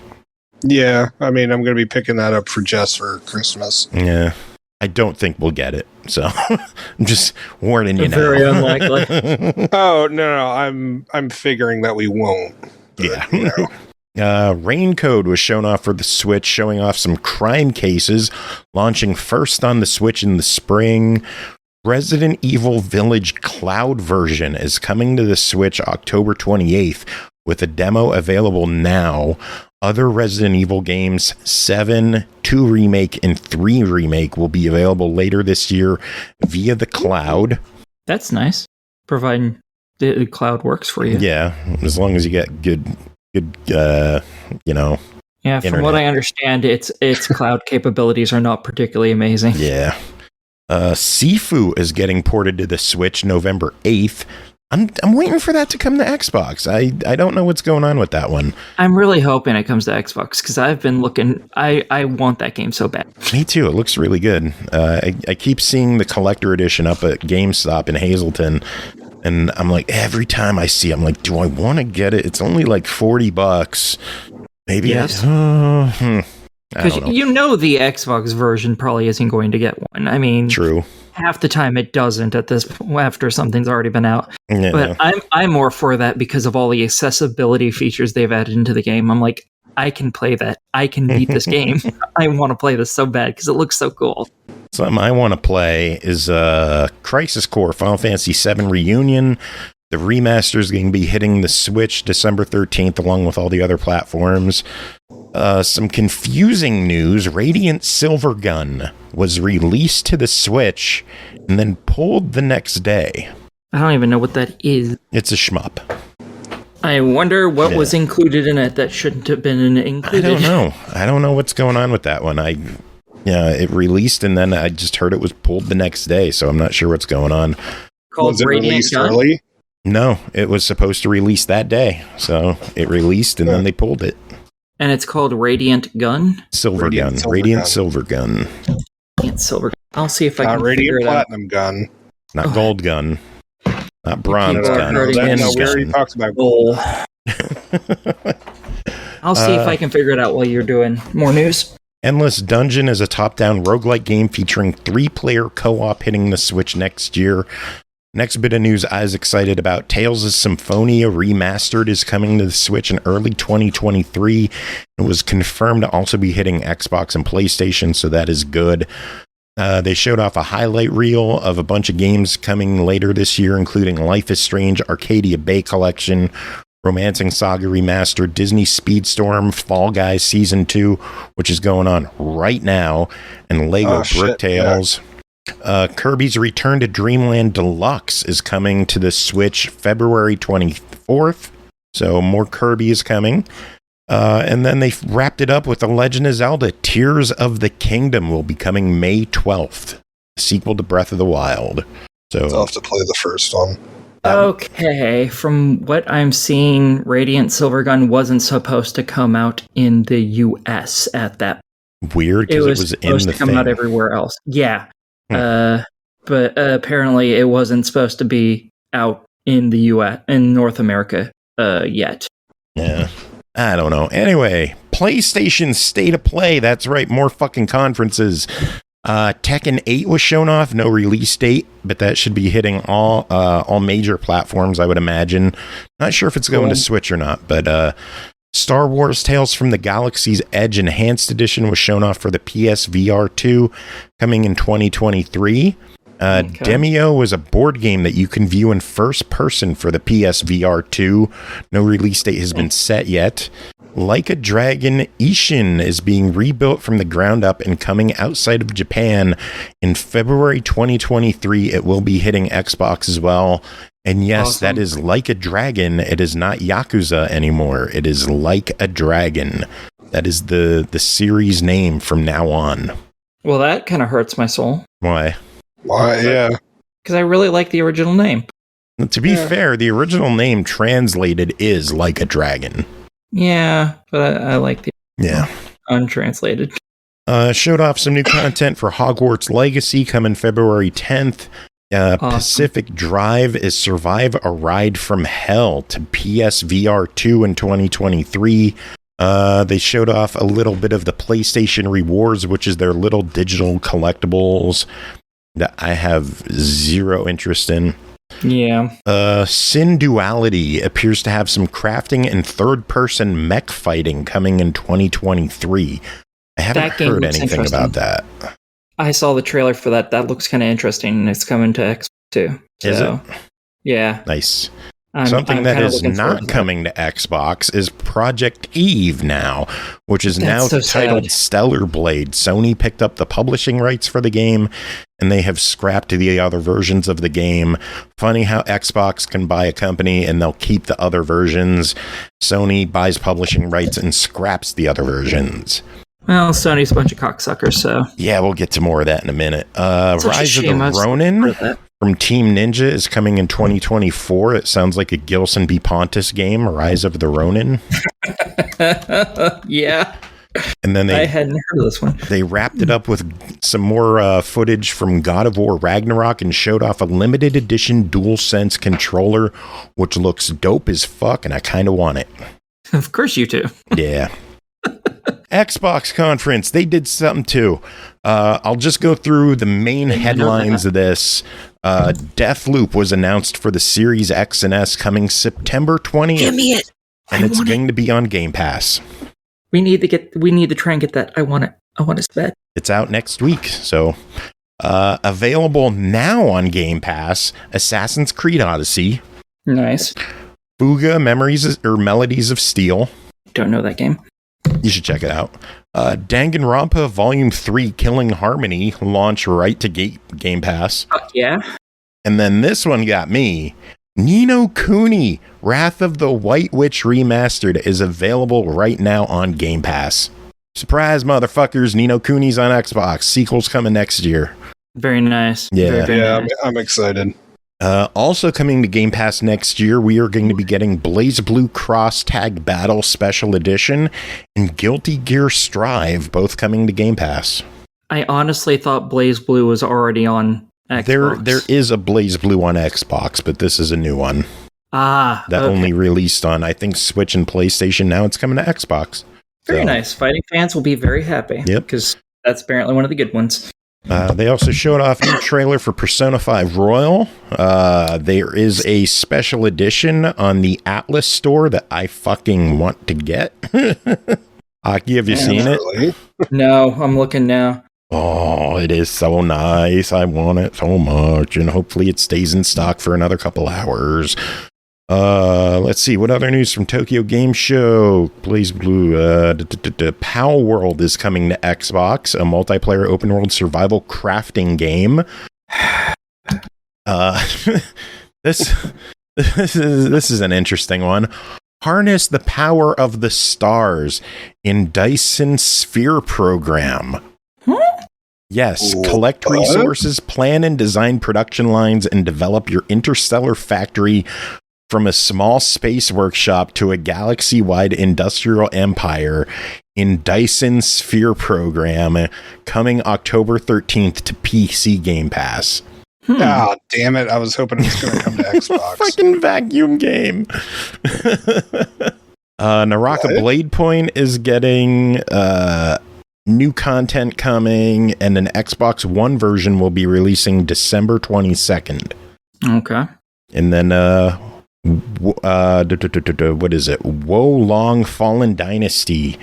Yeah, I mean, I'm going to be picking that up for Jess for Christmas. Yeah, I don't think we'll get it, so I'm just warning you now. Very unlikely. Oh, no, I'm figuring that we won't. But, yeah. You know. Rain Code was shown off for the Switch, showing off some crime cases, launching first on the Switch in the spring. Resident Evil Village Cloud version is coming to the Switch October 28th. with a demo available now. Other Resident Evil games, 7, 2 Remake, and 3 Remake, will be available later this year via the cloud. That's nice, providing the cloud works for you. Yeah, as long as you get good, Yeah, from internet. What I understand, its cloud capabilities are not particularly amazing. Yeah. Sifu is getting ported to the Switch November 8th. I'm waiting for that to come to Xbox. I don't know what's going on with that one. I'm really hoping it comes to Xbox because I've been looking. I want that game so bad. Me too. It looks really good. I keep seeing the collector edition up at GameStop in Hazleton, and I'm like, every time I see it, I'm like, do I want to get it? It's only like $40. Maybe. Yes. Because the Xbox version probably isn't going to get one. I mean, true. Half the time it doesn't at this after something's already been out. Yeah. But I'm more for that because of all the accessibility features they've added into the game. I'm like, I can play that. I can beat this game. I want to play this so bad because it looks so cool. Something I want to play is Crisis Core Final Fantasy VII Reunion. The remaster is going to be hitting the Switch December 13th along with all the other platforms. Some confusing news. Radiant Silvergun was released to the Switch and then pulled the next day. I don't even know what that is. It's a shmup. I wonder what was included in it that shouldn't have been included. I don't know what's going on with that one. It released and then I just heard it was pulled the next day, so I'm not sure what's going on. Was it released early? No, it was supposed to release that day. So it released and then they pulled it. And it's called Radiant Gun? Silvergun. Radiant Silvergun. Radiant Silvergun. I'll see if I can figure it out. Platinum Gun. Not Gold Gun. Not Bronze Gun. We already talked about gold. I'll see if I can figure it out while you're doing more news. Endless Dungeon is a top-down roguelike game featuring 3-player co-op hitting the Switch next year. Next bit of news I was excited about. Tales of Symphonia Remastered is coming to the Switch in early 2023. It was confirmed to also be hitting Xbox and PlayStation, so that is good. They showed off a highlight reel of a bunch of games coming later this year, including Life is Strange, Arcadia Bay Collection, Romancing Saga Remastered, Disney Speedstorm, Fall Guys Season 2, which is going on right now, and Lego Brick Tales. Yeah. Kirby's Return to Dreamland Deluxe is coming to the Switch February 24th. So more Kirby is coming. And then they wrapped it up with The Legend of Zelda Tears of the Kingdom will be coming May 12th. Sequel to Breath of the Wild. So I'll have to play the first one. Okay, from what I'm seeing, Radiant Silvergun wasn't supposed to come out in the US at that. Weird, because it was in the supposed to come out everywhere else. Yeah. But apparently it wasn't supposed to be out in the US, in North America, yet. Yeah. I don't know. Anyway, PlayStation State of Play. That's right. More fucking conferences. Tekken 8 was shown off. No release date, but that should be hitting all major platforms, I would imagine. Not sure if it's going to Switch or not, but Star Wars Tales from the Galaxy's Edge Enhanced Edition was shown off for the PSVR 2 coming in 2023. Demio was a board game that you can view in first person for the PSVR 2. No release date has been set yet. Like a Dragon Ishin is being rebuilt from the ground up and coming outside of Japan in February 2023. It will be hitting Xbox as well. And yes, that is Like a Dragon. It is not Yakuza anymore. It is Like a Dragon. That is the series name from now on. Well, that kind of hurts my soul. Why? Yeah. Because I really like the original name. To be fair, the original name translated is Like a Dragon. Yeah, but I like the untranslated. Showed off some new content for Hogwarts Legacy coming February 10th. Pacific Drive is Survive a Ride from Hell to PSVR 2 in 2023. They showed off a little bit of the PlayStation Rewards, which is their little digital collectibles that I have zero interest in. Yeah. Sin Duality appears to have some crafting and third-person mech fighting coming in 2023. I haven't heard anything about that. I saw the trailer for that. That looks kind of interesting, and it's coming to Xbox too. Is it? Yeah. Nice. Something that is not coming to Xbox is Project Eve now, which is now titled Stellar Blade. Sony picked up the publishing rights for the game, and they have scrapped the other versions of the game. Funny how Xbox can buy a company and they'll keep the other versions. Sony buys publishing rights and scraps the other versions. Well, Sony's a bunch of cocksuckers, so... Yeah, we'll get to more of that in a minute. Rise of the Ronin from Team Ninja is coming in 2024. It sounds like a Gilson B. Pontus game, Rise of the Ronin. Yeah. And then I hadn't heard of this one. They wrapped it up with some more footage from God of War Ragnarok and showed off a limited edition DualSense controller, which looks dope as fuck, and I kind of want it. Of course you do. Yeah. Xbox conference, they did something too. I'll just go through the main headlines of this. Deathloop was announced for the Series X and S coming September 20th. Give me it. And it's going to be on Game Pass. We need to try and get that. I want it. I want it bad. It's out next week. So available now on Game Pass, Assassin's Creed Odyssey. Nice. Fuga Melodies of Steel. Don't know that game. You should check it out. Danganronpa Volume 3 Killing Harmony launch right to Game Pass. Yeah. And then this one got me. Ni no Kuni Wrath of the White Witch Remastered is available right now on Game Pass. Surprise, motherfuckers. Ni no Kuni's on Xbox. Sequel's coming next year. Very nice. Yeah. Very nice. I'm excited. Also coming to Game Pass next year, we are going to be getting BlazBlue Cross Tag Battle Special Edition and Guilty Gear Strive, both coming to Game Pass. I honestly thought BlazBlue was already on Xbox. There is a BlazBlue on Xbox, but this is a new one. That only released on, I think, Switch and PlayStation. Now it's coming to Xbox. Very nice. Fighting fans will be very happy. Yep. Because that's apparently one of the good ones. They also showed off a new trailer for Persona 5 Royal. There is a special edition on the Atlas store that I fucking want to get. Aki, have you seen it? No, I'm looking now. Oh, it is so nice. I want it so much, and hopefully it stays in stock for another couple hours. Let's see, what other news from Tokyo Game Show? BlazBlue, Pow World is coming to Xbox, a multiplayer open world survival crafting game. This is an interesting one. Harness the power of the stars in Dyson Sphere program. Yes, collect resources, plan and design production lines, and develop your interstellar factory from a small space workshop to a galaxy-wide industrial empire in Dyson Sphere program, coming October 13th to PC Game Pass. Ah, damn it. I was hoping it was going to come to Xbox. Fucking vacuum game. Naraka Blade Point is getting new content coming, and an Xbox One version will be releasing December 22nd. Okay. And then what is it? Wo Long Fallen Dynasty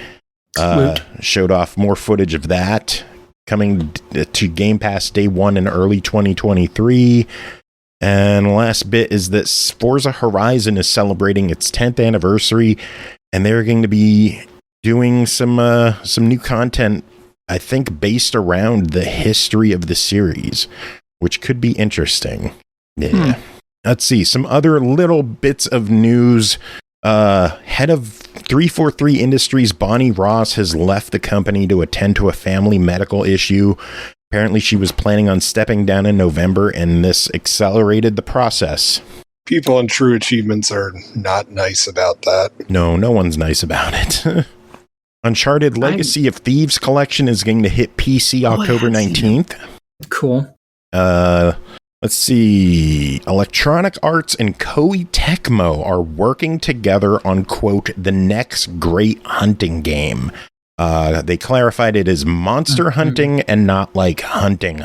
showed off more footage of that, coming to Game Pass day one in early 2023. And last bit is that Forza Horizon is celebrating its 10th anniversary, and they're going to be doing some new content, I think, based around the history of the series, which could be interesting. Yeah. Let's see, some other little bits of news. Head of 343 Industries, Bonnie Ross, has left the company to attend to a family medical issue. Apparently, she was planning on stepping down in November, and this accelerated the process. People in True Achievements are not nice about that. No one's nice about it. Uncharted Legacy of Thieves collection is going to hit PC October 19th. Cool. Let's see. Electronic Arts and Koei Tecmo are working together on, quote, the next great hunting game. They clarified it as monster hunting and not like hunting.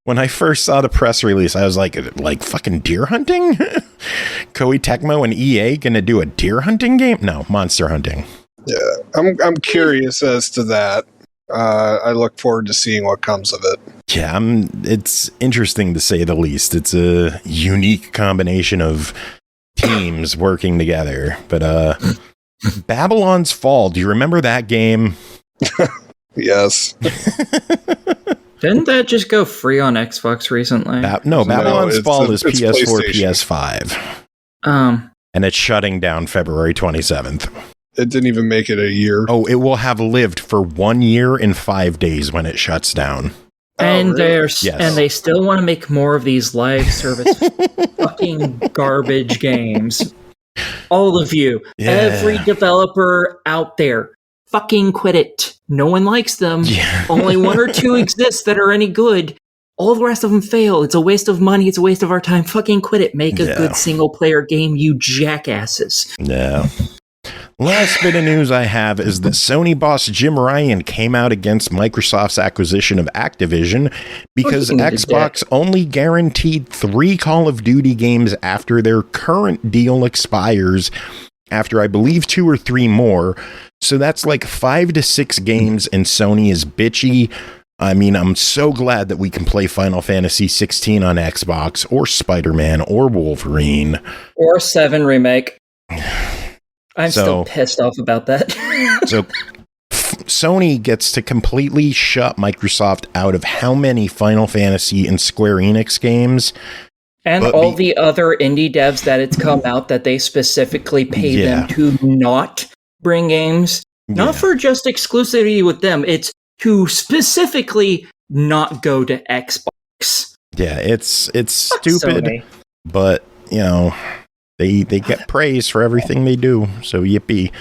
When I first saw the press release, I was like fucking deer hunting? Koei Tecmo and EA gonna do a deer hunting game? No, monster hunting. Yeah, I'm curious as to that. I look forward to seeing what comes of it. Yeah, it's interesting to say the least. It's a unique combination of teams working together. But Babylon's Fall, do you remember that game? Yes. Didn't that just go free on Xbox recently? Babylon's Fall is it's PS4, PlayStation. PS5. And it's shutting down February 27th. It didn't even make it a year. Oh, it will have lived for 1 year and 5 days when it shuts down. And Yes. they still want to make more of these live service fucking garbage games. All of you, every developer out there, fucking quit it. No one likes them. Yeah. Only 1 or 2 exist that are any good. All the rest of them fail. It's a waste of money. It's a waste of our time. Fucking quit it. Make a good single player game, you jackasses. Yeah. Last bit of news I have is that Sony boss Jim Ryan came out against Microsoft's acquisition of Activision because Xbox only guaranteed 3 Call of Duty games after their current deal expires, after I believe 2 or 3 more. So that's like 5 to 6 games, and Sony is bitchy. I mean, I'm so glad that we can play Final Fantasy 16 on Xbox, or Spider-Man, or Wolverine. Or 7 Remake. I'm still pissed off about that. So Sony gets to completely shut Microsoft out of how many Final Fantasy and Square Enix games. And all the other indie devs that it's come out that they specifically pay them to not bring games. Not for just exclusivity with them. It's to specifically not go to Xbox. Yeah, it's stupid. Sony. But, you know, they get praise for everything they do. So yippee.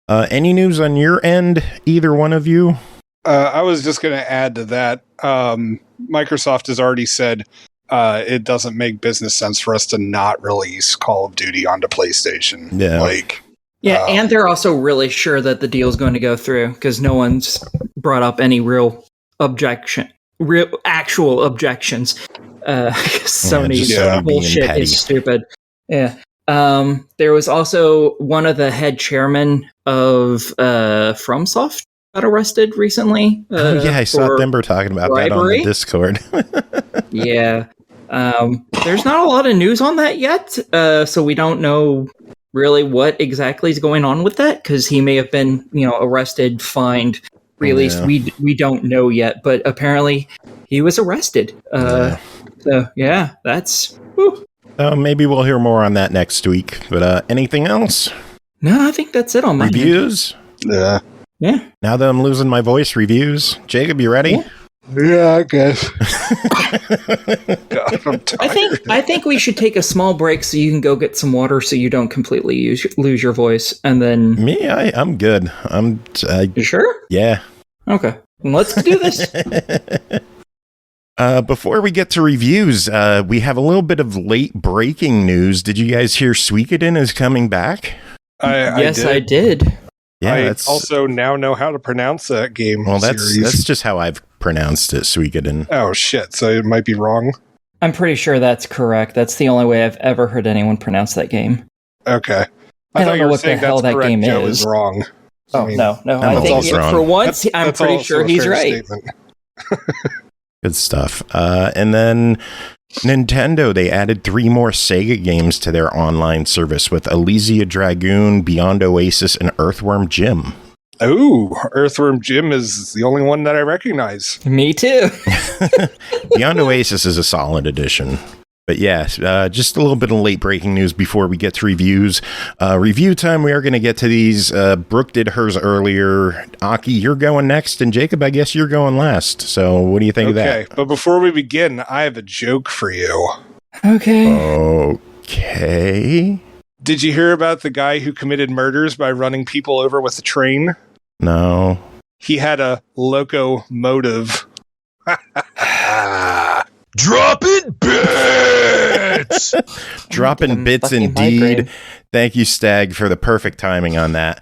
Any news on your end, either one of you? I was just going to add to that. Microsoft has already said it doesn't make business sense for us to not release Call of Duty onto PlayStation. Yeah. And they're also really sure that the deal is going to go through because no one's brought up any real actual objections. Sony's bullshit is stupid. Yeah. There was also one of the head chairmen of FromSoft got arrested recently. I saw Timber talking about bribery. That on the Discord. Yeah. There's not a lot of news on that yet, so we don't know really what exactly is going on with that, because he may have been, arrested, fined, released. Yeah. We don't know yet, but apparently he was arrested. So yeah, that's... Whew. Maybe we'll hear more on that next week. But anything else? No, I think that's it on my reviews. Yeah. Now that I'm losing my voice, reviews. Jacob, you ready? Yeah, I guess. God, I'm tired. I think we should take a small break so you can go get some water so you don't completely lose your voice, and then... Me, I'm good. You sure? Yeah. Okay. Let's do this. Before we get to reviews, we have a little bit of late breaking news. Did you guys hear Suikoden is coming back? I did. Yeah, I also now know how to pronounce that game. Well, that's just how I've pronounced it, Suikoden. Oh shit! So it might be wrong. I'm pretty sure that's correct. That's the only way I've ever heard anyone pronounce that game. Okay, I don't know what the hell that game Joe is. Wrong. Oh, no. I think for once, I'm pretty sure he's right. Good stuff. And then Nintendo, they added 3 more Sega games to their online service with Elysia Dragoon, Beyond Oasis, and Earthworm Jim. Oh, Earthworm Jim is the only one that I recognize. Me too. Beyond Oasis is a solid addition. But yes, just a little bit of late breaking news before we get to reviews. Review time, we are going to get to these. Brooke did hers earlier. Aki, you're going next, and Jacob, I guess you're going last. So what do you think of that? Okay, but before we begin, I have a joke for you. Okay. Did you hear about the guy who committed murders by running people over with a train? No. He had a locomotive. Dropping bits! Dropping bits indeed. Thank you, Stag, for the perfect timing on that.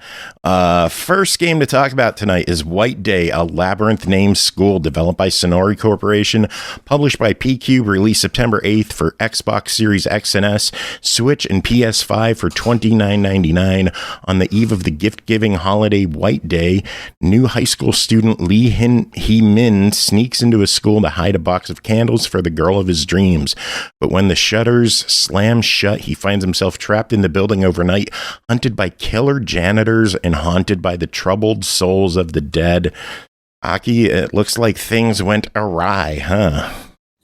First game to talk about tonight is White Day, a Labyrinth named school developed by SONNORI Corporation, published by PQube, released September 8th for Xbox Series X and S, Switch, and PS5 for $29.99. On the eve of the gift-giving holiday White Day, new high school student Lee Hee-min sneaks into a school to hide a box of candles for the girl of his dreams. But when the shutters slam shut, he finds himself trapped in the building overnight, hunted by killer janitors and haunted by the troubled souls of the dead. Aki, it looks like things went awry, huh?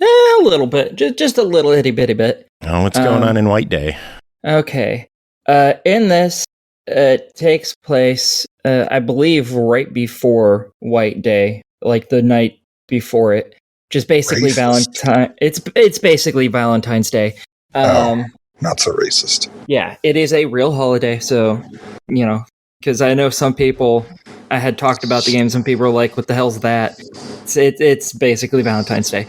A little bit. Just a little itty bitty bit. Oh, what's going on in White Day? Okay. In this, it takes place, I believe, right before White Day, like the night before it. Just basically Valentine. It's basically Valentine's Day. Not so racist. Yeah, it is a real holiday, so, because I know some people, I had talked about the game, some people are like, what the hell's that? It's basically Valentine's Day.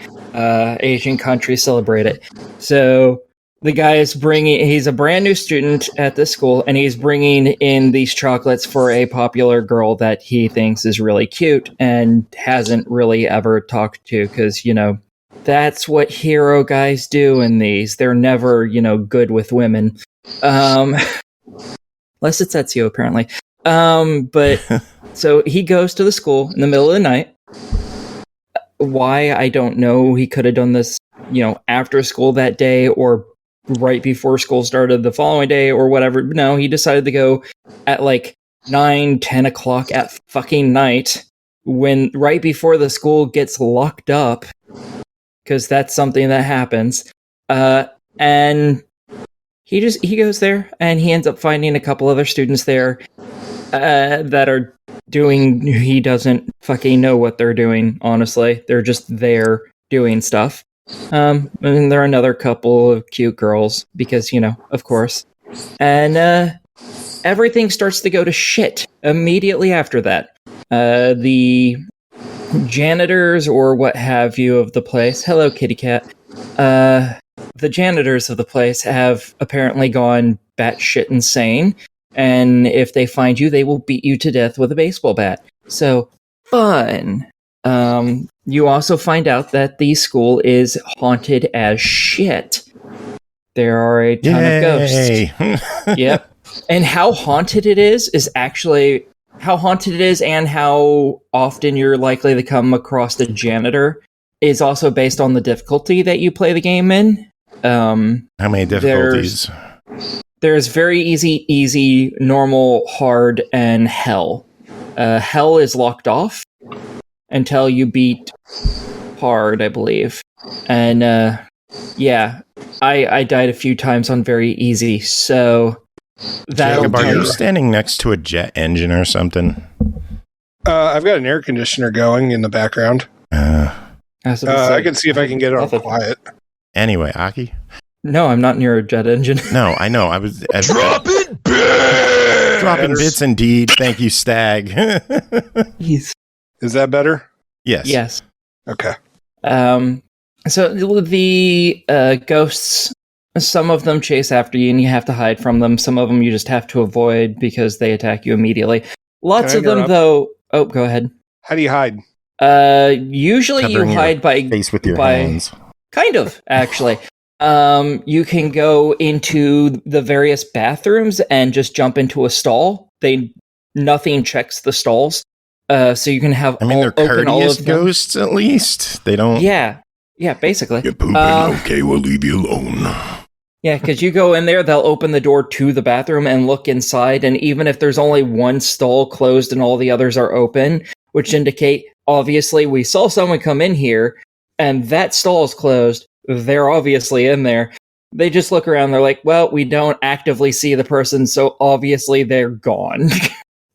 Asian countries celebrate it. So, the guy he's a brand new student at this school, and he's bringing in these chocolates for a popular girl that he thinks is really cute, and hasn't really ever talked to, because, that's what hero guys do in these. They're never, good with women. Unless it's Ezio, apparently. But so he goes to the school in the middle of the night. Why, I don't know. He could have done this, after school that day or right before school started the following day or whatever. No, he decided to go at like 9-10 o'clock at fucking night, when right before the school gets locked up. Because that's something that happens. And he goes there, and he ends up finding a couple other students there that are doing, he doesn't fucking know what they're doing, honestly. They're just there doing stuff. And there are another couple of cute girls, because, of course. And everything starts to go to shit immediately after that. The janitors or what have you of the place, hello kitty cat, the janitors of the place have apparently gone batshit insane, and if they find you, they will beat you to death with a baseball bat. So fun. You also find out that the school is haunted as shit. There are a ton of ghosts. Yep. And how haunted it is actually how haunted it is, and how often you're likely to come across the janitor is also based on the difficulty that you play the game in. How many difficulties? There's very easy, normal, hard, and hell. Hell is locked off until you beat hard, I believe. And I died a few times on very easy, so Jacob, are you standing next to a jet engine or something? I've got an air conditioner going in the background. I can see if I can get it on quiet. Anyway, Aki? No, I'm not near a jet engine. No, I know. I was Dropping bits! Dropping bits indeed. Thank you, Stag. Is that better? Yes. Yes. Okay. So the ghosts, some of them chase after you and you have to hide from them. Some of them you just have to avoid because they attack you immediately. Lots of them, though. Oh, go ahead. How do you hide? Usually Covering you hide by face with your hands. Kind of, actually. You can go into the various bathrooms and just jump into a stall. Nothing checks the stalls. So you can have they're courteous ghosts, at least. They don't... Yeah, basically. You're pooping, okay, we'll leave you alone. Yeah, because you go in there, they'll open the door to the bathroom and look inside, and even if there's only one stall closed and all the others are open, which indicate, obviously, we saw someone come in here, and that stall is closed, they're obviously in there. They just look around, they're like, well, we don't actively see the person, so obviously they're gone.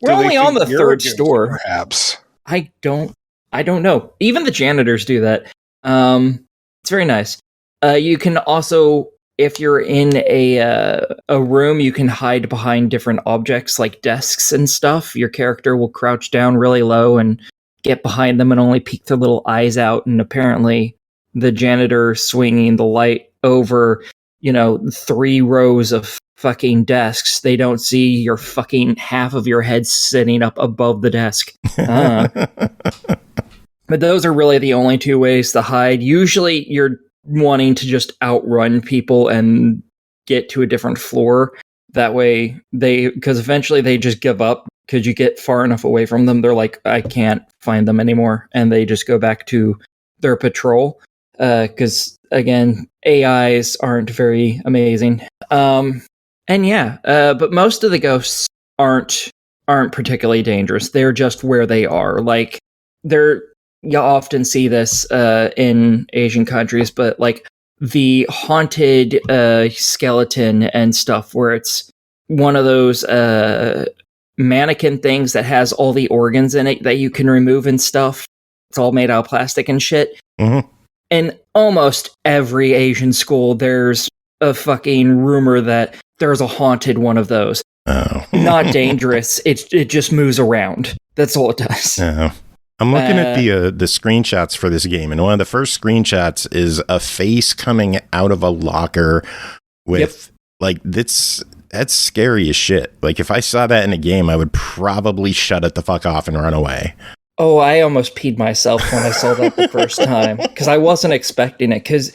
We're only on the third store. Perhaps. I don't know. Even the janitors do that. It's very nice. You can also, if you're in a room, you can hide behind different objects like desks and stuff. Your character will crouch down really low and get behind them and only peek their little eyes out. And apparently the janitor swinging the light over, 3 rows of fucking desks. They don't see your fucking half of your head sitting up above the desk. But those are really the only two ways to hide. Usually you're wanting to just outrun people and get to a different floor. That way because eventually they just give up because you get far enough away from them. They're like, I can't find them anymore. And they just go back to their patrol. Because again, AIs aren't very amazing. But most of the ghosts aren't particularly dangerous. They're just where they are. Like you often see this in Asian countries, but like the haunted skeleton and stuff where it's one of those mannequin things that has all the organs in it that you can remove and stuff. It's all made out of plastic and shit. Mm-hmm. In almost every Asian school, there's a fucking rumor that there's a haunted one of those. Oh. Not dangerous. It just moves around. That's all it does. Oh. I'm looking at the screenshots for this game, and one of the first screenshots is a face coming out of a locker with like that's scary as shit. Like if I saw that in a game, I would probably shut it the fuck off and run away. Oh, I almost peed myself when I saw that the first time because I wasn't expecting it. Because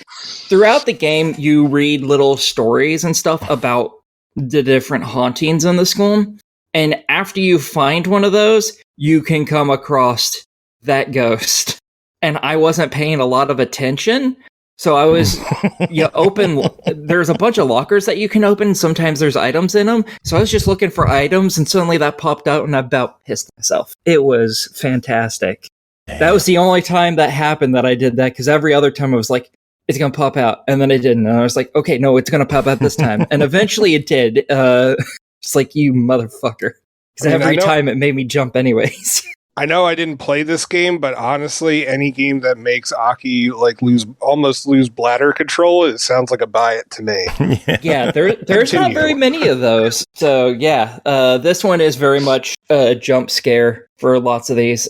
throughout the game, you read little stories and stuff about the different hauntings in the school, and after you find one of those, you can come across that ghost. And I wasn't paying a lot of attention, so I was there's a bunch of lockers that you can open. Sometimes there's items in them, so I was just looking for items, and suddenly that popped out, and I about pissed myself. It was fantastic. Damn. That was the only time that happened that I did that, because every other time I was like, it's gonna pop out, and then it didn't, and I was like, okay, no, it's gonna pop out this time. And eventually it did. It's like, you motherfucker, because every time it made me jump anyways. I know I didn't play this game, but honestly, any game that makes Aki like almost lose bladder control, it sounds like a buy it to me. Yeah, there's not very many of those. So yeah, this one is very much a jump scare for lots of these.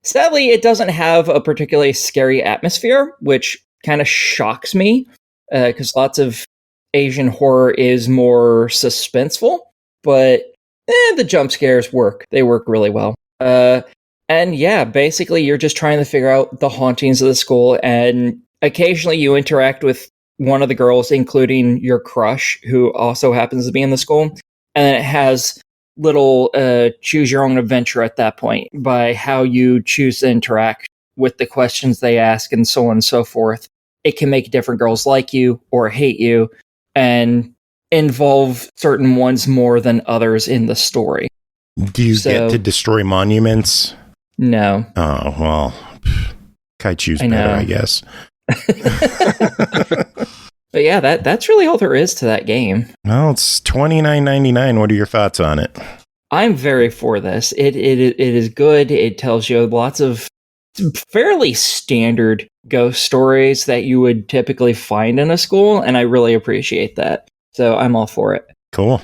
Sadly, it doesn't have a particularly scary atmosphere, which kind of shocks me, because lots of Asian horror is more suspenseful. But the jump scares work. They work really well. And yeah, basically you're just trying to figure out the hauntings of the school, and occasionally you interact with one of the girls, including your crush, who also happens to be in the school, and it has little choose your own adventure at that point by how you choose to interact with the questions they ask and so on and so forth. It can make different girls like you or hate you and involve certain ones more than others in the story. Do you get to destroy monuments? No. Oh, well, Kaichu's better, I guess. But yeah, that's really all there is to that game. Well, it's $29.99. What are your thoughts on it? I'm very for this. It is good. It tells you lots of fairly standard ghost stories that you would typically find in a school, and I really appreciate that. So I'm all for it. Cool.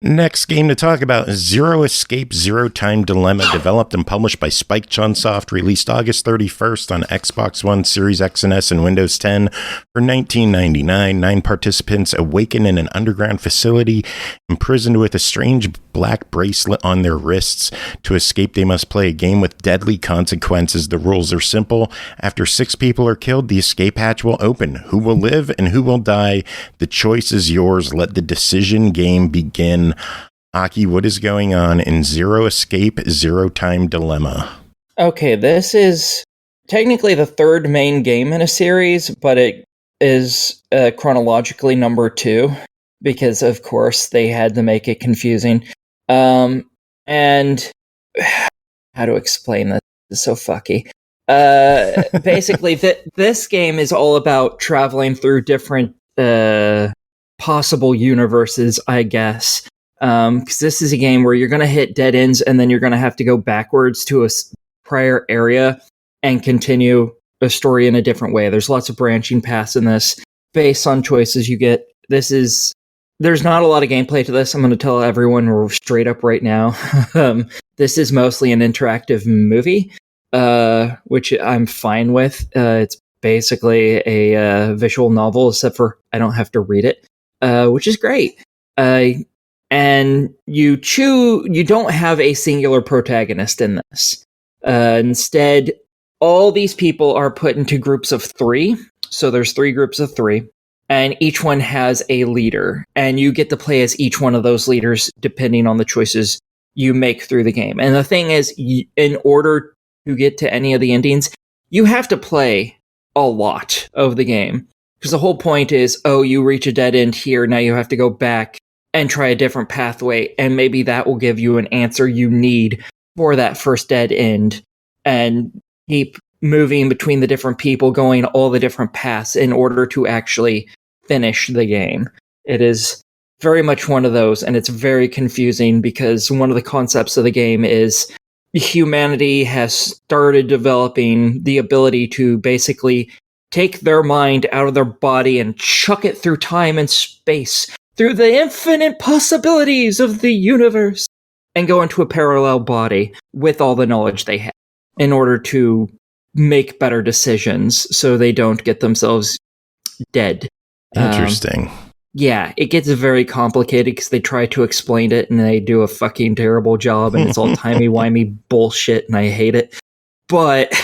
Next game to talk about is Zero Escape, Zero Time Dilemma, developed and published by Spike Chunsoft, released August 31st on Xbox One, Series X and S, and Windows 10 for $19.99. 9 participants awaken in an underground facility, imprisoned with a strange black bracelet on their wrists. To escape, they must play a game with deadly consequences. The rules are simple. After 6 people are killed, the escape hatch will open. Who will live and who will die? The choice is yours. Let the decision game begin. Aki, what is going on in Zero Escape, Zero Time Dilemma? Okay, this is technically the third main game in a series, but it is chronologically number 2, because of course they had to make it confusing. And how to explain this? It's so fucky. Basically, this game is all about traveling through different possible universes, I guess. Because this is a game where you're going to hit dead ends, and then you're going to have to go backwards to a prior area and continue a story in a different way. There's lots of branching paths in this based on choices you get. There's not a lot of gameplay to this. I'm going to tell everyone straight up right now. This is mostly an interactive movie, which I'm fine with. It's basically a visual novel, except for I don't have to read it, which is great. And you don't have a singular protagonist in this. Instead, all these people are put into groups of 3. So there's 3 groups of 3, and each one has a leader, and you get to play as each one of those leaders depending on the choices you make through the game. And the thing is, in order to get to any of the endings, you have to play a lot of the game. Because the whole point is, you reach a dead end here, now you have to go back and try a different pathway, and maybe that will give you an answer you need for that first dead end, and keep moving between the different people, going all the different paths in order to actually finish the game. It is very much one of those, and it's very confusing because one of the concepts of the game is humanity has started developing the ability to basically take their mind out of their body and chuck it through time and space, through the infinite possibilities of the universe, and go into a parallel body with all the knowledge they have in order to make better decisions so they don't get themselves dead. Interesting. Yeah, it gets very complicated because they try to explain it and they do a fucking terrible job, and it's all timey-wimey bullshit, and I hate it. But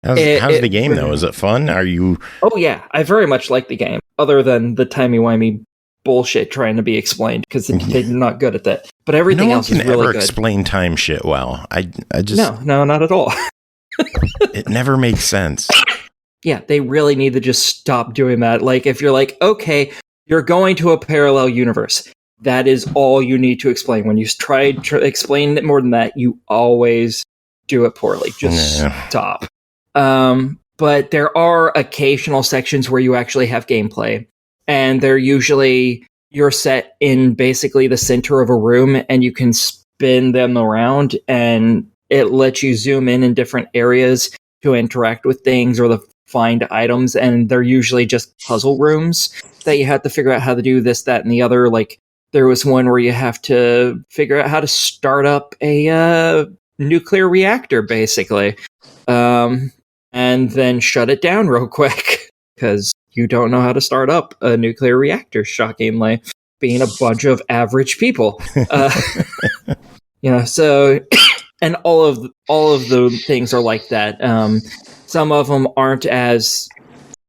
how's the game, though? Is it fun? Are you... Oh, yeah. I very much like the game, other than the timey-wimey bullshit trying to be explained, because they're not good at that. But everything else is really good. No one can ever explain time shit well. I just... No, not at all. It never makes sense. Yeah, they really need to just stop doing that. Like, if you're like, okay, you're going to a parallel universe, that is all you need to explain. When you try to explain it more than that, you always do it poorly. Just stop. But there are occasional sections where you actually have gameplay, and they're usually, you're set in basically the center of a room, and you can spin them around, and it lets you zoom in different areas to interact with things or find items, and they're usually just puzzle rooms that you have to figure out how to do this, that, and the other. Like, there was one where you have to figure out how to start up a nuclear reactor, basically, and then shut it down real quick, because you don't know how to start up a nuclear reactor, shockingly, being a bunch of average people. So... And all of the things are like that. Some of them aren't as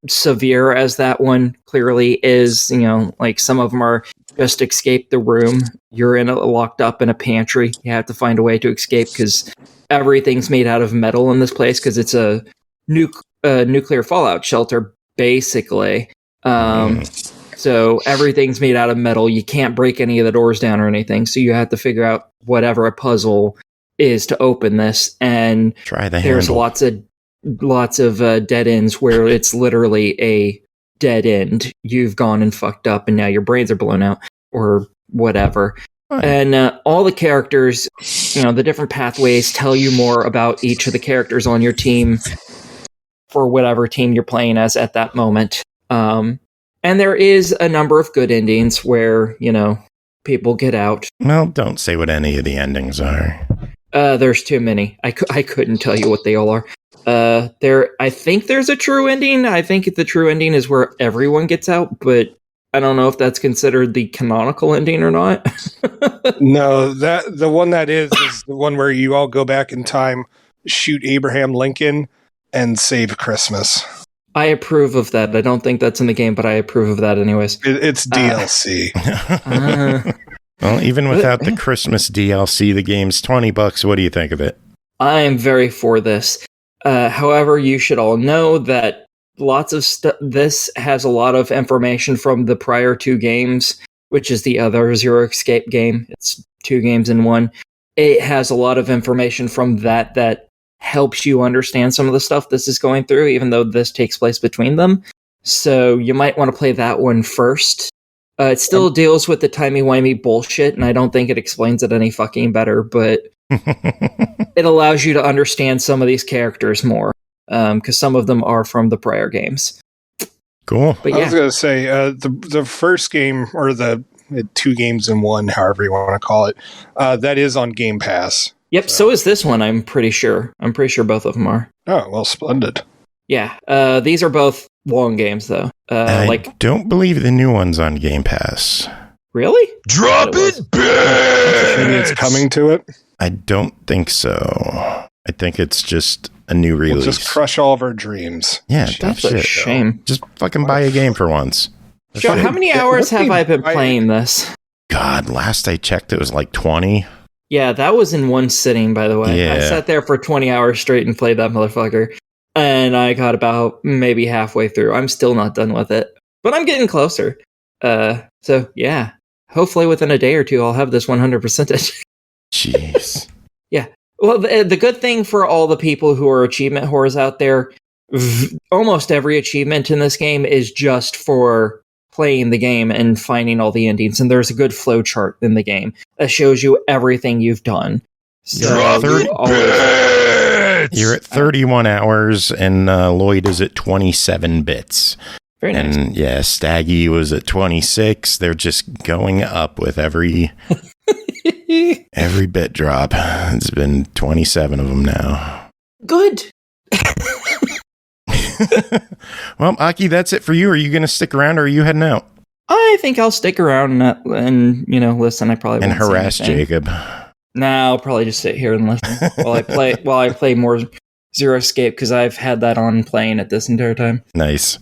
severe as that one clearly is. Like some of them are just escape the room. You're locked up in a pantry. You have to find a way to escape because everything's made out of metal in this place because it's a nuclear fallout shelter, basically. So everything's made out of metal. You can't break any of the doors down or anything. So you have to figure out whatever a puzzle is to open this, and there's lots of dead ends where it's literally a dead end. You've gone and fucked up, and now your brains are blown out, or whatever. Right. And all the characters, the different pathways tell you more about each of the characters on your team for whatever team you're playing as at that moment. And there is a number of good endings where, people get out. Well, don't say what any of the endings are. There's too many. I couldn't tell you what they all are. I think there's a true ending. I think the true ending is where everyone gets out, but I don't know if that's considered the canonical ending or not. No, the one that is the one where you all go back in time, shoot Abraham Lincoln, and save Christmas. I approve of that. I don't think that's in the game, but I approve of that anyways. It's DLC. Well, even without the Christmas DLC, the game's $20. What do you think of it? I am very for this. However, you should all know that lots of this has a lot of information from the prior 2 games, which is the other Zero Escape game. It's 2 games in one. It has a lot of information from that helps you understand some of the stuff this is going through, even though this takes place between them. So you might want to play that one first. It still deals with the timey-wimey bullshit, and I don't think it explains it any fucking better, but it allows you to understand some of these characters more, because some of them are from the prior games. Cool. But yeah. I was going to say, the first game, or the 2 games in one, however you want to call it, that is on Game Pass. Yep, so is this one, I'm pretty sure. I'm pretty sure both of them are. Oh, well, splendid. Yeah, these are both long games, though. I don't believe the new one's on Game Pass. Really? Drop it, Maybe it's bitch! coming to it. I don't think so. I think it's just a new We'll release. just crush all of our dreams. Yeah, That's a shame. Just fucking buy a game for once. Joe, how many hours have I been playing this? God, last I checked, it was like 20. Yeah, that was in one sitting, by the way. Yeah. I sat there for 20 hours straight and played that motherfucker. And I got about maybe halfway through. I'm still not done with it. But I'm getting closer. So, yeah. Hopefully within a day or two, I'll have this 100%. Jeez. Yeah. Well, the good thing for all the people who are achievement whores out there, almost every achievement in this game is just for playing the game and finding all the endings. And there's a good flow chart in the game that shows you everything you've done. So You're at 31 hours, and Lloyd is at 27 bits. Very nice. And yeah, Staggy was at 26. They're just going up with every bit drop. It's been 27 of them now. Good. Well, Aki, that's it for you. Are you going to stick around, or are you heading out? I think I'll stick around and listen. I probably And won't say harass anything. Jacob. Nah, I'll probably just sit here and listen while I play more Zero Escape, because I've had that on playing it this entire time. Nice.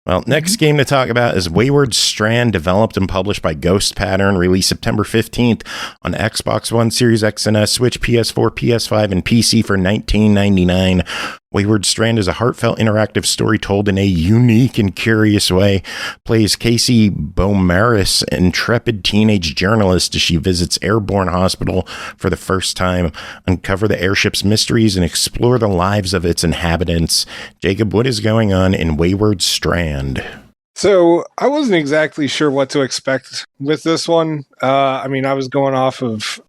Well, next game to talk about is Wayward Strand, developed and published by Ghost Pattern, released September 15th on Xbox One, Series X and S, Switch, PS4, PS5, and PC for $19.99. Wayward Strand is a heartfelt interactive story told in a unique and curious way. Plays Casey Beaumaris, intrepid teenage journalist, as she visits Airborne Hospital for the first time, uncover the airship's mysteries, and explore the lives of its inhabitants. Jacob, what is going on in Wayward Strand? So I wasn't exactly sure what to expect with this one. I was going off of,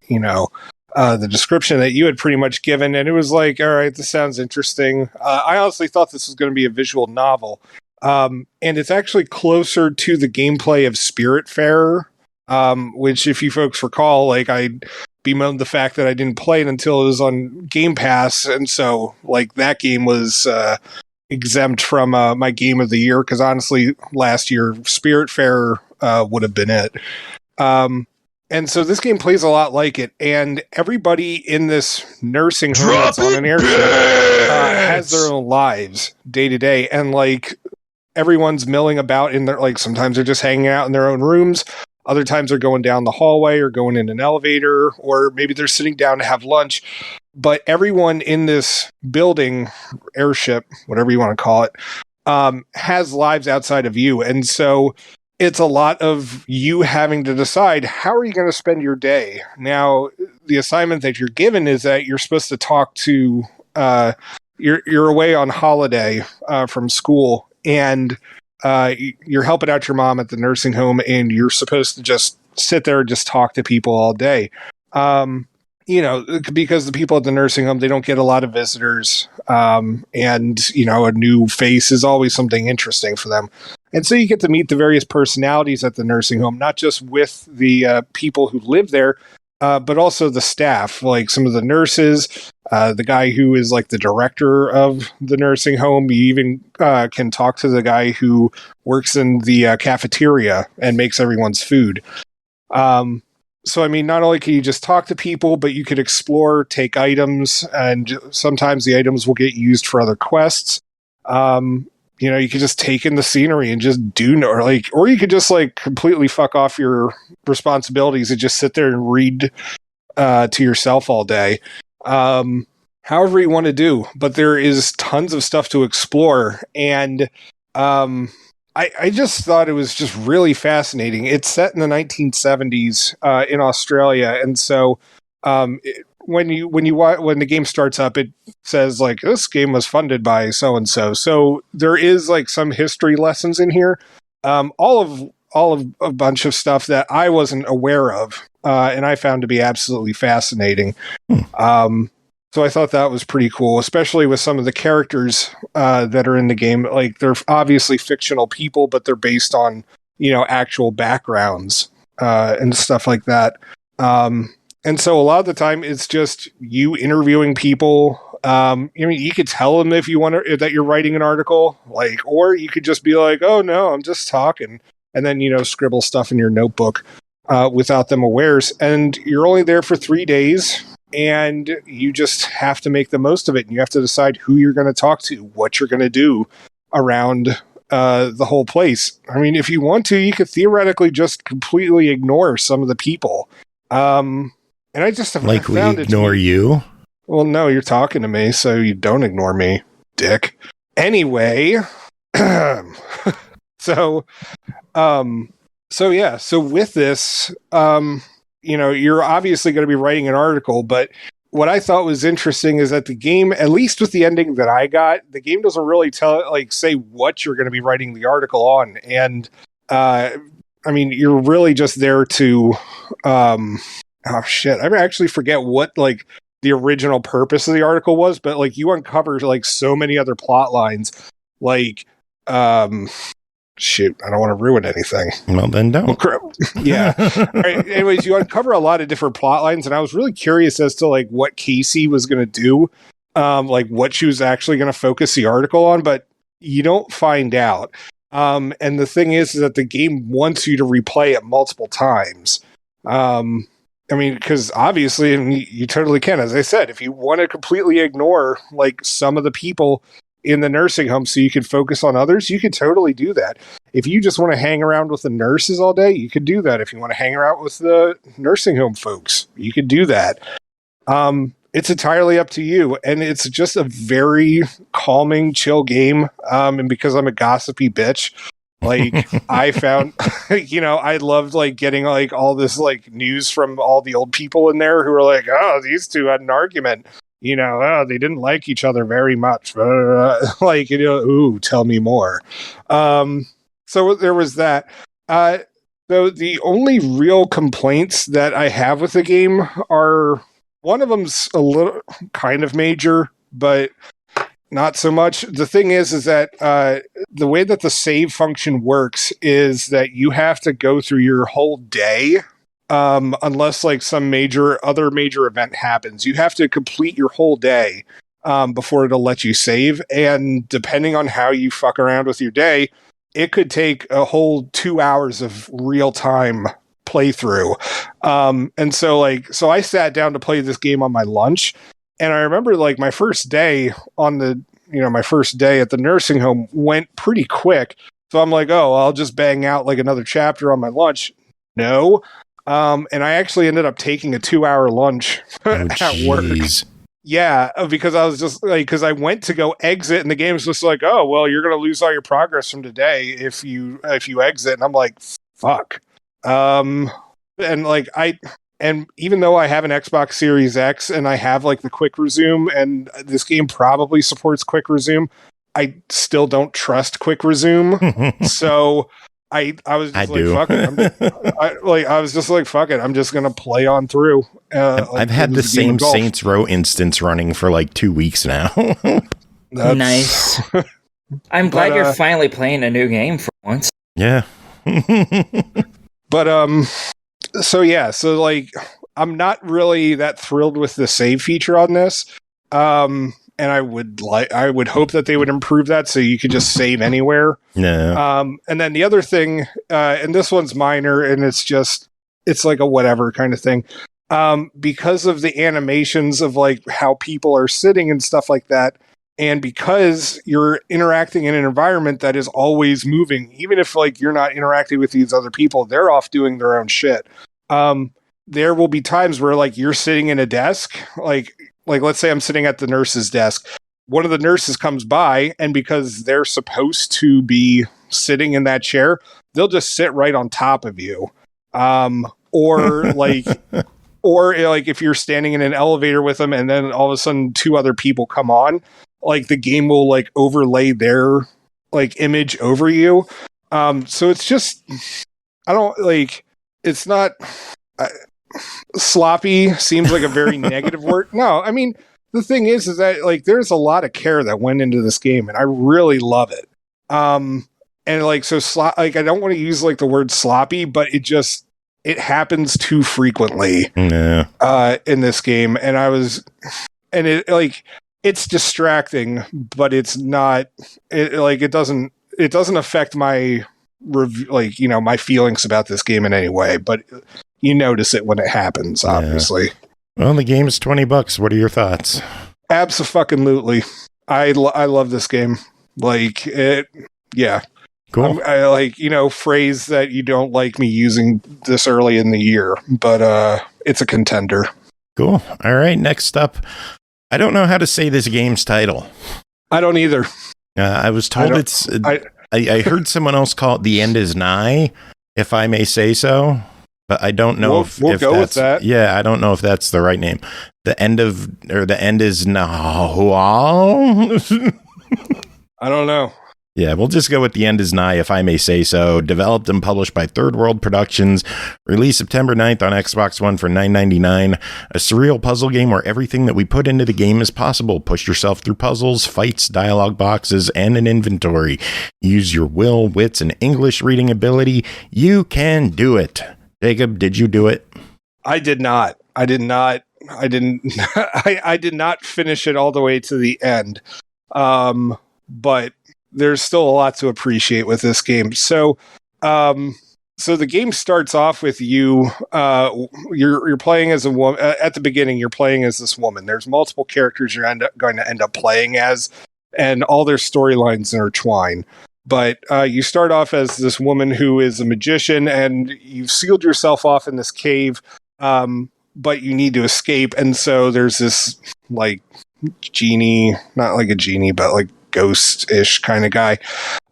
the description that you had pretty much given, and it was like, all right, this sounds interesting. I honestly thought this was going to be a visual novel. And it's actually closer to the gameplay of Spiritfarer, which, if you folks recall, like, I bemoaned the fact that I didn't play it until it was on Game Pass, and so, like, that game was exempt from my Game of the Year, because honestly, last year, Spiritfarer would have been it. And so this game plays a lot like it, and everybody in this nursing home that's on an airship has their own lives day to day, and like everyone's milling about in their, like, sometimes they're just hanging out in their own rooms, other times they're going down the hallway or going in an elevator, or maybe they're sitting down to have lunch. But everyone in this building, airship, whatever you want to call it, has lives outside of you, and so it's a lot of you having to decide, how are you going to spend your day? Now, the assignment that you're given is that you're supposed to talk to, you're away on holiday from school, and you're helping out your mom at the nursing home, and you're supposed to just sit there and just talk to people all day. Because the people at the nursing home, they don't get a lot of visitors, and, a new face is always something interesting for them. And so you get to meet the various personalities at the nursing home, not just with the people who live there, but also the staff, like some of the nurses, the guy who is like the director of the nursing home. You even can talk to the guy who works in the cafeteria and makes everyone's food. So, not only can you just talk to people, but you could explore, take items, and sometimes the items will get used for other quests. You could just take in the scenery and just or you could just like completely fuck off your responsibilities and just sit there and read to yourself all day. However you want to do, but there is tons of stuff to explore, and I just thought it was just really fascinating. It's set in the 1970s in Australia, and so when the game starts up, it says like, this game was funded by so and so. So there is like some history lessons in here, all of a bunch of stuff that I wasn't aware of, and I found to be absolutely fascinating. So I thought that was pretty cool, especially with some of the characters that are in the game. Like, they're obviously fictional people, but they're based on, actual backgrounds and stuff like that. And so a lot of the time it's just you interviewing people. You could tell them if you want that you're writing an article, like, or you could just be like, oh no, I'm just talking. And then, scribble stuff in your notebook. without them awares, and you're only there for 3 days, and you just have to make the most of it, and you have to decide who you're going to talk to, what you're going to do around the whole place. I mean, if you want to, you could theoretically just completely ignore some of the people. And I just have Like we found ignore you? Well, no, you're talking to me, so you don't ignore me, dick. Anyway, so with this, you're obviously going to be writing an article, but what I thought was interesting is that the game, at least with the ending that I got, the game doesn't really say what you're going to be writing the article on. And, you're really just there to, I actually forget what, the original purpose of the article was, but, you uncover, so many other plot lines, shoot, I don't want to ruin anything. Well, then don't. Yeah. All right. Anyways, you uncover a lot of different plot lines, and I was really curious as to what Casey was going to do, what she was actually going to focus the article on, but you don't find out. And the thing is that the game wants you to replay it multiple times. Because obviously, and you totally can. As I said, if you want to completely ignore some of the people in the nursing home so you can focus on others, you could totally do that. If you just want to hang around with the nurses all day, you could do that. If you want to hang around with the nursing home folks, you could do that. It's entirely up to you, and it's just a very calming, chill game. And because I'm a gossipy bitch, I found, I loved getting all this news from all the old people in there who were oh, these two had an argument. They didn't like each other very much. Ooh, tell me more. So there was that. So the only real complaints that I have with the game are, one of them's a little kind of major, but not so much. The thing is that the way that the save function works is that you have to go through your whole day. Unless some other major event happens, you have to complete your whole day before it'll let you save. And depending on how you fuck around with your day, it could take a whole 2 hours of real time playthrough. And so I sat down to play this game on my lunch, and I remember my first day on the my first day at the nursing home went pretty quick. So I'm I'll just bang out like another chapter on my lunch. No. And I actually ended up taking a 2-hour lunch at work. Yeah, because I was just because I went to go exit, and the game's just oh, well, you're going to lose all your progress from today if you exit. And I'm fuck. And even though I have an Xbox Series X and I have the quick resume, and this game probably supports quick resume, I still don't trust quick resume. So I was just fuck it. I was just fuck it. I'm just gonna play on through. I've had the same Saints Row instance running for 2 weeks now. Nice. I'm glad you're finally playing a new game for once. Yeah. But so I'm not really that thrilled with the save feature on this. And I would hope that they would improve that so you could just save anywhere. No. And then the other thing, and this one's minor, and it's a whatever kind of thing. Because of the animations of how people are sitting and stuff like that, and because you're interacting in an environment that is always moving, even if you're not interacting with these other people, they're off doing their own shit. There will be times where you're sitting in a desk, let's say I'm sitting at the nurse's desk. One of the nurses comes by, and because they're supposed to be sitting in that chair, they'll just sit right on top of you. Or if you're standing in an elevator with them, and then all of a sudden 2 other people come on, the game will overlay their image over you. So it's just, I don't it's not. Sloppy seems like a very negative word. No, I mean, the thing is that there's a lot of care that went into this game, and I really love it. And I don't want to use the word sloppy, but it happens too frequently in this game. And it's distracting, but it's not, it doesn't affect my my feelings about this game in any way, but you notice it when it happens, obviously. Well, the game's $20. What are your thoughts? Absolutely. I love this game. Like it. Yeah. Cool. I like, phrase that you don't like me using this early in the year, but it's a contender. Cool. All right. Next up, I don't know how to say this game's title. I don't either. I was told I heard someone else call it The End Is Nigh, if I may say so, but I don't know if go that's, with that. Yeah, I don't know if that's the right name. The End Is Nahual. I don't know. Yeah, we'll just go with The End Is Nigh, if I may say so. Developed and published by Third World Productions. Released September 9th on Xbox One for $9.99. A surreal puzzle game where everything that we put into the game is possible. Push yourself through puzzles, fights, dialogue boxes, and an inventory. Use your will, wits, and English reading ability. You can do it. Jacob, did you do it? I did not. I didn't. I did not finish it all the way to the end. But there's still a lot to appreciate with this game. So the game starts off with you. You're playing as a woman. At the beginning, you're playing as this woman. There's multiple characters you're going to end up playing as, and all their storylines intertwine. But you start off as this woman who is a magician, and you've sealed yourself off in this cave. But you need to escape, and so there's this like genie, not like a genie, but like ghost-ish kind of guy,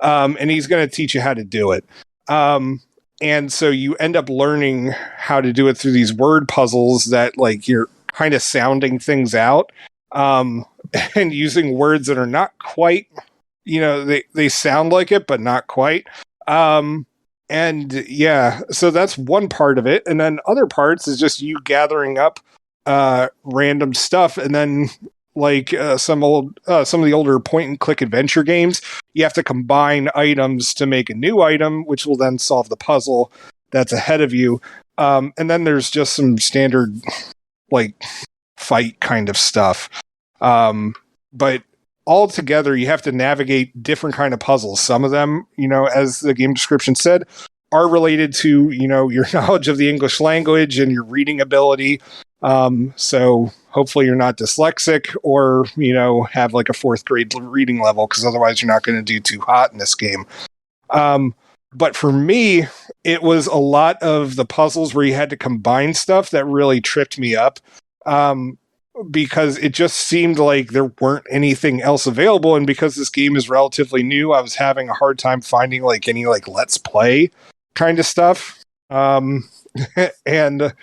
and he's going to teach you how to do it. And so you end up learning how to do it through these word puzzles that like you're kind of sounding things out, and using words that are not quite, they sound like it, but not quite. And yeah, so that's one part of it. And then other parts is just you gathering up random stuff, and then like some of the older point and click adventure games, you have to combine items to make a new item, which will then solve the puzzle that's ahead of you. And then there's just some standard like fight kind of stuff. But all together, you have to navigate different kind of puzzles. Some of them, as the game description said, are related to, your knowledge of the English language and your reading ability. So hopefully you're not dyslexic or, have like a 4th grade reading level, because otherwise you're not going to do too hot in this game. But for me, it was a lot of the puzzles where you had to combine stuff that really tripped me up. Because it just seemed like there weren't anything else available. And because this game is relatively new, I was having a hard time finding like any like let's play kind of stuff. And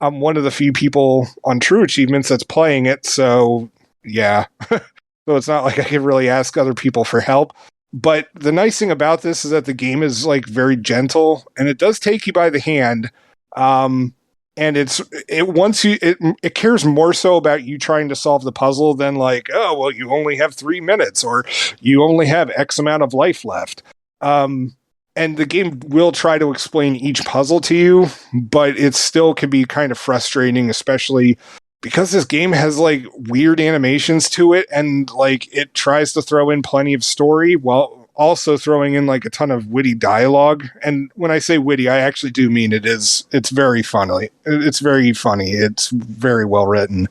I'm one of the few people on True Achievements that's playing it. So yeah. So it's not like I can really ask other people for help. But the nice thing about this is that the game is like very gentle, and it does take you by the hand. And it cares more so about you trying to solve the puzzle than like, oh, well, you only have 3 minutes or you only have X amount of life left. And the game will try to explain each puzzle to you, but it still can be kind of frustrating, especially because this game has like weird animations to it, and like it tries to throw in plenty of story while also throwing in like a ton of witty dialogue. And when I say witty, I actually do mean it's very funny. It's very funny. It's very well written.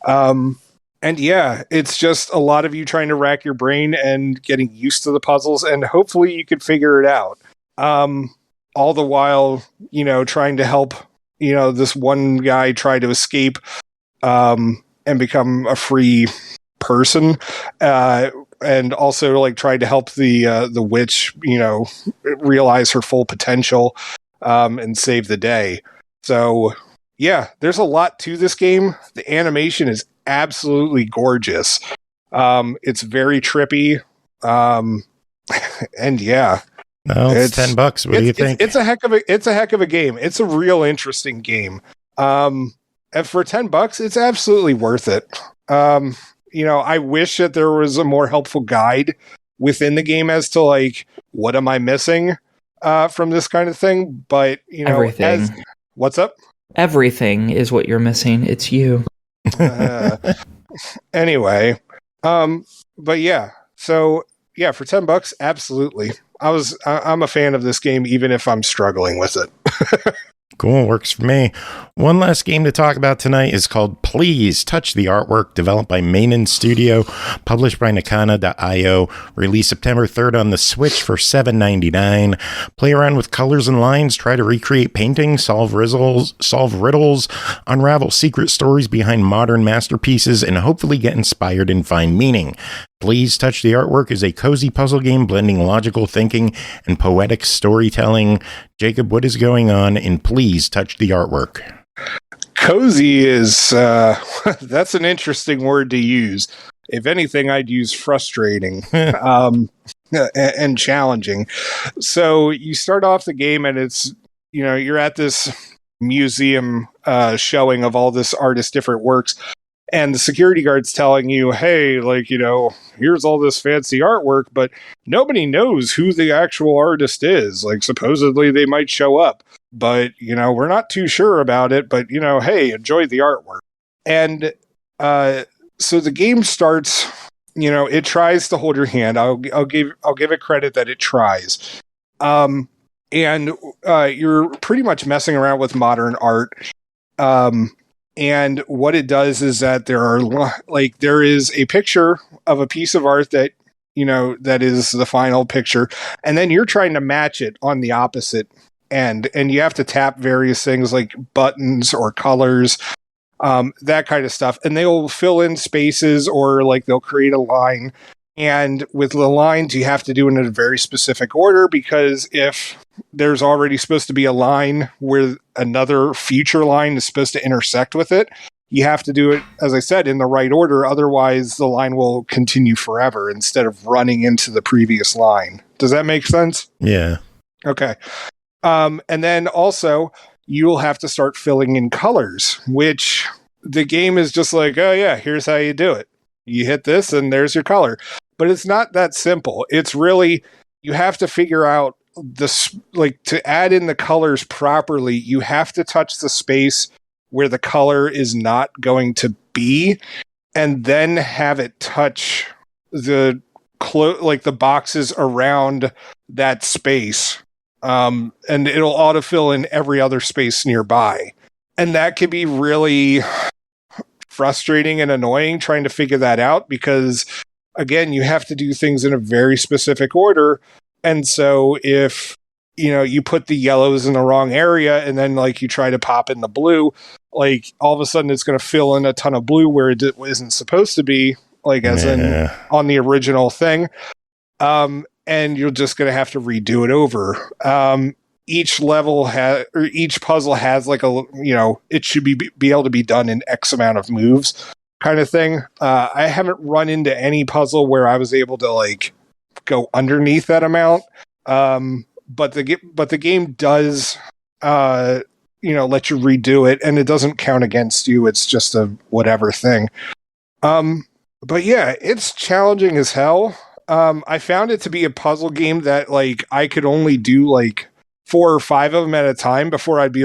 And yeah, it's just a lot of you trying to rack your brain and getting used to the puzzles, and hopefully you can figure it out. All the while, trying to help, this one guy try to escape, and become a free person. And also like tried to help the witch, realize her full potential, and save the day. So yeah, there's a lot to this game. The animation is absolutely gorgeous. It's very trippy. And yeah, no, it's $10. What do you think? It's a heck of a game. It's a real interesting game. And for $10, it's absolutely worth it. I wish that there was a more helpful guide within the game as to like, what am I missing from this kind of thing? But, everything. What's up? Everything is what you're missing. It's you. Anyway. But yeah. So yeah, for $10, absolutely. I'm a fan of this game, even if I'm struggling with it. Cool, works for me. One last game to talk about tonight is called Please Touch the Artwork, developed by Meynen Studio, published by Nakana.io, released September 3rd on the Switch for $7.99. Play around with colors and lines, try to recreate paintings, solve riddles, unravel secret stories behind modern masterpieces, and hopefully get inspired and find meaning. Please Touch the Artwork is a cozy puzzle game blending logical thinking and poetic storytelling. Jacob, what is going on in Please Touch the Artwork? Cozy is, that's an interesting word to use. If anything, I'd use frustrating and challenging. So you start off the game and it's, you're at this museum showing of all this artist's different works. And the security guard's telling you, hey, here's all this fancy artwork, but nobody knows who the actual artist is. Like, supposedly they might show up, but, we're not too sure about it, but, hey, enjoy the artwork. And so the game starts, it tries to hold your hand. I'll give it credit that it tries. And you're pretty much messing around with modern art. And what it does is that there is a picture of a piece of art that, that is the final picture. And then you're trying to match it on the opposite end. And you have to tap various things like buttons or colors, that kind of stuff. And they'll fill in spaces or they'll create a line. And with the lines, you have to do it in a very specific order, because if there's already supposed to be a line where another future line is supposed to intersect with it, you have to do it, as I said, in the right order. Otherwise, the line will continue forever instead of running into the previous line. Does that make sense? Yeah. Okay. And then also, you'll have to start filling in colors, which the game is just like, oh yeah, here's how you do it. You hit this and there's your color. But it's not that simple. It's really, you have to figure out this, to add in the colors properly, you have to touch the space where the color is not going to be, and then have it touch the the boxes around that space. And it'll autofill in every other space nearby. And that can be really frustrating and annoying trying to figure that out, because again, you have to do things in a very specific order. And so if, you put the yellows in the wrong area and then you try to pop in the blue, all of a sudden it's going to fill in a ton of blue where it isn't supposed to be, as in on the original thing. And you're just going to have to redo it over. Each level or each puzzle has it should be able to be done in X amount of moves kind of thing. I haven't run into any puzzle where I was able to go underneath that amount. But the game does, let you redo it, and it doesn't count against you. It's just a whatever thing. But yeah, it's challenging as hell. I found it to be a puzzle game that I could only do 4 or 5 of them at a time before I'd be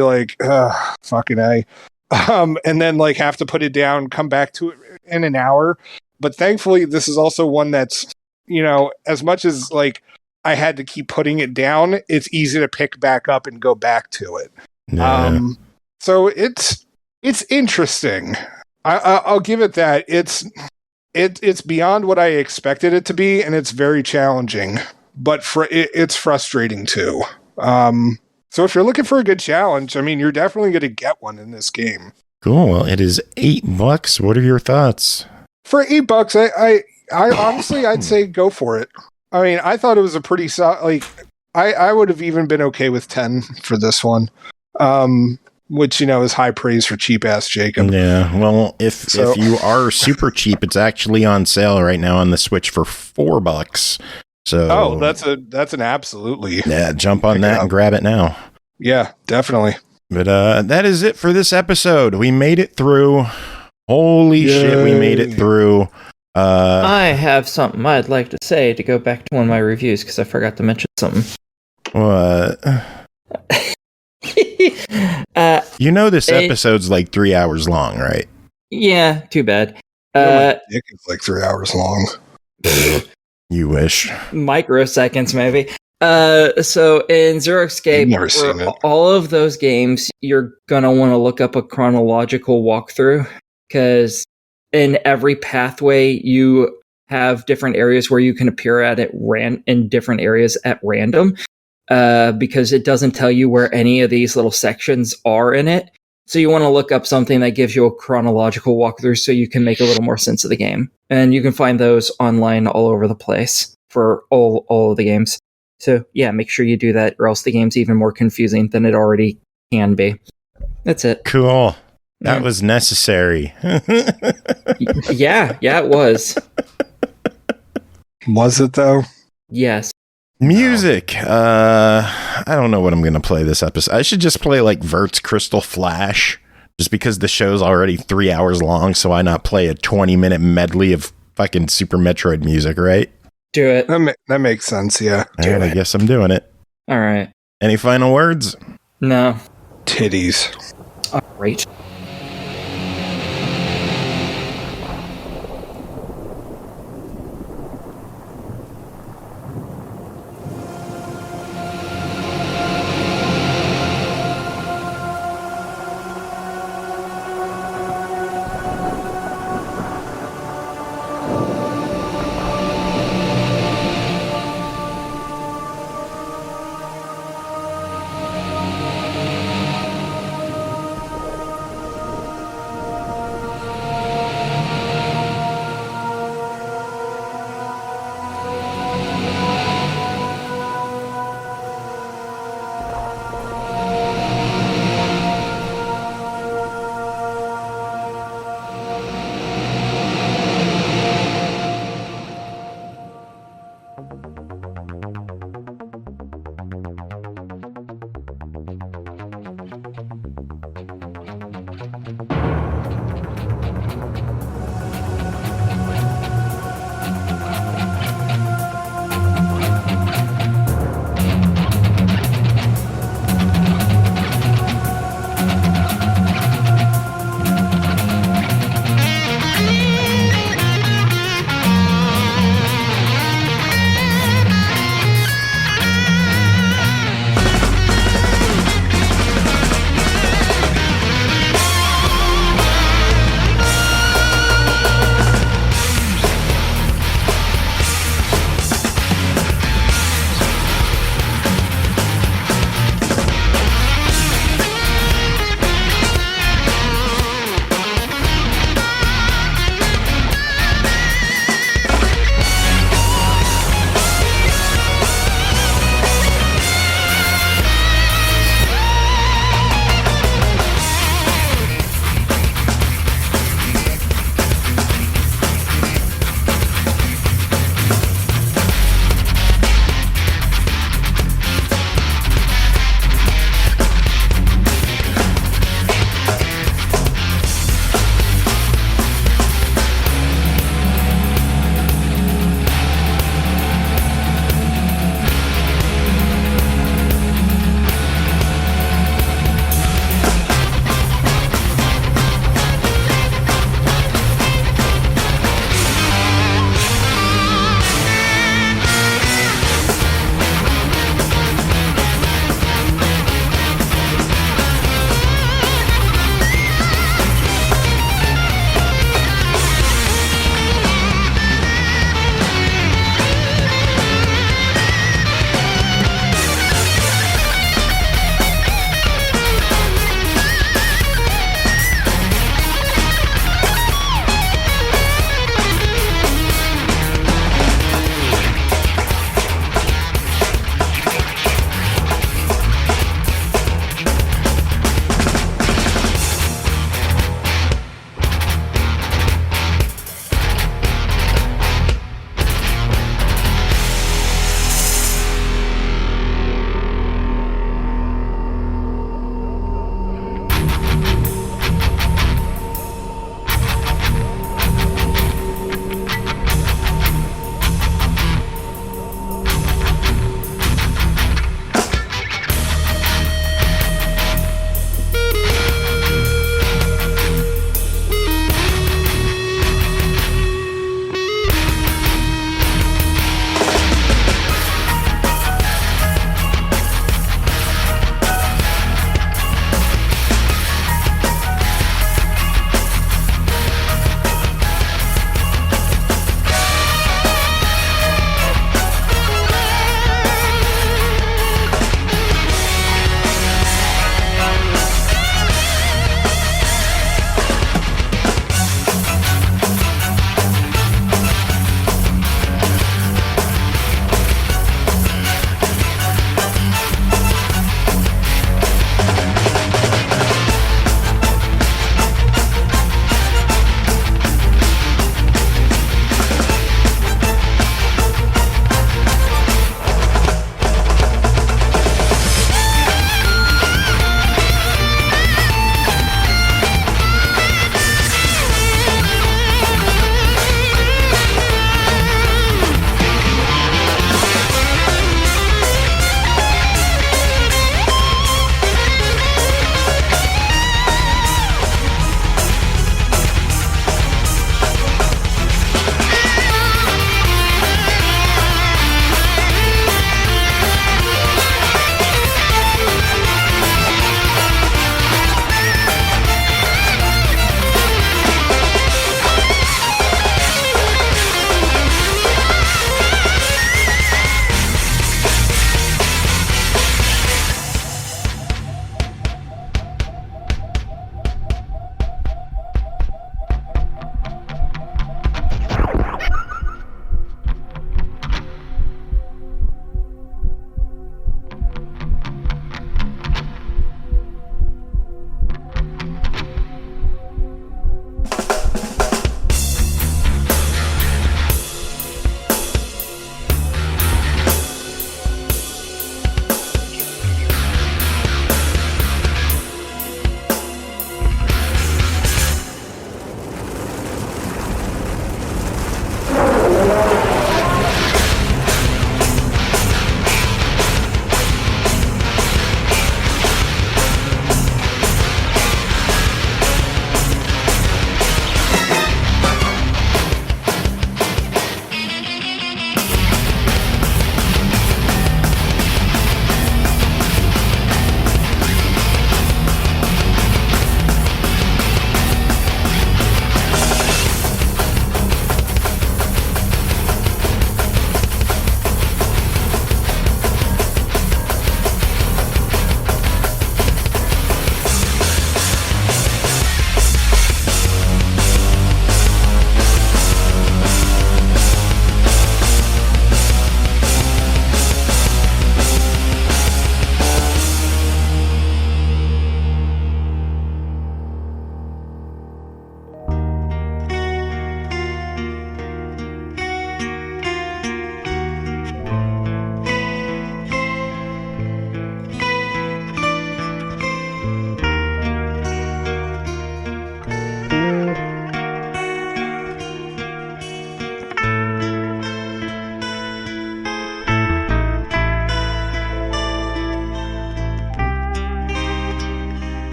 fucking A. And then have to put it down, come back to it in an hour. But thankfully, this is also one that's, as much as I had to keep putting it down, it's easy to pick back up and go back to it. Yeah. So it's interesting. I'll give it that. It's beyond what I expected it to be, and it's very challenging, but it's frustrating too. So if you're looking for a good challenge, you're definitely going to get one in this game. Cool. Well, it is $8. What are your thoughts? For $8, I honestly, I'd say go for it. I thought it was a pretty solid, I would have even been okay with 10 for this one. Which, is high praise for cheap ass Jacob. Yeah. Well, if you are super cheap, it's actually on sale right now on the Switch for $4. So that's an absolutely. Yeah, jump on that and grab it now. Yeah, definitely. But that is it for this episode. We made it through. Holy shit, we made it through. I have something I'd like to say to go back to one of my reviews because I forgot to mention something. What? This episode's 3 hours long, right? Yeah, too bad. It's 3 hours long. You wish. Microseconds, maybe. So in Zero Escape, I've never seen for it. all of those games, you're gonna want to look up a chronological walkthrough, because in every pathway you have different areas where you can appear at it in different areas at random, because it doesn't tell you where any of these little sections are in it. So you want to look up something that gives you a chronological walkthrough so you can make a little more sense of the game. And you can find those online all over the place for all of the games. So yeah, make sure you do that, or else the game's even more confusing than it already can be. That's it. Cool. That Yeah. was necessary. Yeah, it was. Was it though? Yes. Music. I don't know what I'm going to play this episode. I should just play like Virt's Crystal Flash, just because the show's already 3 hours long. So why not play a 20-minute medley of fucking Super Metroid music, right? Do it. That makes sense, yeah. All right, I guess I'm doing it. All right. Any final words? No. Titties. All right.